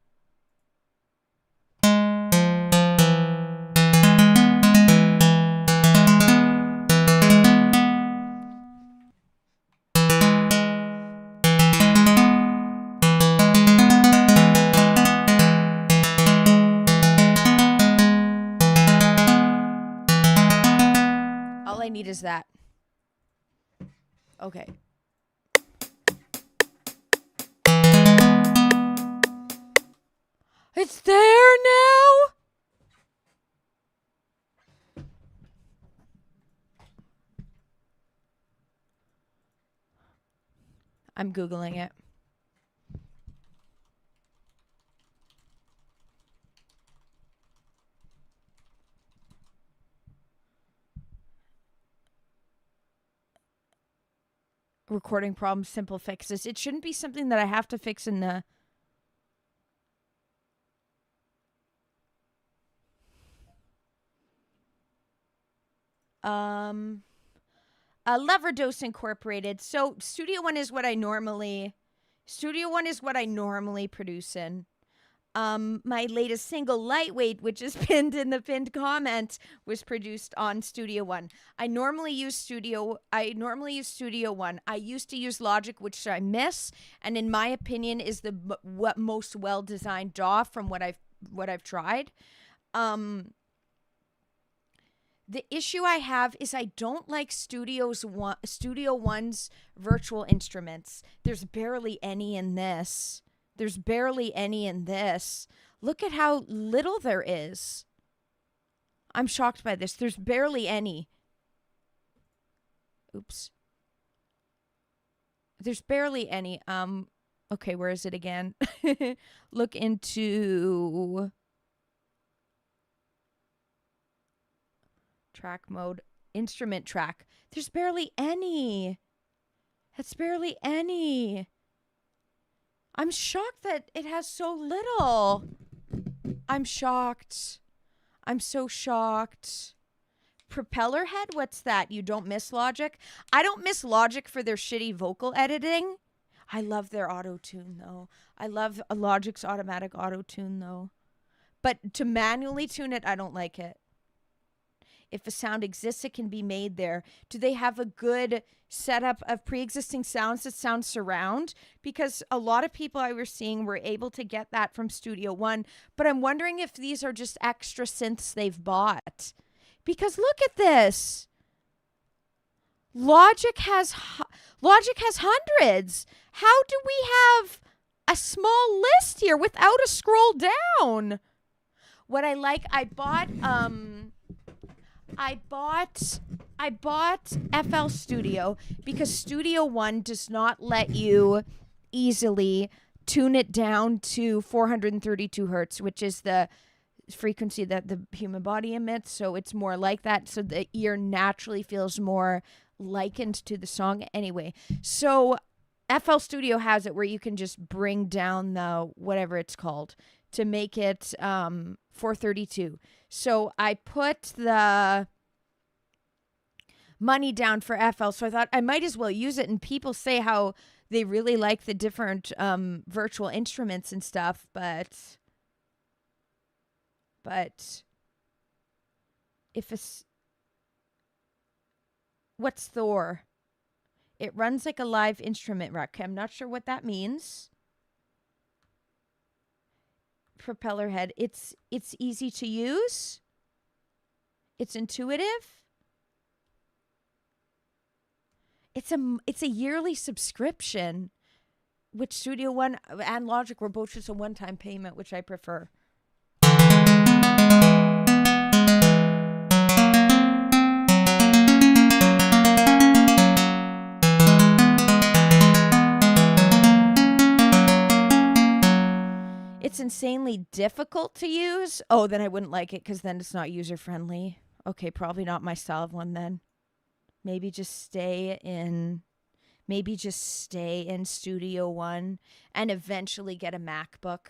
All I need is that. Okay. It's there now? I'm Googling it. Recording problem, simple fixes. It shouldn't be something that I have to fix in the... Lever Dose Incorporated. So Studio One is what I normally produce in. My latest single, Lightweight, which is pinned in the pinned comment, was produced on Studio One. I normally use Studio One. I used to use Logic, which I miss, and in my opinion is the most well-designed DAW from what I've tried. The issue I have is I don't like Studio One's virtual instruments. There's barely any in this. Look at how little there is. I'm shocked by this. There's barely any. Oops. There's barely any. Okay, where is it again? Look into track mode, instrument track. There's barely any. That's barely any. I'm shocked that it has so little. I'm shocked. I'm so shocked. Propeller Head? What's that? You don't miss Logic? I don't miss Logic for their shitty vocal editing. I love their auto-tune, though. I love Logic's automatic auto-tune, though. But to manually tune it, I don't like it. If a sound exists, it can be made there. Do they have a good setup of pre-existing sounds that sound surround? Because a lot of people I was seeing were able to get that from Studio One, but I'm wondering if these are just extra synths they've bought. Because look at this. Logic has hundreds. How do we have a small list here without a scroll down? What I like, I bought FL Studio because Studio One does not let you easily tune it down to 432 hertz, which is the frequency that the human body emits. So it's more like that. So the ear naturally feels more likened to the song anyway. So FL Studio has it where you can just bring down the whatever it's called to make it 432. So I put the money down for FL. So I thought I might as well use it. And people say how they really like the different virtual instruments and stuff, but if it's what's Thor? It runs like a live instrument rack. I'm not sure what that means. Propeller Head. It's easy to use. It's intuitive. It's a yearly subscription, which Studio One and Logic were both just a one-time payment, which I prefer. It's insanely difficult to use. Oh, then I wouldn't like it because then it's not user-friendly. Okay, probably not my style of one then. Maybe just stay in Studio One and eventually get a MacBook.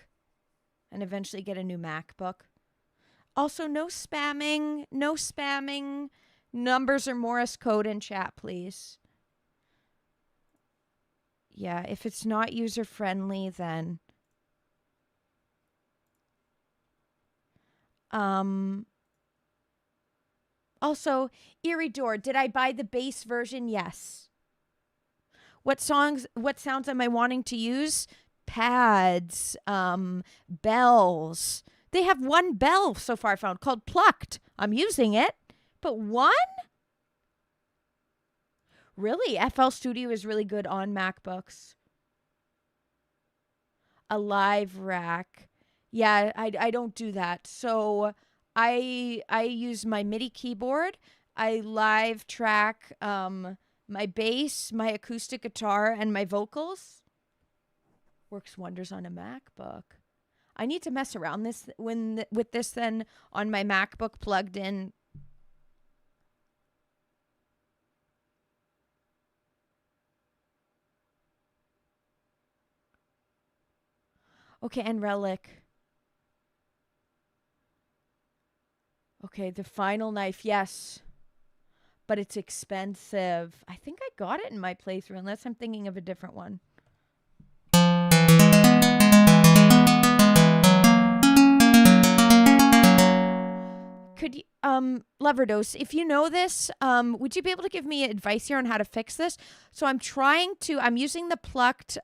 And eventually get a new MacBook. Also, no spamming. No spamming. Numbers or Morse code in chat, please. Yeah, if it's not user-friendly, then... Also, Eerie Door, did I buy the base version? Yes. What sounds am I wanting to use? Pads, bells. They have one bell so far I found called Plucked. I'm using it, but one? Really? FL Studio is really good on MacBooks. A live rack. Yeah, I don't do that. So I use my MIDI keyboard. I live track my bass, my acoustic guitar, and my vocals. Works wonders on a MacBook. I need to mess around with this then on my MacBook plugged in. Okay, and Relic. Okay, the final knife, yes. But it's expensive. I think I got it in my playthrough, unless I'm thinking of a different one. Could you, Loverdose, if you know this, would you be able to give me advice here on how to fix this? So I'm using the Plucked,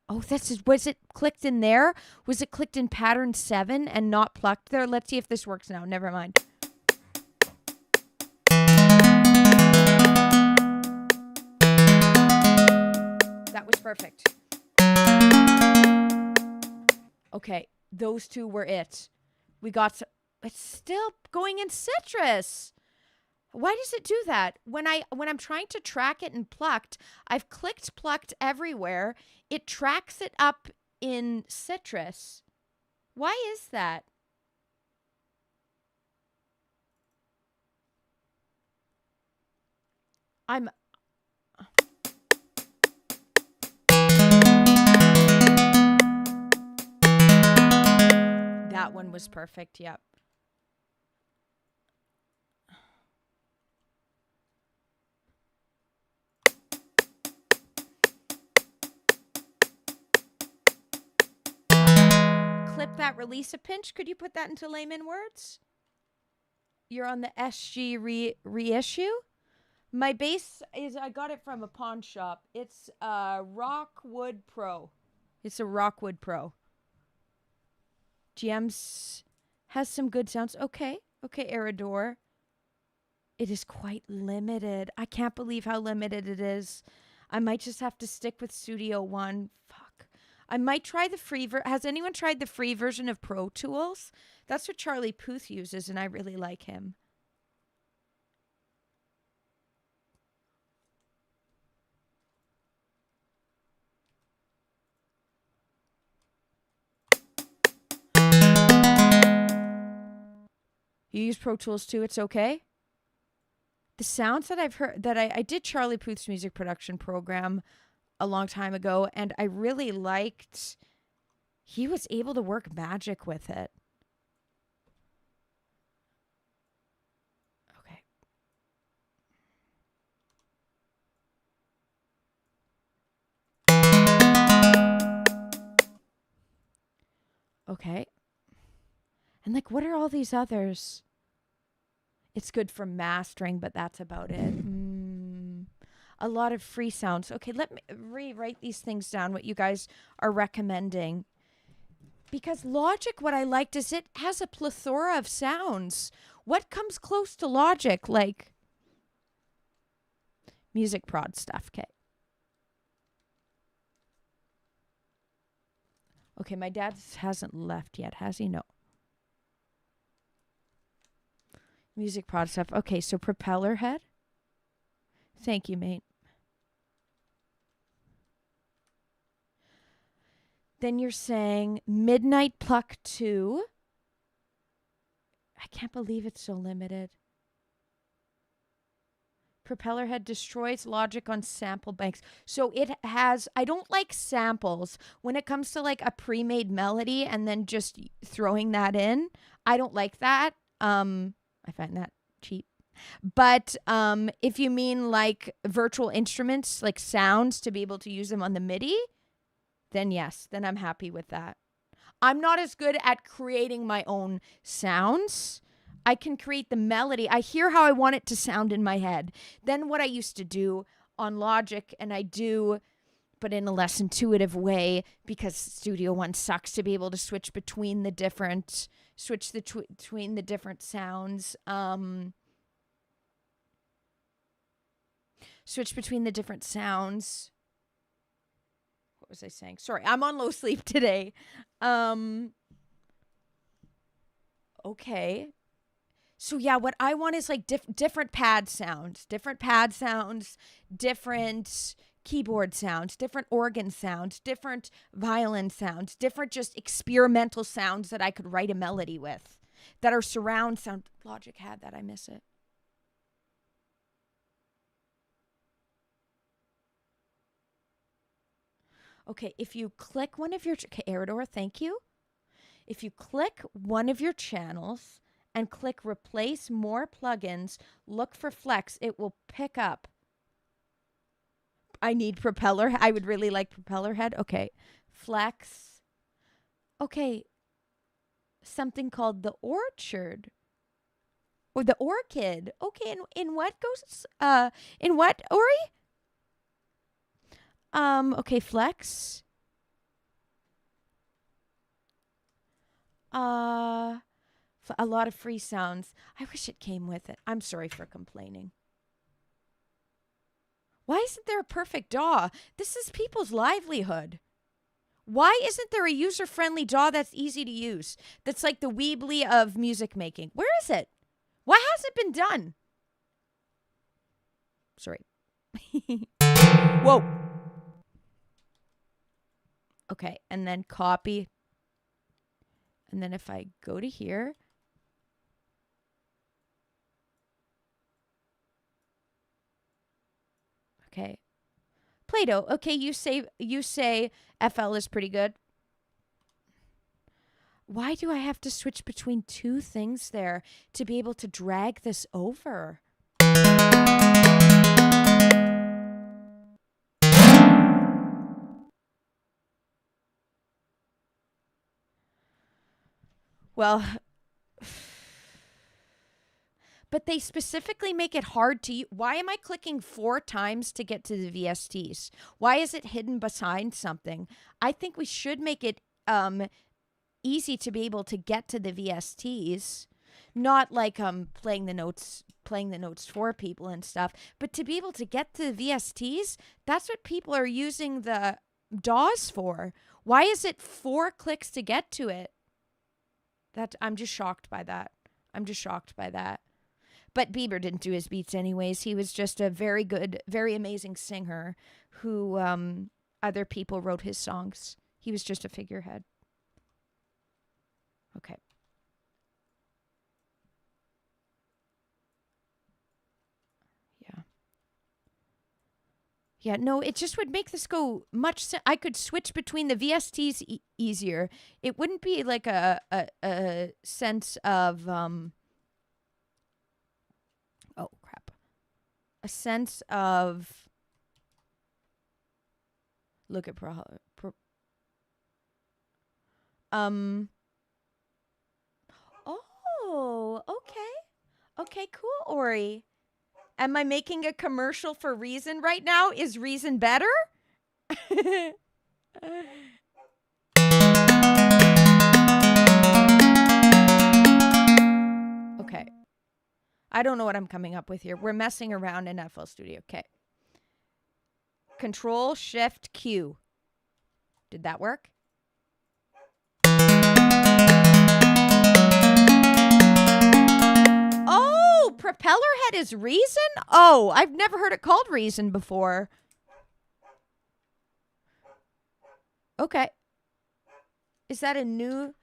was it clicked in there? Was it clicked in pattern 7 and not Plucked there? Let's see if this works now. Never mind. That was perfect. Okay, those two were it. It's still going in Citrus. Why does it do that? When I'm trying to track it in Plucked, I've clicked Plucked everywhere. It tracks it up in Citrus. Why is that? That one was perfect. Yep. Clip that, release a pinch. Could you put that into layman words? You're on the SG reissue. My bass is, I got it from a pawn shop. It's Rockwood Pro. It's a Rockwood Pro. GM's has some good sounds. Okay, Aerodor. It is quite limited. I can't believe how limited it is. I might just have to stick with Studio One. Fuck. I might try the free Has anyone tried the free version of Pro Tools? That's what Charlie Puth uses, and I really like him. You use Pro Tools too, it's okay? The sounds that I've heard, that I did Charlie Puth's music production program a long time ago, and I really liked, he was able to work magic with it. Okay. Okay. And like, what are all these others? It's good for mastering, but that's about it. A lot of free sounds. Okay, let me rewrite these things down, what you guys are recommending. Because Logic, what I liked is it has a plethora of sounds. What comes close to Logic? Like music prod stuff, okay. Okay, my dad hasn't left yet, has he? No. Music prod stuff. Okay, so propeller head. Thank you, mate. Then you're saying Midnight Pluck 2. I can't believe it's so limited. Propeller head destroys logic on sample banks. So it has, I don't like samples. When it comes to like a pre-made melody and then just throwing that in, I don't like that. I find that cheap. But if you mean like virtual instruments, like sounds to be able to use them on the MIDI, then yes, then I'm happy with that. I'm not as good at creating my own sounds. I can create the melody. I hear how I want it to sound in my head. Then what I used to do on Logic, and I do, but in a less intuitive way, because Studio One sucks to be able to switch between the different, between the different sounds. Switch between the different sounds. What was I saying? Sorry, I'm on low sleep today. Okay. So yeah, what I want is like different pad sounds, different keyboard sounds, different organ sounds, different violin sounds, different just experimental sounds that I could write a melody with, that are surround sound. Logic had that, I miss it. Okay, if you click one of your, okay, Aerodor, thank you. If you click one of your channels and click replace more plugins, look for flex, it will pick up. I need propeller. I would really like propeller head. Okay, flex. Okay, something called the orchard or the orchid. Okay, in what goes, in what, Ori? Okay, flex. A lot of free sounds. I wish it came with it. I'm sorry for complaining. Why isn't there a perfect DAW? This is people's livelihood. Why isn't there a user-friendly DAW that's easy to use? That's like the Weebly of music making. Where is it? Why has it been done? Sorry. Whoa. Okay, and then copy. And then if I go to here, okay. Play-Doh. Okay, you say FL is pretty good. Why do I have to switch between two things there to be able to drag this over? Well, but they specifically make it hard to use. Why am I clicking 4 times to get to the VSTs? Why is it hidden behind something? I think we should make it easy to be able to get to the VSTs, not like playing the notes for people and stuff, but to be able to get to the VSTs, that's what people are using the DAWs for. Why is it 4 clicks to get to it? I'm just shocked by that. But Bieber didn't do his beats anyways. He was just a very good, very amazing singer who other people wrote his songs. He was just a figurehead. Okay. Yeah, no, it just would make this go much. I could switch between the VSTs easier. It wouldn't be like a sense of oh crap, a sense of look at oh, okay, cool, Ori. Am I making a commercial for Reason right now? Is Reason better? Okay. I don't know what I'm coming up with here. We're messing around in FL Studio. Okay. Control Shift Q. Did that work? Oh, propeller head is Reason? Oh, I've never heard it called Reason before. Okay. Is that a new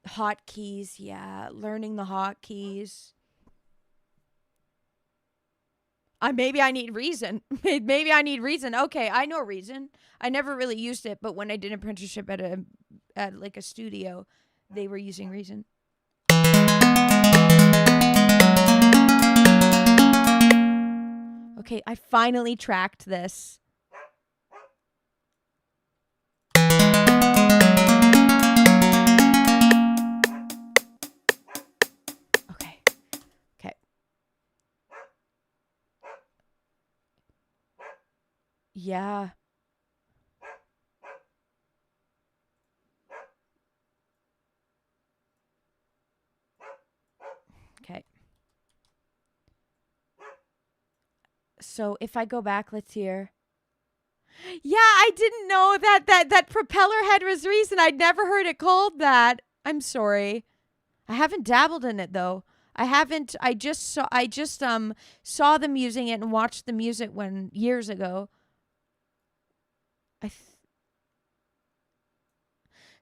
hotkeys? Yeah, learning the hotkeys. Maybe I need Reason. Maybe I need Reason. Okay, I know Reason. I never really used it, but when I did an apprenticeship at like a studio, they were using Reason. Okay, I finally tracked this. Okay. Yeah. Okay. So if I go back, let's hear. Yeah, I didn't know that propeller head was Reason. I'd never heard it called that. I'm sorry. I haven't dabbled in it though. I just saw them using it and watched them use it years ago.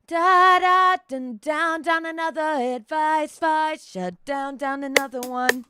Da da down another advice fight, shut down another one.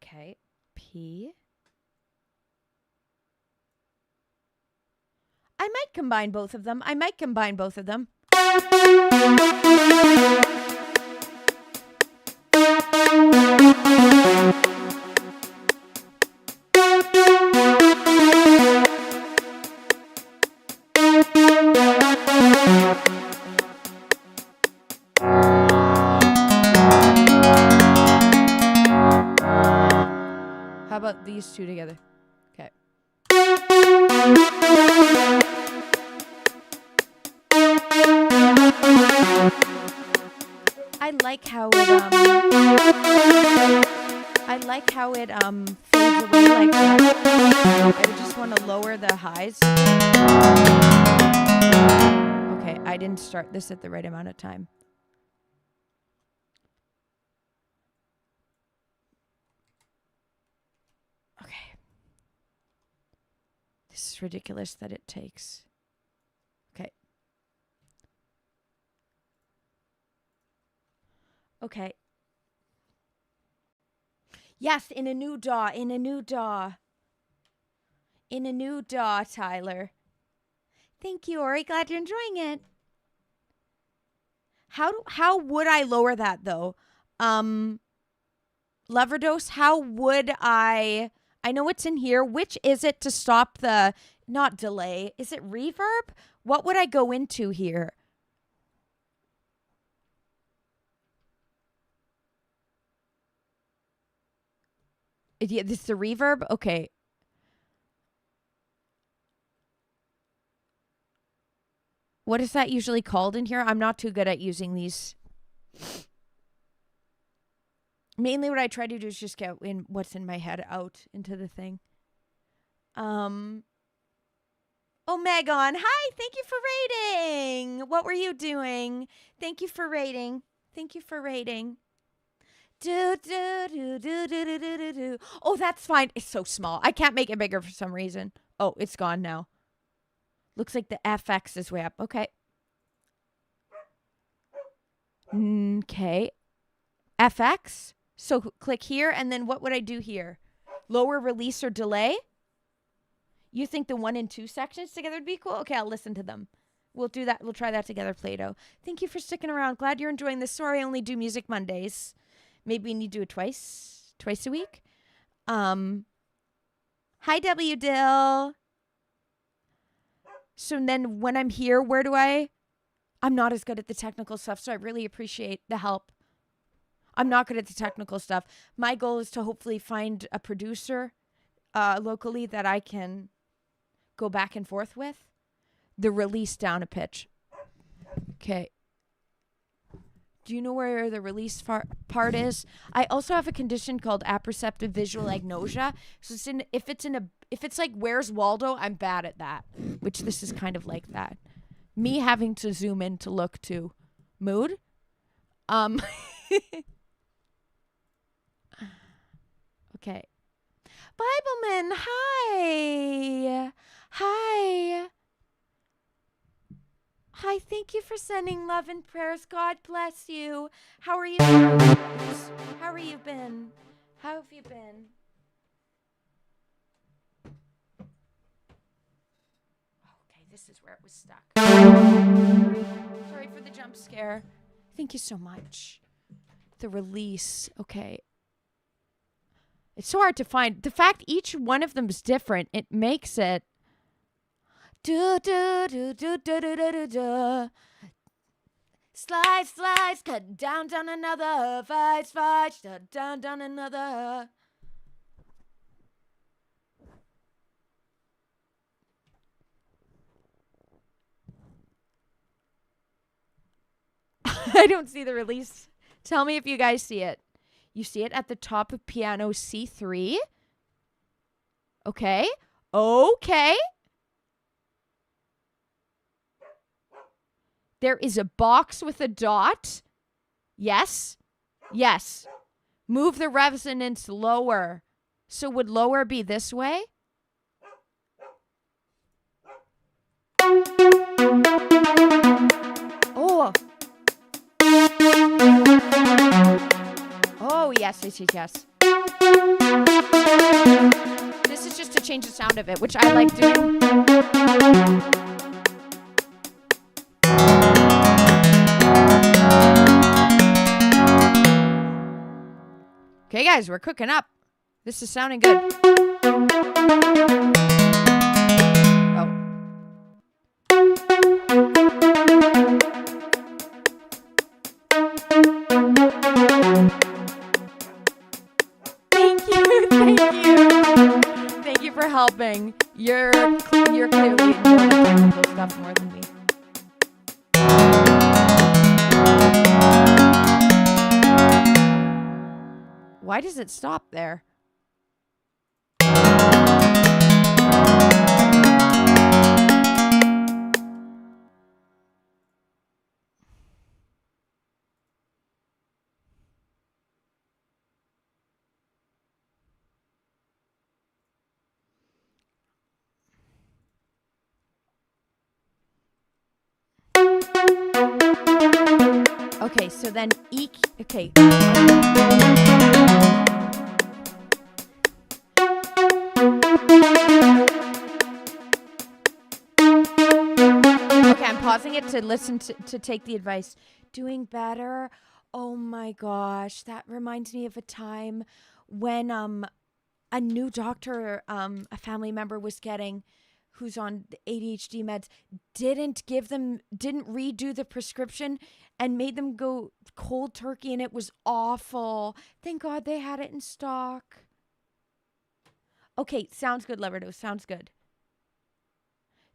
Okay, P. I might combine both of them. How about these two together? Okay. I like how it fades away like that. I just want to lower the highs. Okay, I didn't start this at the right amount of time. Okay. This is ridiculous that it takes. Okay. Okay. Yes, in a new DAW, in a new DAW. In a new DAW, Tyler. Thank you, Ori. Glad you're enjoying it. How would I lower that though? Leverdose, how would I know it's in here. Which is it to stop the not delay? Is it reverb? What would I go into here? Yeah, this is the reverb? Okay. What is that usually called in here? I'm not too good at using these. Mainly what I try to do is just get in what's in my head out into the thing. Oh, Megan. Hi. Thank you for rating. What were you doing? Thank you for rating. Thank you for rating. Do, do, do, do, do, do, do, do, do. Oh, that's fine. It's so small. I can't make it bigger for some reason. Oh, it's gone now. Looks like the FX is way up. Okay. Okay. FX. So click here, and then what would I do here? Lower, release, or delay? You think the 1 and 2 sections together would be cool? Okay, I'll listen to them. We'll do that. We'll try that together, Play-Doh. Thank you for sticking around. Glad you're enjoying this. Sorry, I only do Music Mondays. Maybe we need to do it twice a week. Hi, W. Dill. So then when I'm here, where do I'm not as good at the technical stuff, so I really appreciate the help. I'm not good at the technical stuff. My goal is to hopefully find a producer locally that I can go back and forth with. The release down a pitch. Okay. Do you know where the release part is? I also have a condition called apperceptive visual agnosia. So if it's like Where's Waldo, I'm bad at that. Which this is kind of like that. Me having to zoom in to look to mood. Okay. Bibleman, hi. Hi. Hi, thank you for sending love and prayers. God bless you. How are you? How are you been? How have you been? Okay, this is where it was stuck. Sorry for the jump scare. Thank you so much. The release. Okay. It's so hard to find. The fact each one of them is different, it makes it. Do do do do do do do do do. Slice, slice, cut down, down another. Fight, fight, down, down another. I don't see the release. Tell me if you guys see it. You see it at the top of piano C3. Okay. Okay. There is a box with a dot. Yes. Yes. Move the resonance lower. So would lower be this way? Oh. Oh, yes, yes, yes, yes. This is just to change the sound of it, which I like doing. Okay, guys, we're cooking up. This is sounding good. Oh. Thank you. Thank you for helping. You're clearly more the technical stuff more than me. Why does it stop there? Okay, so then okay. Okay, I'm pausing it to listen to take the advice. Doing better. Oh my gosh, that reminds me of a time when a new doctor a family member was getting who's on the ADHD meds didn't redo the prescription and made them go cold turkey, and it was awful. Thank God they had it in stock. Okay, sounds good, Leverdo. Sounds good.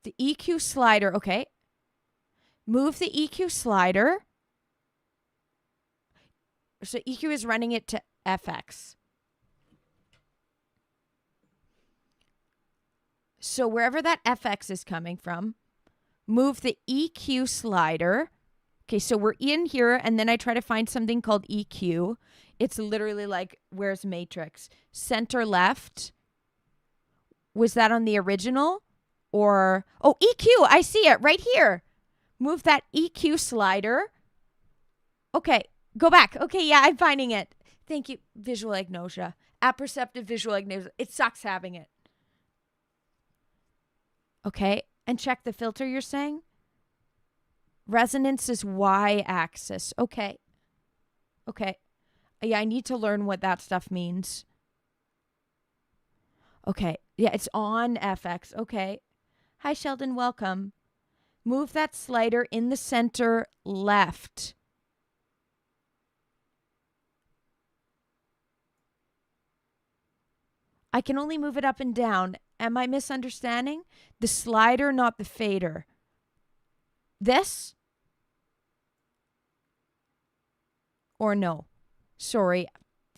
The EQ slider, okay. Move the EQ slider. So EQ is running it to FX. So wherever that FX is coming from, move the EQ slider. Okay, so we're in here, and then I try to find something called EQ. It's literally like, where's Matrix? Center left. Was that on the original? Or, oh, EQ, I see it right here. Move that EQ slider. Okay, go back. Okay, yeah, I'm finding it. Thank you. Visual agnosia. Apperceptive visual agnosia. It sucks having it. Okay, and check the filter you're saying. Resonance is y-axis. Okay. Okay. Yeah, I need to learn what that stuff means. Okay. Yeah, it's on FX. Okay. Hi, Sheldon. Welcome. Move that slider in the center left. I can only move it up and down. Am I misunderstanding? The slider, not the fader. This? Or no? Sorry.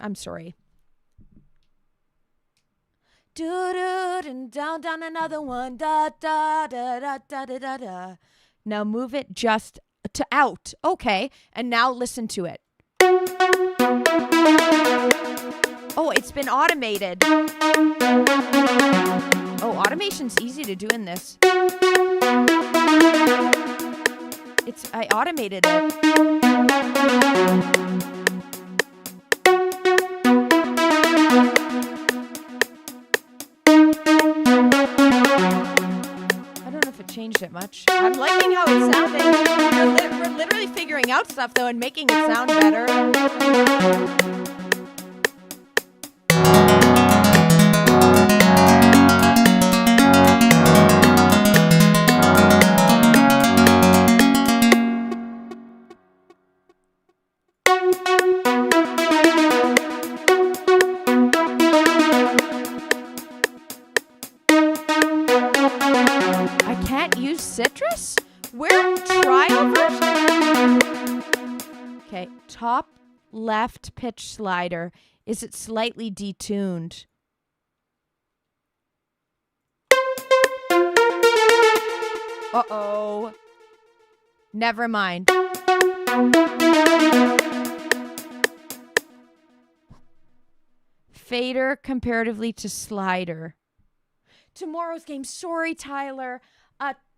I'm sorry. And down another one. Da da da da da da da da. Now move it just to out. Okay. And now listen to it. Oh, it's been automated. Oh, automation's easy to do in this. I automated it. I don't know if it changed it much. I'm liking how it's sounding. We're literally figuring out stuff, though, and making it sound better. Citrus? Where? Trial version? Okay, top left pitch slider. Is it slightly detuned? Uh-oh. Never mind. Fader comparatively to slider. Tomorrow's game. Sorry, Tyler.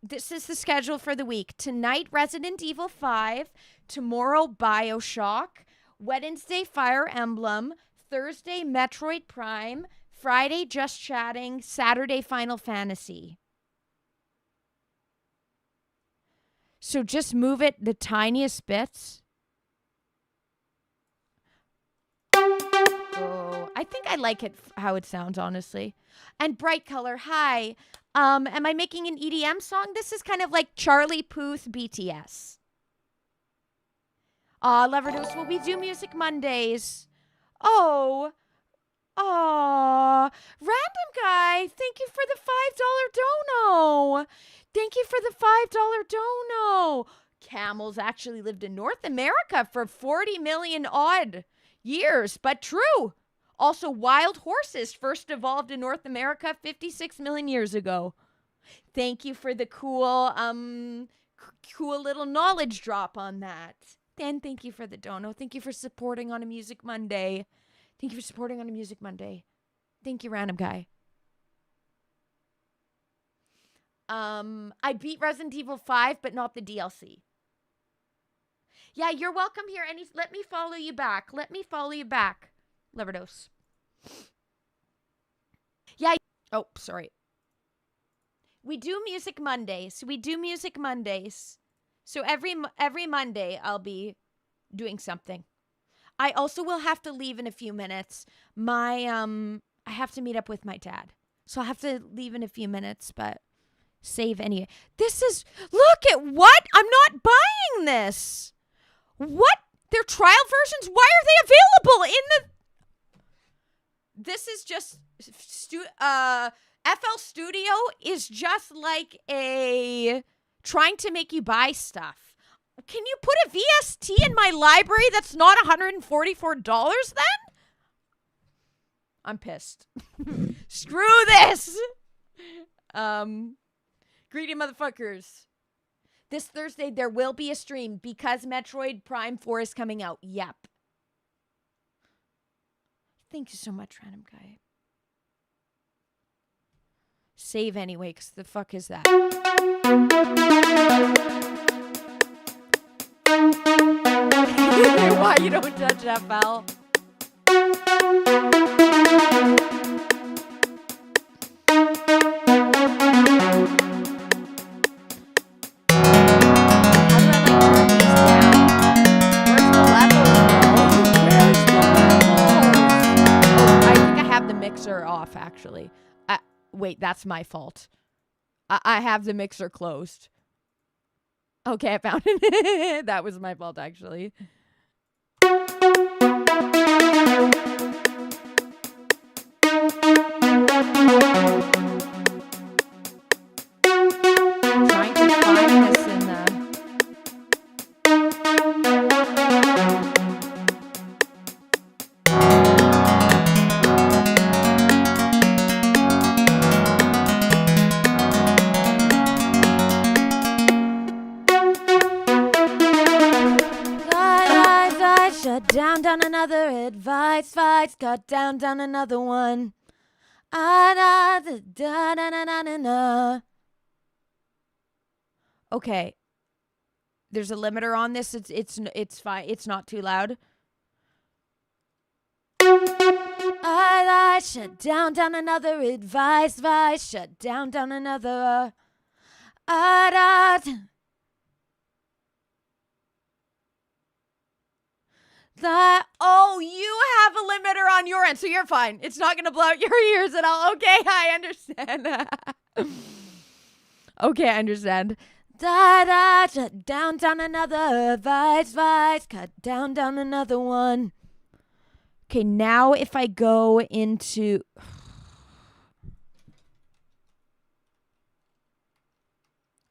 This is the schedule for the week. Tonight, Resident Evil 5. Tomorrow, BioShock. Wednesday, Fire Emblem. Thursday, Metroid Prime. Friday, Just Chatting. Saturday, Final Fantasy. So just move it the tiniest bits. Oh, I think I like it how it sounds, honestly. And Bright Color, hi. Am I making an EDM song? This is kind of like Charlie Puth BTS. Leverdos, will we do Music Mondays? Oh. Random guy, thank you for the $5 dono. Thank you for the $5 dono. Camels actually lived in North America for 40 million odd years, but true. Also, wild horses first evolved in North America 56 million years ago. Thank you for the cool little knowledge drop on that. And thank you for the dono. Thank you for supporting on a Music Monday. Thank you for supporting on a Music Monday. Thank you, random guy. I beat Resident Evil 5, but not the DLC. Yeah, you're welcome here. And let me follow you back. Let me follow you back. Leverdos. Yeah. Oh, sorry. We do Music Mondays. So every Monday I'll be doing something. I also will have to leave in a few minutes. I have to meet up with my dad. So I'll have to leave in a few minutes, but save anyway. Look at what? I'm not buying this. What? They're trial versions? Why are they available in the... This is just... FL Studio is just like a... trying to make you buy stuff. Can you put a VST in my library that's not $144 then? I'm pissed. Screw this! Greedy motherfuckers. This Thursday, there will be a stream because Metroid Prime 4 is coming out. Yep. Thank you so much, random guy. Save anyway, because the fuck is that? Why you don't touch FL? Off actually. Wait, that's my fault. I have the mixer closed. Okay, I found it. That was my fault actually. Trying to find this in the... Down another advice fights, got down another one. Okay, there's a limiter on this. It's fine. It's not too loud. I shut down another advice vice, shut down another. Oh, you have a limiter on your end, so you're fine. It's not going to blow out your ears at all. Okay, I understand. Okay, I understand. Shut down another vice, cut down another one. Okay, now if I go into...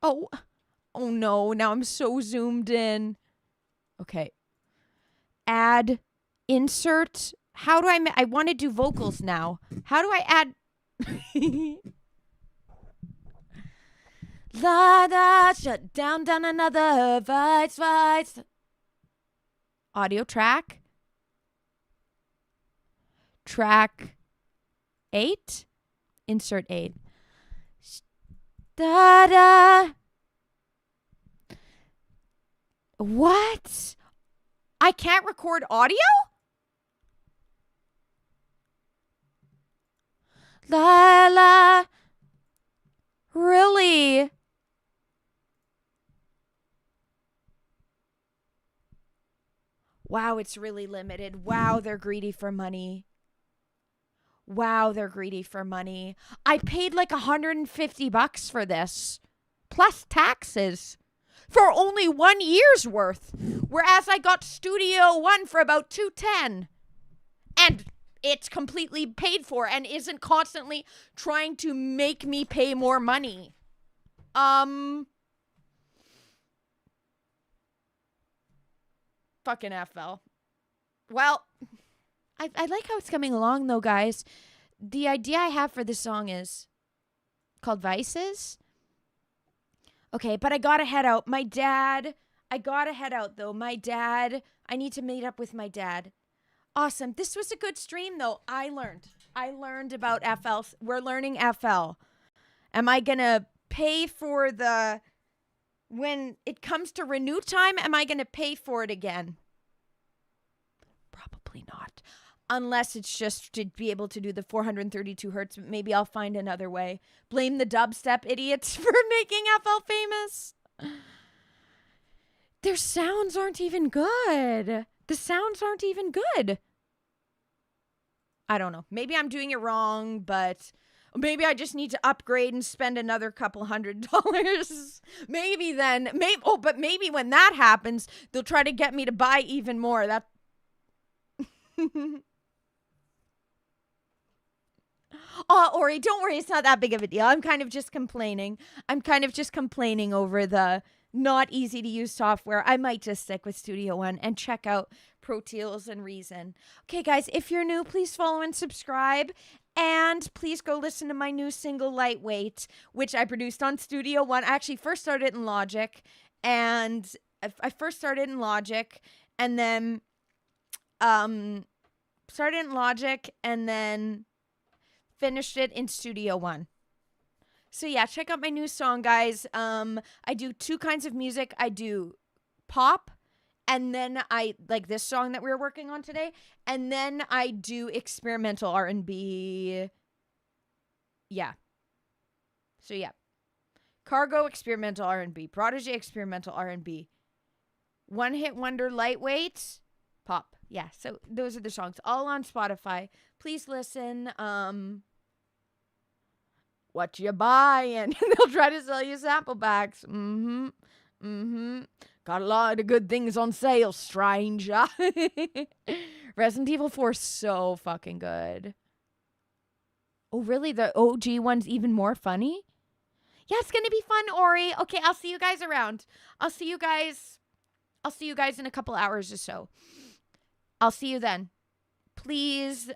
Oh no, now I'm so zoomed in. Okay. Add, insert. How do I want to do vocals now. How do I add? Shut down another vice. Audio track. Track 8. Insert 8. What? I can't record audio? Really? Wow, it's really limited. Wow, they're greedy for money. I paid like $150 for this, plus taxes, for only 1 year's worth. Whereas I got Studio One for about $210. And it's completely paid for and isn't constantly trying to make me pay more money. Fucking FL. Well, I like how it's coming along though, guys. The idea I have for this song is called Vices. Okay, but I gotta head out. I need to meet up with my dad. Awesome. This was a good stream, though. I learned about FL. We're learning FL. Am I gonna pay for the when it comes to renew time, am I going to pay for it again? Probably not. Unless it's just to be able to do the 432 hertz. Maybe I'll find another way. Blame the dubstep idiots for making FL famous. Their sounds aren't even good. The sounds aren't even good. I don't know. Maybe I'm doing it wrong, but maybe I just need to upgrade and spend another couple $100. Maybe then, but maybe when that happens, they'll try to get me to buy even more. That. Oh, Ori, don't worry. It's not that big of a deal. I'm kind of just complaining. Over the not easy to use software. I might just stick with Studio One and check out Pro Tools and Reason. Okay, guys, if you're new, please follow and subscribe. And please go listen to my new single, Lightweight, which I produced on Studio One. I actually first started in Logic. And I first started in Logic. And then finished it in Studio One. So yeah, check out my new song, guys. I do two kinds of music. I do pop, and then I like this song that we were working on today, and then I do experimental R&B. Yeah. So yeah. Cargo, experimental R&B. Prodigy, experimental R&B. One Hit Wonder, Lightweight, pop. Yeah, so those are the songs, all on Spotify. Please listen. What you buying? They'll try to sell you sample packs. Got a lot of good things on sale, stranger. Resident Evil 4 is so fucking good. Oh, really? The OG one's even more funny? Yeah, it's gonna be fun, Ori. Okay, I'll see you guys around. I'll see you guys in a couple hours or so. I'll see you then. Please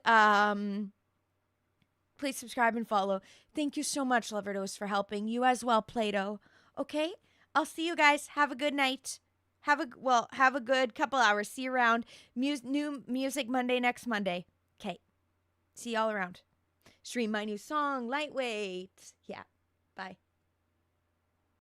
subscribe and follow. Thank you so much, Loverdos, for helping. You as well, Plato. Okay? I'll see you guys. Have a good night. Have a good couple hours. See you around. New music Monday next Monday. Okay. See y'all around. Stream my new song, Lightweight. Yeah. Bye.